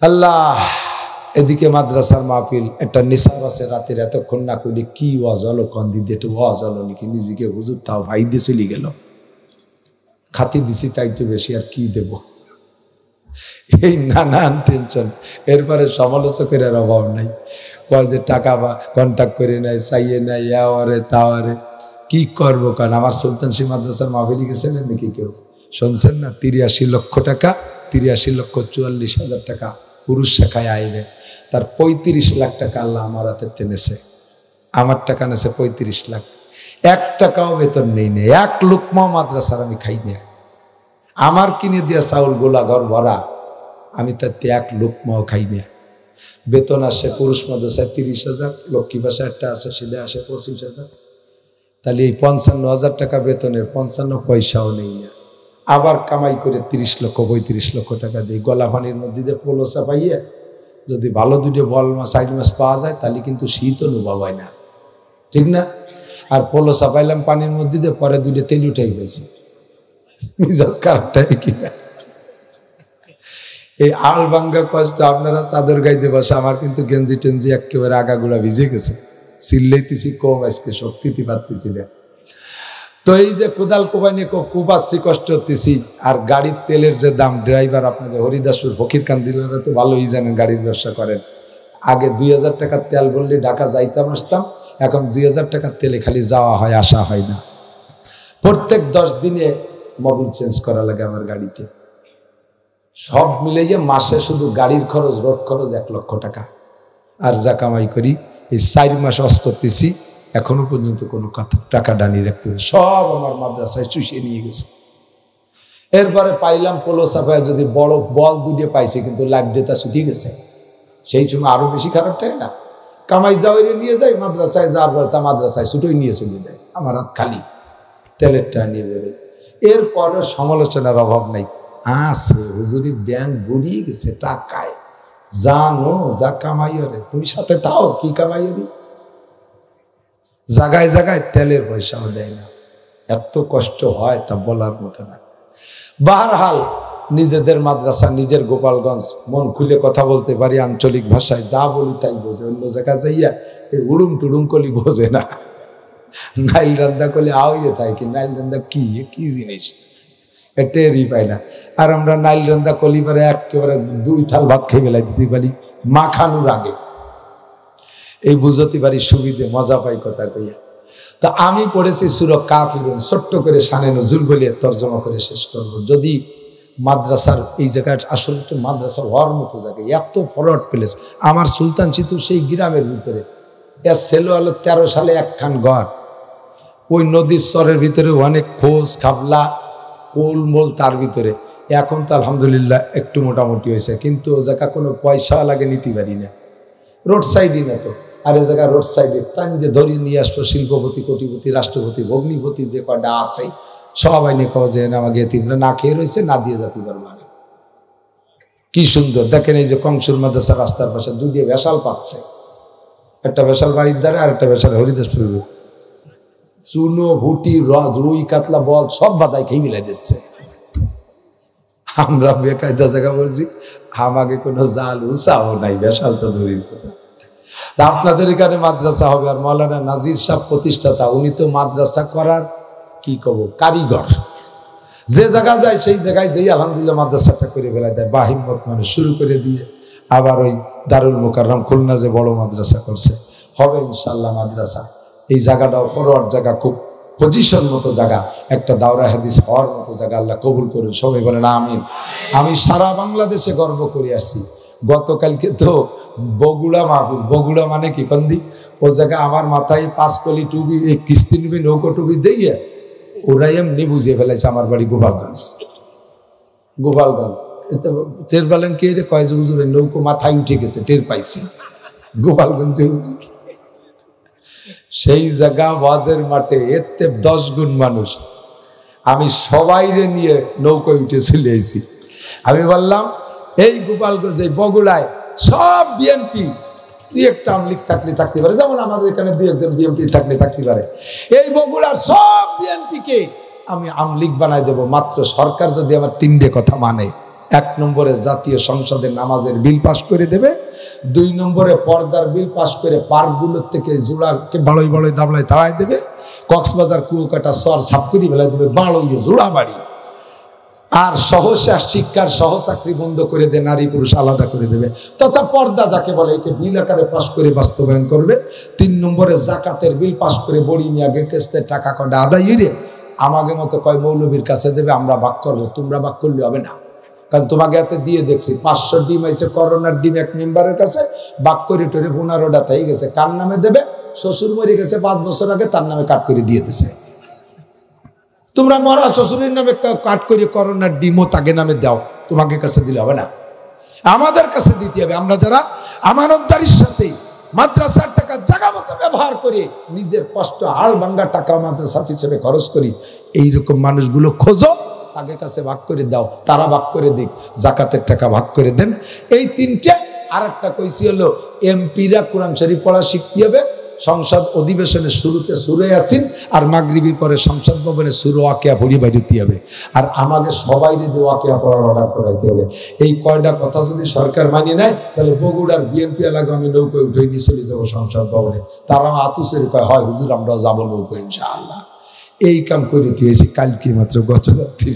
আল্লাহ, এদিকে মাদ্রাসার মাহফিল, একটা নিসাব আছে রাতের, এতক্ষণ না করলে কি ওয়াজ হলো, কন দিদি একটু ওয়াজ হলো নাকি, নিজেকে হুজুর তাও ভাই দিয়ে চলে গেল, খাতি দিছি তাই তো বেশি, আর কি দেব, এই নানান টেনশন। এরপরে সমালোচকের অভাব নাই, কয় যে টাকা বা কন্ট্যাক্ট করে নেয়, চাইয়ে নেয়, ইয়াওয়ারে তাওয়ারে, কি করবো? কারণ আমার সুলতানশী মাদ্রাসার মাহফিলি গেছেন নাকি কেউ শুনছেন না? 83 লক্ষ টাকা, 83,44,000 টাকা পুরুষ শাখায় আইবে, তার 35 লাখ টাকা আল্লাহ আমার হাতে টেনেছে। আমার টাকা নেছে 35 লাখ, 1 টাকাও বেতন নেই, 1 লুকমাও মাদ্রাসার আমি খাই না। আমার কিনে দিয়া চাউল গোলা ঘর ভরা, আমি তাতে 1 লুকমাও খাই না। বেতন আসে পুরুষ মাদ্রাসায় 30,000, লক্ষ্মী ভাষা একটা আছে সেটা আসে 25,000। তাহলে এই 55,000 টাকা বেতনের 55 পয়সাও নেই না, আবার কামাই করে 30 লক্ষ 35 লক্ষ টাকা দিই গলা পানির মধ্যে দিয়ে পোলো চাপাইয়ে যদি ভালো দুটো বল মাছ 4 মাস পাওয়া যায় তাহলে কিন্তু শীত অনুভব হয় না, ঠিক না? আর পোলো চাপাইলাম পানির মধ্যে দিয়ে, পরে দুটো তেল উঠে গেছে, মিজাজ খারাপটা কিনা। এই আল ভাঙ্গা কষ্ট আপনারা চাদর গাইতে বসে, আমার কিন্তু গেঞ্জি টেঞ্জি একেবারে আগাগুড়া ভিজে গেছে, চিল্লাইতেছি কম, আজকে শক্তিতে পারতেছি না। তো এই যে কোদাল কোবাইনি কুপাচ্ছি, কষ্ট হতেছি, আর গাড়ির তেলের যে দাম, ড্রাইভার আপনাকে হরিদাসপুর ফকির কান্দিরা তো ভালোই জানেন, গাড়ির ব্যবসা করেন। আগে 2000 টাকার তেল বললে ঢাকা যাইতাম আসতাম, এখন 2000 টাকার তেলে খালি যাওয়া হয়, আসা হয় না। প্রত্যেক 10 দিনে মোবিল চেঞ্জ করা লাগে আমার গাড়িতে। সব মিলিয়ে মাসে শুধু গাড়ির খরচ, রোড খরচ 1 লক্ষ টাকা। আর যা কামাই করি এই 4 মাস অস করতেছি, এখনো পর্যন্ত কোনো টাকা ডানি রাখতে হবে, সব আমার মাদ্রাসায় চুষিয়ে নিয়ে গেছে। এরপরে পাইলাম পোলো চাপায় যদি বড় বল দুটো পাইছে, কিন্তু লাগ দেতা ছুটিয়ে গেছে। সেই সময় আরো বেশি খারাপ থাকে না, কামাই যাওয়াই নিয়ে যায় মাদ্রাসায়, যাওয়ার পর তা মাদ্রাসায় ছুটোই নিয়ে চলে যায়, আমার হাত খালি, তেলেরটা নিয়ে বেরোয়। এরপরে সমালোচনার অভাব নাই, আছে হুজুরি ব্যাংক বুড়িয়ে গেছে টাকায়, জানো যা কামাই রে, তুমি সাথে তাও কি কামাই রে, জায়গায় জায়গায় তেলের পয়সাও দেয় না, এত কষ্ট হয় তা বলার মতো না। বাহরহাল নিজেদের মাদ্রাসা, নিজের গোপালগঞ্জ, মন খুলে কথা বলতে পারি আঞ্চলিক ভাষায়, যা বলি তাই বোঝে। অন্য জায়গায় যাইয়া এই উড়ুম টুড়ুম কলি বোঝে না, নাইল রান্দা করলে আওয়াইয়ে থাকে কি নাইল রান্দা কি কি জিনিস টেরই পাই না। আর আমরা নাইল রান্দা কলি পারে একেবারে 2 থাল ভাত খেয়ে বেলায় দিতে পারি মাখানোর আগে, এই বুঝতে পারি সুবিধে, মজা পাই কথা কইয়া। তা আমি পড়েছি সূরা কাফিরুন, ছোট্ট করে শানে নজুল বলে তর্জমা করে শেষ করব। যদি মাদ্রাসার এই জায়গায় আসলে তো মাদ্রাসা হওয়ার মতো জায়গায়, এত ফরওয়ার্ড প্লেস। আমার সুলতান চিতু সেই গ্রামের ভিতরে, এর ছেলে হলো 13 সালে একখান ঘর, ওই নদীর চরের ভিতরে অনেক খোঁজ খাবলা কোল মোল, তার ভিতরে এখন তো আলহামদুলিল্লাহ একটু মোটামুটি হয়েছে, কিন্তু ও জায়গা কোনো পয়সা লাগে নিতে পারি না, রোড সাইডই না তো। আর এ জায়গা রোড সাইডে টান যে ধরিয়ে নিয়ে আসলো শিল্পপতি, কোটিপতি, রাষ্ট্রপতি, ভগ্নিপতি যে কয়টা আছে সবাই নিয়ে কওয়া যায় না, আমাকে এতিমরা না খেয়ে রয়েছে, না দিয়ে যাতে পারবো না। কি সুন্দর দেখেন, এই যে কংসুর মাদ্রাসা রাস্তার পাশে 2 দিয়ে ভেসাল পাচ্ছে, একটা ভেসাল বাড়ির দ্বারা আর একটা ভেসাল হরিদাসপুর, চুনো ভুটি রুই কাতলা বল সব বাদায় খেয়ে মিলাই দিচ্ছে। আমরা বেকায়দা জায়গা বলছি, আমাকে কোনো জাল উসাও নাই, ভেসাল তো ধরির কথা। তা আপনাদের এখানে মাদ্রাসা হবে, আর মাওলানা নাজির সাহেব প্রতিষ্ঠাতা, উনি তো মাদ্রাসা করার কি কব কারিগর, যে জায়গা যায় সেই জায়গায় যেই আলহামদুলিল্লাহ মাদ্রাসাটা করে ফেলায় দেয়, বাহিম্মত মানুষ শুরু করে দিয়ে। আবার ওই দারুল মুকাররম খুলনা যে বড় মাদ্রাসা করছে, হবে ইনশাআল্লাহ মাদ্রাসা। এই জায়গাটাও ফরওয়ার্ড জায়গা, খুব পজিশন মতো জায়গা, একটা দাওরা হাদিস হওয়ার মতো জায়গা, আল্লাহ কবুল করুন, সবাই বলেন আমিন। আমি সারা বাংলাদেশে গর্ব করে আসছি। গতকালকে তো বগুড়া মাহফিল, বগুড়া মানে কি কন্দি, ও জায়গা আমার মাথায় 5 কলি টুপি, কিস্তি নিবি নৌকো টুপি দিয়ে ওরাই এমনি বুঝিয়ে ফেলেছে আমার বাড়ি গোপালগঞ্জ। গোপালগঞ্জ টের পেলেন কে রে, কয় হুজুর নৌকো মাথায় উঠে গেছে, টের পাইছি গোপালগঞ্জে হুজুর। সেই জায়গা ওয়াজের মাঠে এতে 10 গুণ মানুষ, আমি সবাইরে নিয়ে নৌকোয় উঠে চলে এসেছি। আমি বললাম এই গোপালগঞ্জ, এই বগুড়ায় সব বিএনপি, 2-1টা আমলিগ থাকলে থাকতে পারে, যেমন আমাদের এখানে 2-1জন বিএনপি থাকলে থাকতে পারে, এই বগুড়ার সব বিএনপিকে আমি আমলিগ বানাই দেব, মাত্র সরকার যদি আমার 3টে কথা মানে। 1 নম্বরে জাতীয় সংসদের নামাজের বিল পাস করে দেবে, 2 নম্বরে পর্দার বিল পাস করে পার্কগুলোর থেকে জোড়াকে বাড়ই বাড়ই দাবলায় তাড়াই দেবে, কক্সবাজার কুয়াকাটা সর সাপকুড়ি বেলায় দেবে বাড়ই জোড়া বাড়ি, আর সহসা শিক্ষার সহচাকরি বন্ধ করে দেবে, নারী পুরুষ আলাদা করে দেবে, তথা পর্দা যাকে বলে একে বিল আকারে পাস করে বাস্তবায়ন করবে। 3 নম্বরে জাকাতের বিল পাস করে বড়ি নিয়ে আগে কেস্তে টাকা কটা আদায় হইলে আমাকে মতো কয় মৌলবীর কাছে দেবে, আমরা ভাগ করবো, তোমরা ভাগ করলে হবে না, কারণ তোমাকে এতে দিয়ে দেখছি 500 ডিম হয়েছে করোনার ডিম এক মেম্বারের কাছে, ভাগ করে টরে 15টা হয়ে গেছে, কার নামে দেবে, শ্বশুর মরে গেছে 5 বছর আগে, তার নামে কাট করে দিয়ে দিছে। তোমরা মরা শ্বশুরের নামে কাট করে করোনার ডিমও তাকে নামে দাও, তোমাকে কাছে দিলে হবে না, আমাদের কাছে দিতে হবে। আমরা যারা আমানতদারির সাথে মাদ্রাসার টাকা জায়গা মতো ব্যবহার করে নিজের কষ্ট হাড় ভাঙ্গা টাকা মাদ্রাসা হিসেবে খরচ করি, এইরকম মানুষগুলো খোঁজো, তাদের কাছে ভাগ করে দাও, তারা ভাগ করে দিক, জাকাতের টাকা ভাগ করে দেন। এই তিনটে। আর একটা কইছি হলো এমপিরা কোরআন শরীফ পড়া শিখতে হবে, সংসদ অধিবেশনের শুরুতে সূরা ইয়াসিন আর মাগরিবির পরে সংসদ ভবনে সূরা ওয়াকিয়া পড়িয়ে বাইরে হবে, আর আমাকে সবাই ওয়াকিয়া পড়ার অর্ডার করাইতে হবে। এই কয়টা কথা যদি সরকার মানিয়ে নেয়, তাহলে বগুড়ার বিএনপি এলাকা আমি নৌকায় উঠে নিয়ে চলে যাবো সংসদ ভবনে। তারা আতুসের কয়, হয় হুজুর আমরাও যাবো নৌকায় ইনশাআল্লাহ। এই কাম করে দিয়েছি কালকে মাত্র, গত রাত্রি।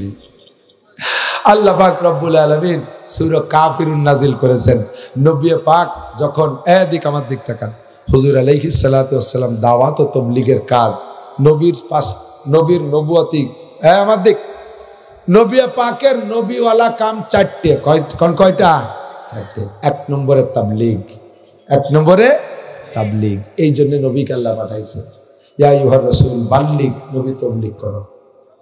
আল্লাহ পাক রব্বুল আলামিন সূরা কাফিরুন নাজিল করেছেন। নবী পাক যখন এদিক আমার দিক তাকান, হুজুর আলাইহিস সালাতু ওয়াস সালাম দাওয়াত ও তাবলীগের কাজ, নবীর নবুয়তি, আমার দিক, নবী পাকের নবীওয়ালা কাম চারটে। কয়টা? চারটে। এক নম্বরে তাবলীগ, এক নম্বরে তাবলীগ। এই জন্য নবীকে আল্লাহ পাঠাইছে, ইয়া আইয়ুহার রাসূল বাল্লিগ, নবী তাবলীগ করো,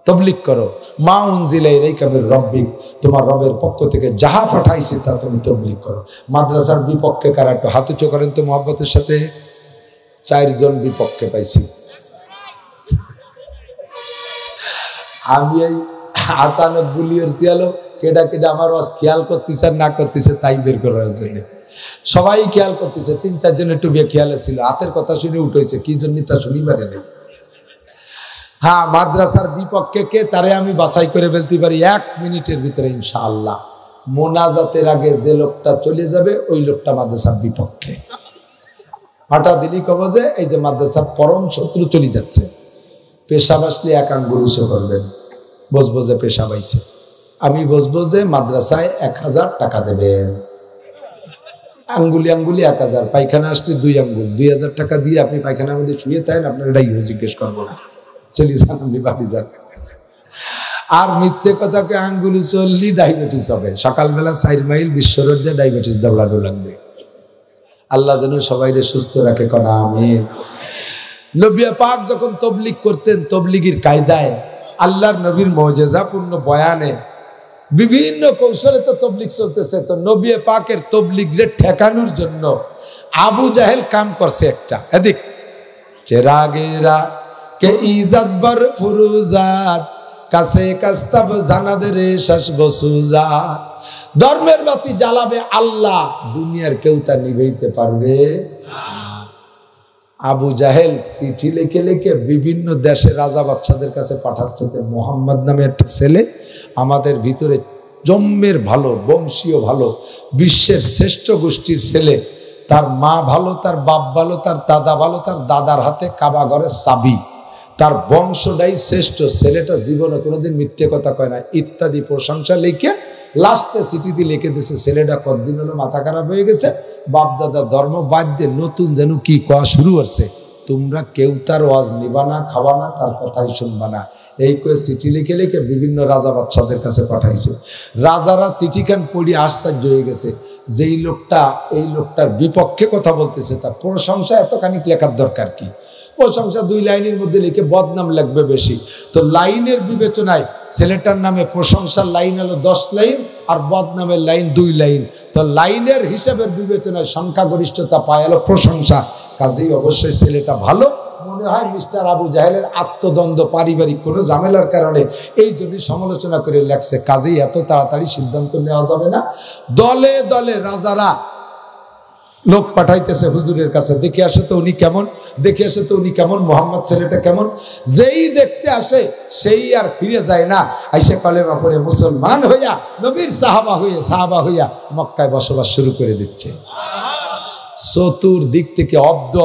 তাবলীগ করো। মা উনজিলা ইলাইকা মির রাব্বিক, তোমার রবের পক্ষ থেকে যাহা পাঠাইছে তা তুমি তাবলীগ করো। মাদ্রাসার বিপক্ষে কারা? একটু হাত উঁচু করেন তো মহব্বতের সাথে। 4 জন বিপক্ষে পাইছি। আমি এই আচানক গুলিয়ে ছিলাম, কেডা কেডা আমার খেয়াল করতেছে না করতেছে তাই বের করার জন্য। সবাই খেয়াল করতেছে, 3-4 জন একটু বেখেয়ালে ছিল, হাতের কথা শুনে উঠেছে, কি জন্য তা শুনিবারে নেই। হ্যাঁ, মাদ্রাসার বিপক্ষে কে, তারে আমি বাছাই করে ফেলতে পারি 1 মিনিটের ভিতরে ইনশাআল্লাহ। মোনাজাতের আগে যে লোকটা চলে যাবে ওই লোকটা মাদ্রাসার বিপক্ষে। হঠাৎ দিলি কব যে এই যে মাদ্রাসার পরম শত্রু চলে যাচ্ছে, পেশাব আসলে 1 আঙ্গুল উঁচু করবেন, বসবো যে পেশাব আইছে। আমি বসবো যে মাদ্রাসায় 1000 টাকা দেবেন, আঙ্গুলি আঙ্গুলি 1000, পায়খানা আসলে 2 আঙ্গুল, 2000 টাকা দিয়ে আপনি পায়খানার মধ্যে শুয়ে থাকেন, আপনার এটাই জিজ্ঞেস করবো না, চলি যান আপনি বাড়ি যান। আর মিথ্যে কথাকে আঙ্গুলি চললি ডায়াবেটিস হবে, সকালবেলা 4 মাইল বিশ্ব রোড দিয়ে ডায়াবেটিস দৌড়ানো লাগবে। আল্লাহ যেন সবাই সুস্থ রাখে, কোন আমিন। নবী পাক যখন তাবলীগ করতেন, তাবলীগের কায়দায় আল্লাহর নবীর মুজিজাপূর্ণ বয়ানে বিভিন্ন কৌশলে তো তাবলীগ চলতেছে। তো নবী পাকের তাবলীগের ঠেকানোর জন্য আবু জাহেল কাম করছে একটা, এদিক চেরাগেরা কে ইজাত বার ফুরুজাত কাছে কাস্তাব জানাদের শাস বসুজাত। ধর্মের বাতি জ্বালাবে আল্লাহ, দুনিয়ার কেউ তা নিভাইতে পারবে না। আবু জাহেল চিঠি লিখে লিখে বিভিন্ন দেশে রাজা বাচ্চাদের কাছে পাঠাচ্ছে যে মোহাম্মদ নামে একটা ছেলে আমাদের ভিতরে জন্মের ভালো, বংশীয় ভালো, বিশ্বের শ্রেষ্ঠ গোষ্ঠীর ছেলে, তার মা ভালো, তার বাপ ভালো, তার দাদা ভালো, তার দাদার হাতে কাবা ঘরের চাবি, তার বংশটাই শ্রেষ্ঠ, ছেলেটা জীবনে কোনোদিন মিথ্যে কথা কয় না, ইত্যাদি প্রশংসা লিখে লাস্টে চিঠিতে লিখে দিয়েছে। ছেলেটা কতদিন হলো মাথা খারাপ হয়ে গেছে, বাপ দাদা ধর্ম বাদ দিয়ে নতুন যেন কি কোয়া শুরু করছে, তোমরা কেউ তার ওয়াজ নিবা না, খাবা না, তার কথাই শুনবা না। এই করে চিঠি লিখে লিখে বিভিন্ন রাজা বাচ্চাদের কাছে পাঠাইছে। রাজারা চিঠিখান পড়ি আশ্চর্য হয়ে গেছে, যেই লোকটা এই লোকটার বিপক্ষে কথা বলতেছে তার প্রশংসা এতখানি লেখার দরকার কি? প্রশংসা 2 লাইনের মধ্যে লিখে বদনাম লাগবে বেশি। তো লাইনের বিবেচনায় ছেলেটার নামে প্রশংসার লাইন হলো 10 লাইন আর বদনামের লাইন 2 লাইন। তো লাইনের হিসাবের বিবেচনায় সংখ্যাগরিষ্ঠতা পায় হলো প্রশংসা, কাজেই অবশ্যই ছেলেটা ভালো। মনে হয় মিস্টার আবু জাহেলের আত্মদ্বন্দ্ব, পারিবারিক কোনো ঝামেলার কারণে এই জন্য সমালোচনা করে লেখছে, কাজেই এত তাড়াতাড়ি সিদ্ধান্ত নেওয়া যাবে না। দলে দলে রাজারা লোক পাঠাইতেছে হুজুরের কাছে, দেখে আসে তো উনি কেমন, দেখে আসে তো উনি কেমন, মোহাম্মদ ছেলেটা কেমন। যেই দেখতে আসে সেই আর ফিরে যায় না, আইসা কলেমা পড়ে মুসলমান হইয়া নবীর সাহাবা হইয়া মক্কায় বসবাস শুরু করে দিচ্ছে। চতুর্দিক থেকে অব্দ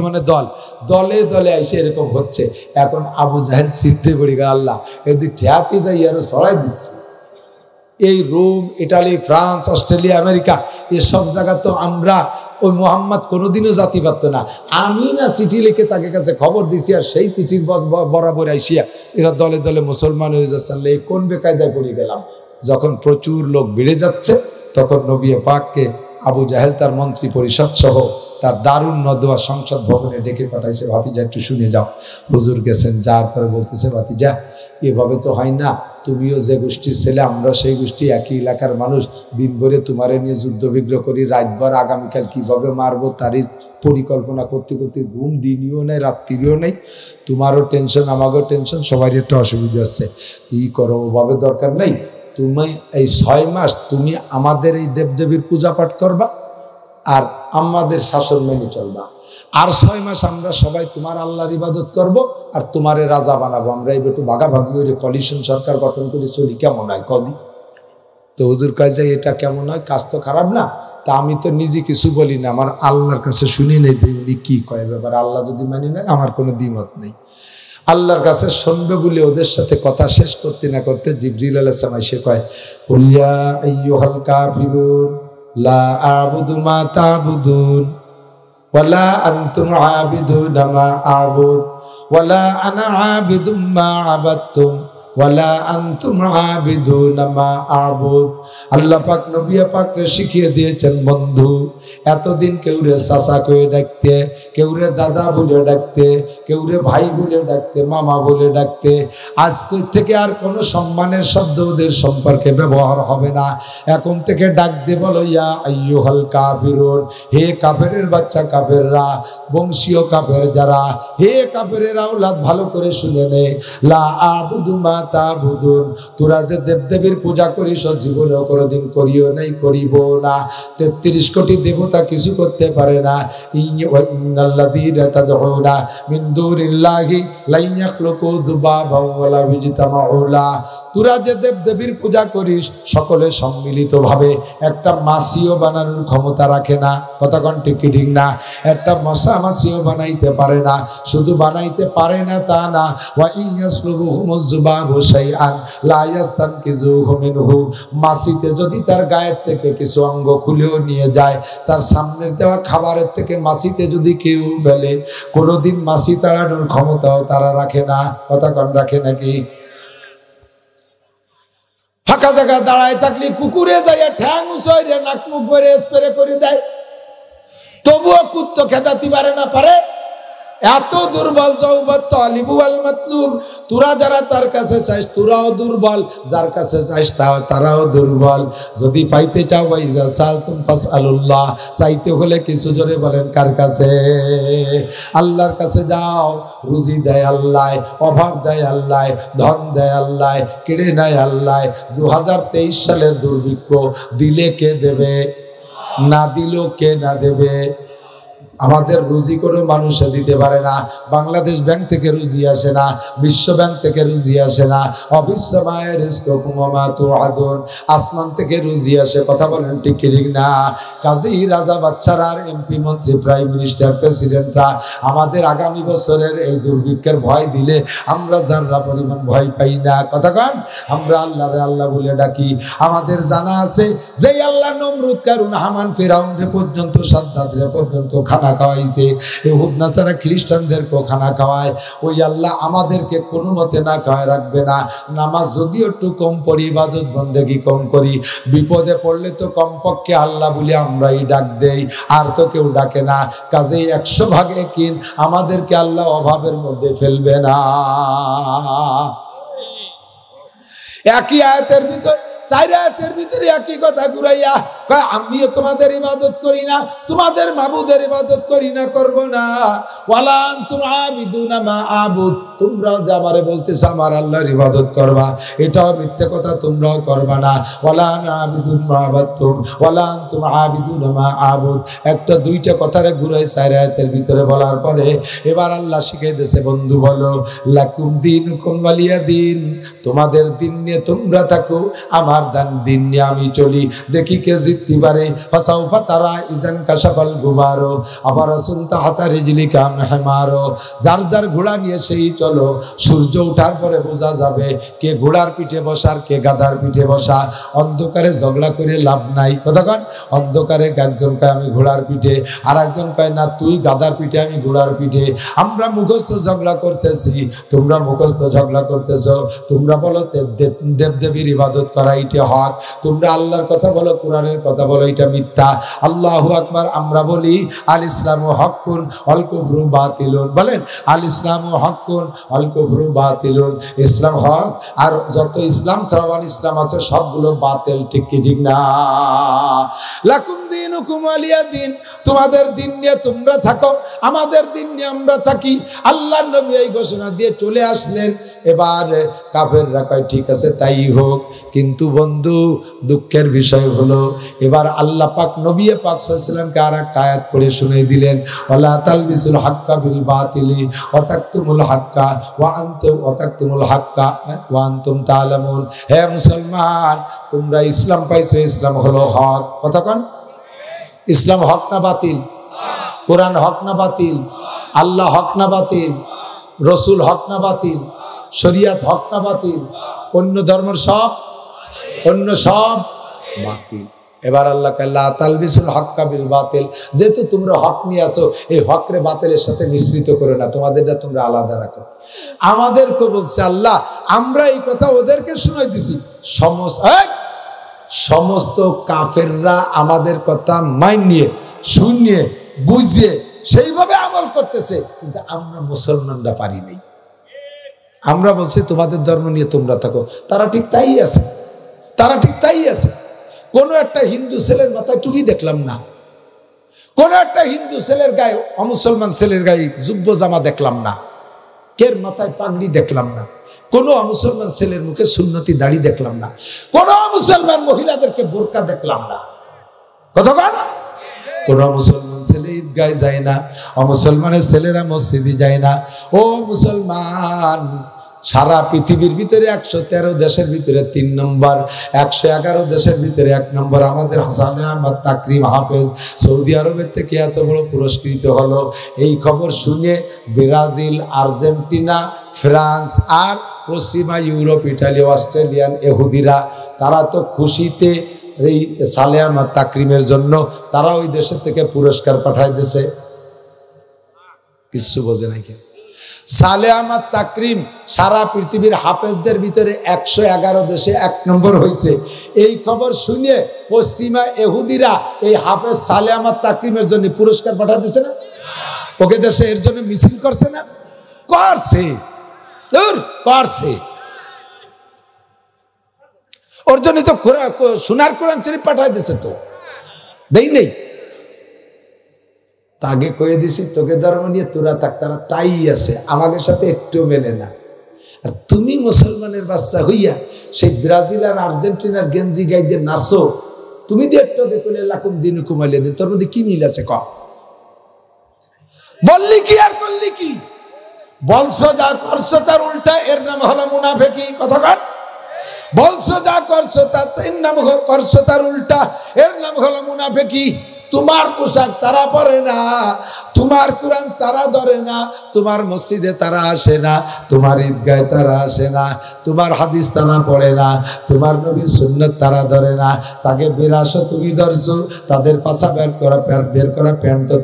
মানে দল, দলে দলে আইসে এরকম হচ্ছে। এখন আবু জাহেল সিদ্ধে পড়ে গেল, আল্লাহ এদিক ঠেয়াতে যাই আরো ছড়াই দিচ্ছে। এই Rome, Italy, France, Australia, America এসব জায়গা তো আমরা ওই মোহাম্মদ কোনোদিনও জাতি পারত না। আমি না চিঠি লিখে তাকে কাছে খবর দিছি, আর সেই চিঠির বরাবর আইসিয়া এরা দলে দলে মুসলমান হয়ে যাচ্ছে। এই কোন বেকায়দায় পড়ে গেলাম। যখন প্রচুর লোক বেড়ে যাচ্ছে তখন নবী পাককে আবু জাহেল তার মন্ত্রী পরিষদ সহ তার দারুণ নদওয়া সংসদ ভবনে ডেকে পাঠাইছে, ভাতিজা একটু শুনে যাও। হুজুর গেছেন, যার পরে বলতেছে, ভাতিজা এভাবে তো হয় না। তুমিও যে গোষ্ঠীর ছেলে, আমরা সেই গোষ্ঠী, একই এলাকার মানুষ। দিন ভরে তোমারে নিয়ে যুদ্ধ বিগ্রহ করি, রাতভর আগামীকাল কিভাবে মারবো তারই পরিকল্পনা করতে করতে ঘুম দিনও নেই রাত্রিও নেই। তোমারও টেনশন, আমাকেও টেনশন, সবারই একটা অসুবিধা হচ্ছে। ই করো, ওভাবে দরকার নেই। তুমি এই 6 মাস তুমি আমাদের এই দেবদেবীর পূজা পাঠ করবা আর আমাদের শাসন মেনে চলবা। আর 6 মাস আমরা সবাই তোমার আল্লাহর ইবাদত করব আর তোমারে রাজা বানাবো। আমরা এই একটু ভাগাভাগি করে কোয়ালিশন সরকার গঠন করে চলি, কেমন হয় কদি? তো হুজুর কয় যায় এটা কেমন হয়, কাজ তো খারাপ না। তা আমি তো নিজে কিছু বলি না, আমার আল্লাহর কাছে শুনি নেই উনি কি কয় ব্যাপার। আল্লাহ যদি মানি না, আমার কোনো দ্বিমত নেই। আল্লাহর কাছে শুনবে বলে ওদের সাথে কথা শেষ করতে না করতে জিবরিল আলাইহিস সালাম এসে কয়, ইয়া আইয়ুহাল কাফিরুন লা আ'বুদু মা তা'বুদুন ওয়ালা আনতুম আবিদুনা মা আ'বুদ ওয়ালা আনা আবিদুম মা আবাদতুম ওয়ালা আনতুম আবিদুনা মা আ'বুদ। আল্লাহ পাক নবী পাককে শিখিয়ে দিয়েছেন, বন্ধু এতদিন কেউরে চাচা কয়ে ডাকতে, কেউরে দাদা বলে ডাকতে, কেউরে ভাই বলে ডাকতে, মামা বলে ডাকতে, আজকে থেকে আর কোনো সম্মানের শব্দ ওদের সম্পর্কে ব্যবহার হবে না। এখন থেকে ডাক দে বলো, ইয়া আইয়ুহাল কাফিরুন, হে কাফেরের বাচ্চা কাফেররা, বংশীয় কাফের যারা, হে কাফেরের আওলাদ ভালো করে শুনে নে, লা আ'বুদু মা তা'বুদুন, তোরা যে দেবদেবীর পূজা করিস জীবনেও কোনোদিন করিও নাই, করিব না। 33 কোটি দেবতা কিছু করতে পারে না। ইন্নাল্লাযীনা তাদউনা মিন দুনিল্লাহি লা ইয়াখলুকু যুবাবান ওয়ালা ইয়াজতামাউ লা, তোরা যে দেবদেবীর পূজা করিস সকলে সম্মিলিতভাবে একটা মাছিও বানানোর ক্ষমতা রাখে না। কথা কোন ঠিক কি ঠিক না? একটা মশা মাছিও বানাইতে পারে না। শুধু বানাইতে পারে না তা না, ওয়া ইয়াসলুবুহুমুজ যুবাবু শাইআন লা ইয়াস্তানকিযুহু মিনহু, মাছিতে যদি তার গায়ের থেকে কিছু অঙ্গ খুলেও নিয়ে যায়, তার সামনের দেওয়া খাবারের থেকে মাছিতে যদি কেউ ফেলে, কোনোদিন মাছি তাড়ানোর ক্ষমতাও তারা রাখে না। কথা কোন রাখে নাকি? ফাঁকা জায়গা দাঁড়ায় থাকলে কুকুরে যাইয়া ঠ্যাং উঁচয়ে নাক মুখ ভরে স্প্রে করে দেয়, তবুও কুত্তো খেদাতে পারে না। পারে? এত দুর্বল জওবাত আলিবু আল মাতলুব। তোরা যারা তার কাছে চাইস তোরাও দুর্বল, যার কাছে চাইস তারাও দুর্বল। যদি পাইতে চাও ওয়াইজা সালতুম ফাসআলুল্লাহ, চাইতে হলে কিছু জোরে বলেন কার কাছে? আল্লাহর কাছে যাও। রুজি দেয় আল্লাহ, অভাব দেয় আল্লাহ, ধন দেয় আল্লাহ, কেড়ে নেয় আল্লাহ। 2023 সালের দুর্ভিক্ষ দিলে কে দেবে? না দিলেও কে না দেবে? আমাদের রুজি কোনো মানুষে দিতে পারে না। বাংলাদেশ ব্যাংক থেকে রুজি আসে না, বিশ্ব ব্যাংক থেকে রুজি আসে না। অবিসমায়ে রিজকুকুম ওয়া মা তুআদুন, আসমান থেকে রুজি আসে। কথা বলেন ঠিক কি ঠিক না? কাজেই রাজা বাচ্চারা আর এমপি মন্ত্রী প্রাইম মিনিস্টার প্রেসিডেন্টরা আমাদের আগামী বছরের এই দুর্ভিক্ষের ভয় দিলে আমরা যারা পরিমাণ ভয় পাই না। কথা কন? আমরা আল্লাহরে আল্লাহ বলে ডাকি। আমাদের জানা আছে যে আল্লাহ নমরুদ, কারুন, হামান, ফিরাউন পর্যন্ত, সাদ্দাত পর্যন্ত খানা খাওয়াইছে, ইহুদ নাসারা খ্রিস্টানদেরকেও খানা খাওয়ায়। ওই আল্লাহ আমাদেরকে কোনো মতে না খাওয়ায় রাখবে না। নামাজ যদিও একটু কম পড়ি, ইবাদত বন্দেগি কম করি, বিপদে পড়লে তো কমপক্ষে আল্লাহ বলে আমরাই ডাক দেই, আর তো কেউ ডাকে না। কাজেই 100 ভাগে কিন আমাদেরকে আল্লাহ অভাবের মধ্যে ফেলবে না। একই আয়াতের ভিতর, 4 আয়াতের ভিতরে একই কথা ঘুরাইয়া কয়, আমিও তোমাদের ইবাদত করি না, তোমাদের মাবুদের ইবাদত করি না, করব না। ওয়ালা আনতুম আবিদুনা মা আবুদ, তোমরাও যে আমারে বলতেছ আমার আল্লাহর ইবাদত করবা, এটাও মিথ্যে কথা, তোমরাও করবা না। ওয়ালা আনা আবিদুন মা আবাদতুম ওয়ালা আনতুম আবিদুনা মা আবুদ, একটা দুইটা কথারে ঘুরাই 4 আয়াতের ভিতরে বলার পরে এবার আল্লাহ শিখিয়ে দিয়েছে, বন্ধু বলো লাকুম দীনুকুম ওয়ালিয়া দিন, তোমাদের দিন নিয়ে তোমরা থাকো, আমার দিন নিয়ে আমি চলি। দেখি কে জিততে পারে। ফাসাউফা তারা ইজান কাশাফাল গুবারো আবার রাসূল তাহাতা রিজলিকা মেহমারো, যার যার ঘোড়া নিয়ে সেই চলো। সূর্য ওঠার পরে বোঝা যাবে কে ঘোড়ার পিঠে বসার কে গাধার পিঠে বসা। অন্ধকারে ঝগড়া করে লাভ নাই। কথা কন? অন্ধকারে একজন কয় আমি ঘোড়ার পিঠে, আর একজন কয় না তুই গাধার পিঠে আমি ঘোড়ার পিঠে। আমরা মুখস্থ ঝগড়া করতেছি, তোমরা মুখস্থ ঝগড়া করতেছ। তোমরা বলো দেবদেবীর ইবাদত করা এটা হক, তোমরা আল্লাহর কথা বলো, কোরআনের কথা বলো এটা মিথ্যা। আল্লাহু আকবার। আমরা বলি আল ইসলামু হক্কুন ওয়াল কুফরু বাতিলুন। বলেন আল ইসলামু হক্কুন ওয়াল কুফরু বাতিলুন। ইসলাম হক, আর যত ইসলাম ছাড়া ইসলাম আছে সবগুলো বাতিল। ঠিক কি ঠিক না? লাকুম দীনুকুম ওয়ালিয়া দিন। তোমাদের দিন নিয়ে তোমরা থাকো, আমাদের দিন নিয়ে আমরা থাকি। আল্লাহর নবী এই ঘোষণা দিয়ে চলে আসলেন। এবার কাফেররা কয় ঠিক আছে তাই হোক। কিন্তু বন্ধু দুঃখের বিষয় হলো এবার আল্লাহ পাক নবী পাক সাল্লাল্লাহু আলাইহি ওয়াসাল্লামকে আরেকটা আয়াত পড়ে শুনিয়ে দিলেন, ওয়ালা তালবিসুল হাক্কা বিল বাতিলি ওয়া তাকতুমুল হাক্কা ওয়া আনতুম তাআলামুন। হে মুসলমান, তোমরা ইসলাম পাইছো, ইসলাম হলো হক। কথা কোন? ইসলাম হক না বাতিল? কোরআন হক না বাতিল? আল্লাহ হক না বাতিল? রসুল হক না বাতিল? শরিয়ত হক না বাতিল? অন্য ধর্মের সব বাতিল। এবার আল্লাহ লা তালবিসুল হাক্কা বিল বাতিল, যেহেতু তোমরা হক নিয়ে আসো, এই হকরে বাতিলের সাথে মিশ্রিত করো না, তোমাদেরটা তোমরা আলাদা রাখো। আমাদেরকে বলছে আল্লাহ, আমরা এই কথা ওদেরকে শুনাই দিছি, সমস্ত কাফেররা আমাদের কথা মাইনিয়ে শুনিয়ে বুঝিয়ে সেইভাবে আমল করতেছে, কিন্তু আমরা মুসলমানরা পারি নাই। আমরা বলছি তোমাদের ধর্ম নিয়ে তোমরা থাকো, তারা ঠিক তাই আছে। কোনো একটা হিন্দু ছেলের মাথায় টুপি দেখলাম না, কোনো একটা হিন্দু ছেলের গায়ে অমুসলমান ছেলের গায়ে জুব্ব জামা দেখলাম না, কের মাথায় পাগড়ি দেখলাম না, কোনো মুসলমান ছেলের মুখে সুন্নতি দাড়ি দেখলাম না, কোনো মুসলমান মহিলাদেরকে বোরকা দেখলাম না। কতক্ষণ? কোন মুসলমান ছেলে ঈদগায় যায় না, অমুসলমানের ছেলেরা মসজিদে যায় না। ও মুসলমান, সারা পৃথিবীর ভিতরে 113 দেশের ভিতরে 3 নম্বর, 111 দেশের ভিতরে 1 নম্বর আমাদের হাসান আহমদ তাকরিম হাফেজ সৌদি আরবের থেকে এত বড় পুরস্কৃত হলো। এই খবর শুনে ব্রাজিল, আর্জেন্টিনা, ফ্রান্স আর পশ্চিমা ইউরোপ, ইটালি, অস্ট্রেলিয়ান ইহুদিরা তারা তো খুশিতে এই সালেহ আহমদ তাকরিমের জন্য তারা ওই দেশের থেকে পুরস্কার পাঠাই দিয়েছে। কিছু বোঝে নাকি? সালেহ আহমদ তাকরিম সারা পৃথিবীর হাফেজদের ভিতরে 111 দেশে 1 নম্বর হয়েছে। এই খবর শুনে পশ্চিমা ইহুদিরা এই হাফেজ সালেহ আহমদ তাকরিমের জন্য পুরস্কার পাঠাই দিয়েছে না? ওকে দেশে এর জন্য মিছিল করছে না? করছে। ওর জন্য তো সোনার কোরআন শরীফ পাঠাই দিছে, তো দেই নেই। আগে কয়ে দিছি তোকে ধর্ম নিয়ে তোরা থাক, তারা তাই আছে, আমাদের সাথে একটু মেলে না। আর তুমি মুসলমানের বাচ্চা হইয়া সেই ব্রাজিল আর আর্জেন্টিনার গেঞ্জি গাইতে নাচো, তুমি দিয়ে একটু কইলে লাকুম দিনুকুম ওয়ালিয়া দিন, তোর মধ্যে কি মিল আছে? ক বললি কি আর করলি কি? বলছো যা করছো তার উল্টা, এর নাম হলো মুনাফিকি। কতক্ষণ? বলছো যা করছো তার নাম করছো তার উল্টা, এর নাম হলো মুনাফিকি। তোমার পোশাক তারা পরে না, তোমার কোরআন তারা ধরে না, তোমার মসজিদে তারা আসে না, তোমার ঈদগাহে তারা আসে না, তোমার হাদিস তারা পড়ে না, তোমার নবীর সুন্নাত তারা ধরে না। তাকে বেরাসো তুমি ধরছো, তাদের পাশা বের করা প্যান্টও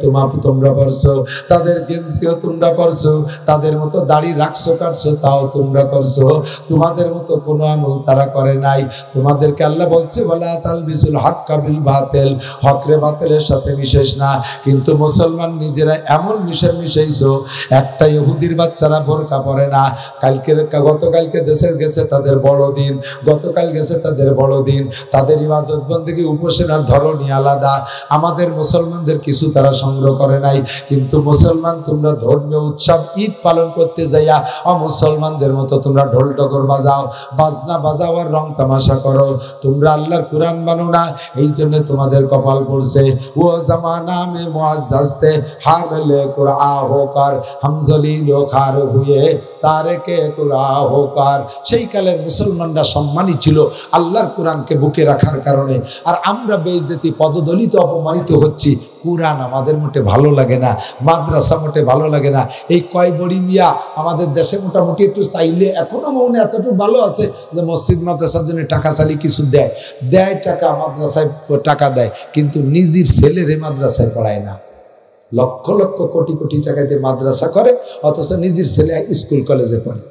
তোমরা পরছো, তাদের গেঞ্জিও তোমরা পরছো, তাদের মতো দাড়ি রাখছো কাটছো তাও তোমরা করছো, তোমাদের মতো কোনো আমল তারা করে নাই। তোমাদেরকে আল্লাহ বলছে ওয়ালা তালবিসুল হাক্কা বিল বাতিল, হকরে বাতিলের সাথে মিশেছ না। কিন্তু মুসলমান নিজেরা এমন মিশাইছো, একটা ইহুদির বাচ্চারা বোরকা পরে না। গতকালকে দেশে গেছে তাদের বড়দিন, গতকাল গেছে তাদের বড়দিন, তাদের ইবাদত বন্দেগী উপাসনার ধরনই আলাদা। আমাদের মুসলমানদের কিছু তারা সংগ্রহ করে নাই। কিন্তু মুসলমান তোমরা ধর্মীয় উৎসব ঈদ পালন করতে যাইয়া অমুসলমানদের মতো তোমরা ঢোল ডগর বাজাও, বাজনা বাজাও আর রং তামাশা করো। তোমরা আল্লাহর কোরআন মানো না, এই জন্য তোমাদের কপাল পড়ছে। वो जमाना में मुअज़्ज़ज़ थे हामिले कुरान होकर हम ज़लील व खार हुए तारिके कुरान होकर। সেই কালের মুসলমানরা সম্মানিত ছিল আল্লাহর কোরআনকে বুকে রাখার কারণে, আর আমরা বেইজ্জতি পদদলিত অপমানিত হচ্ছি। কোরআন আমাদের মোটে ভালো লাগে না, মাদ্রাসা মোটে ভালো লাগে না। এই কয় বড়ি মিয়া আমাদের দেশে মোটামুটি একটু চাইলে এখনো মনে এতটুকু ভালো আছে যে মসজিদ মাদ্রাসার জন্য টাকা চালি কিছু দেয় টাকা, মাদ্রাসায় টাকা দেয়, কিন্তু নিজের ছেলেরে মাদ্রাসায় পড়ায় না। লক্ষ লক্ষ কোটি কোটি টাকা দিয়ে মাদ্রাসা করে, অথচ নিজের ছেলে স্কুল কলেজে পড়ে।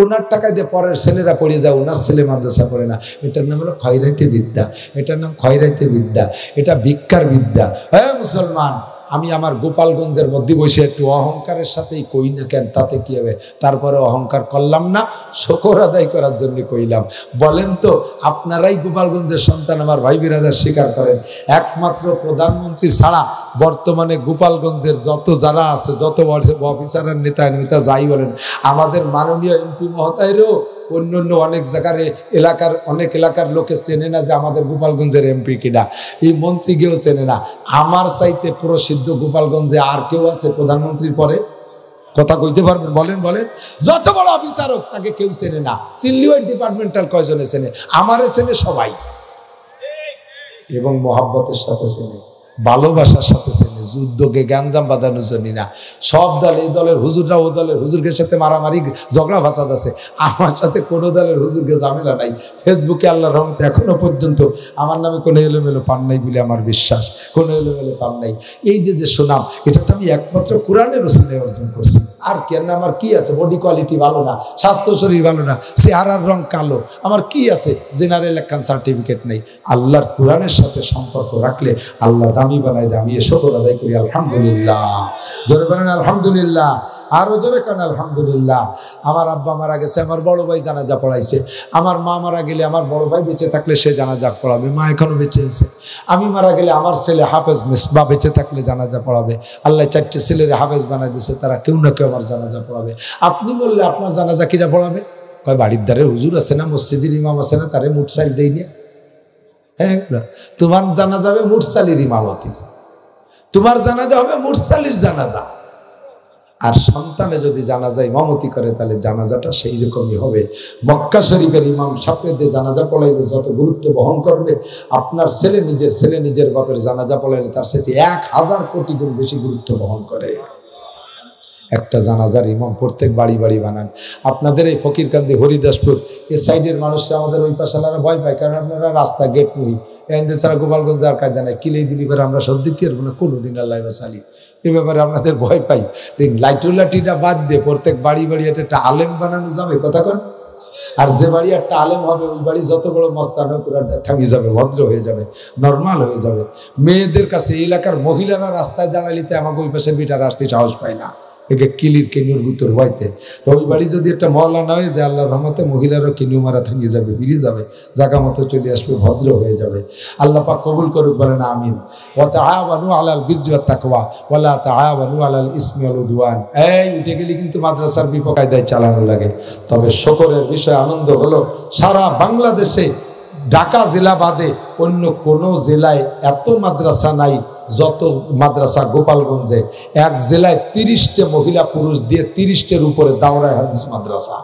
ওনার টাকা দিয়ে পরের ছেলেরা পড়ে যায়, ওনার ছেলে মাদ্রাসা পড়ে না। এটার নাম হলো খয়রাইতে বিদ্যা, এটার নাম খয়রাইতে বিদ্যা, এটা ভিক্ষার বিদ্যা। হ্যাঁ মুসলমান, আমি আমার গোপালগঞ্জের মধ্যে বসে একটু অহংকারের সাথেই কই না কেন, তাতে কি হবে? তারপরে অহংকার করলাম না, শকর আদায় করার জন্য কইলাম। বলেন তো, আপনারাই গোপালগঞ্জের সন্তান, আমার ভাই বিরাদার স্বীকার করেন, একমাত্র প্রধানমন্ত্রী ছাড়া বর্তমানে গোপালগঞ্জের যত যারা আছে, যত অফিসারের নেতা যাই বলেন, আমাদের মাননীয় এমপি মহোদয়েরও অন্য অনেক জায়গার অনেক এলাকার লোকে চেনে না যে আমাদের গোপালগঞ্জের এমপি কিনা, এই মন্ত্রী কেউ চেনে না। আমার চাইতে প্রসিদ্ধ গোপালগঞ্জে আর কেউ আছে প্রধানমন্ত্রীর পরে? কথা কইতে পারবেন? বলেন বলেন। যত বড় অফিসার হোক, তাকে কেউ চেনে না। চিনলিও ডিপার্টমেন্টাল কয়জনে চেনে? আমারে চেনে সবাই, এবং মোহাব্বতের সাথে চেনে, ভালোবাসার সাথে চেনে, যুদ্ধকে গ্যাঞ্জাম বাঁধানোর জন্য না। সব দল, এই দলের হুজুররা ও দলের হুজুরকে সাথে মারামারি ঝগড়া ফাসাদ আছে, আমার সাথে কোনো দলের হুজুরকে ঝামেলা নাই। ফেসবুকে আল্লাহর রহমতে এখনো পর্যন্ত আমার নামে কোনো এলোমেলো পান নাই বলে আমার বিশ্বাস, কোনো এলোমেলো পান নাই। এই যে সুনাম, এটা তো আমি একমাত্র কোরআনের ওসিলায় অর্জন করছি। আর কেন? আমার কি আছে? বডি কোয়ালিটি ভালো না, স্বাস্থ্য শরীর ভালো না, চেহারার রং কালো, আমার কি আছে? জেনারেল একখান সার্টিফিকেট নেই। আল্লাহর কোরআনের সাথে সম্পর্ক রাখলে আল্লাহ দামি বানাই দেয়। আমি এ শুকর আদায় করি আলহামদুলিল্লাহ। জোরে বলেন আলহামদুলিল্লাহ, আরো জোরে কেন আলহামদুলিল্লাহ। আমার আব্বা মারা গেছে, আমার বড় ভাই জানাজা পড়াইছে। আমার মা মারা গেলে আমার বড় ভাই বেঁচে থাকলে সে জানাজা পড়াবে, মা এখনো বেঁচে আছে। আমি মারা গেলে আমার ছেলে হাফেজ মিসবা বেঁচে থাকলে জানাজা পড়াবে। আল্লাহ 4টে ছেলের হাফেজ বানাই দিয়েছে, তারা কেউ না কেউ আমার জানাজা পড়াবে। আপনি বললে আপনার জানাজা কিরা পড়াবে? কয় বাড়ির দ্বারে হুজুর আছে না, মসজিদের ইমাম আছে না, তারে মুটসাইল দেই না। হ্যাঁ, তোমার জানাজা হবে মুরসালির ইমামতির, তোমার জানাজা হবে মুরসালির জানাজা। আর সন্তানে যদি জানাজা ইমামতি করে, তাহলে জানাজাটা সেই রকমই হবে। মক্কা শরীফের ইমাম সাহেবকে জানাজা পড়াইলে যত গুরুত্ব বহন করবে, আপনার ছেলে নিজের বাপের জানাজা পড়াইলে তার সাথে 1000 কোটি গুণ বেশি গুরুত্ব বহন করে। একটা জানাজার ইমাম প্রত্যেক বাড়ি বাড়ি বানান। আপনাদের এই ফকিরকান্দি, হরিদাসপুর এই সাইডের মানুষরা, আমাদের ওই পাশালারা ভয় পায়, কারণ আপনারা রাস্তা গেট নেই। ছাড়া গোপালগঞ্জ আর কায়দা নাই, কিলেই দিলি করে আমরা সর্দি পারবো না কোনোদিন, আল্লাহ চালি। এ ব্যাপারে আপনাদের ভয় পাই। লাইটুলাটিটা বাদ দিয়ে প্রত্যেক বাড়ি বাড়ি একটা আলেম বানানো যাবে, কথা কন। আর যে বাড়ি একটা আলেম হবে, ওই বাড়ি যত বড় মস্তান হোক, থামিয়ে যাবে, ভদ্র হয়ে যাবে, নর্মাল হয়ে যাবে। মেয়েদের কাছে এলাকার মহিলারা রাস্তায় দাঁড়াইলিতে আমাকে ওই পাশের বিটার আসতে সাহস পায় না, একে কিলির কিনুর ভিতর ভয়তে। তো ওই বাড়ি যদি একটা মহল্লা না হয়ে যায়, আল্লাহর রহমতে মহিলারও কিনু মারা থামিয়ে যাবে, বেরিয়ে যাবে, জায়গা মতো চলে আসবে, ভদ্র হয়ে যাবে। আল্লাহ পাক কবুল করুক, বলেন আমিন। ওয়া তাআওয়ানু আলাল বিররি ওয়াত তাকওয়া ওয়া লা তাআওয়ানু আলাল ইসমি ওয়াল উদওয়ান। এই উঠে গেলে কিন্তু মাদ্রাসার বিপকায়দায় চালানো লাগে। তবে শুকরের বিষয়, আনন্দ হলো, সারা বাংলাদেশে ঢাকা জেলা বাদে অন্য কোনো জেলায় এত মাদ্রাসা নাই যত মাদ্রাসা গোপালগঞ্জে। এক জেলায় 30টে মহিলা পুরুষ দিয়ে 30টের উপরে দাওরায় হাদিস মাদ্রাসা।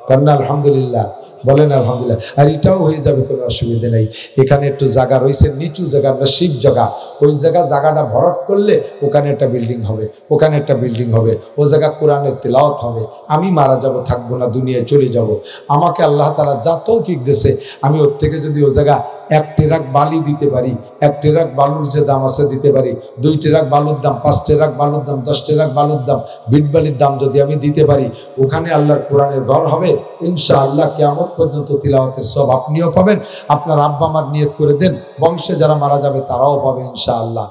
কান্না আলহামদুলিল্লাহ, বলেন আলহামদুলিল্লাহ। আর এটাও হয়ে যাবে, কোনো অসুবিধা নেই। এখানে একটু জায়গা রয়েছে, নিচু জায়গা, শিব জায়গা, ওই জায়গাটা ভরাট করলে ওখানে একটা বিল্ডিং হবে, ওখানে একটা বিল্ডিং হবে, ও জায়গা কোরআনের তেলাওয়াত হবে। আমি মারা যাব, থাকবো না, দুনিয়ায় চলে যাব। আমাকে আল্লাহ তাআলা যা তৌফিক দিয়েছে, আমি ওর থেকে যদি ও জায়গা 1 ট্রাক বালি দিতে পারি, 1 ট্রাক বালুর যে দাম আছে দিতে পারি, 2 ট্রাক বালুর দাম, 5 ট্রাক বালুর দাম, 10 ট্রাক বালুর দাম, বিট বালির দাম যদি আমি দিতে পারি, ওখানে আল্লাহর কোরআনের ঘর হবে ইনশাআল্লাহ। কিয়ামত পর্যন্ত তিলাওয়াতের সব আপনিও পাবেন, আপনার আব্বা আমার নিয়ত করে দেন, বংশে যারা মারা যাবে তারাও পাবে ইনশাআল্লাহ।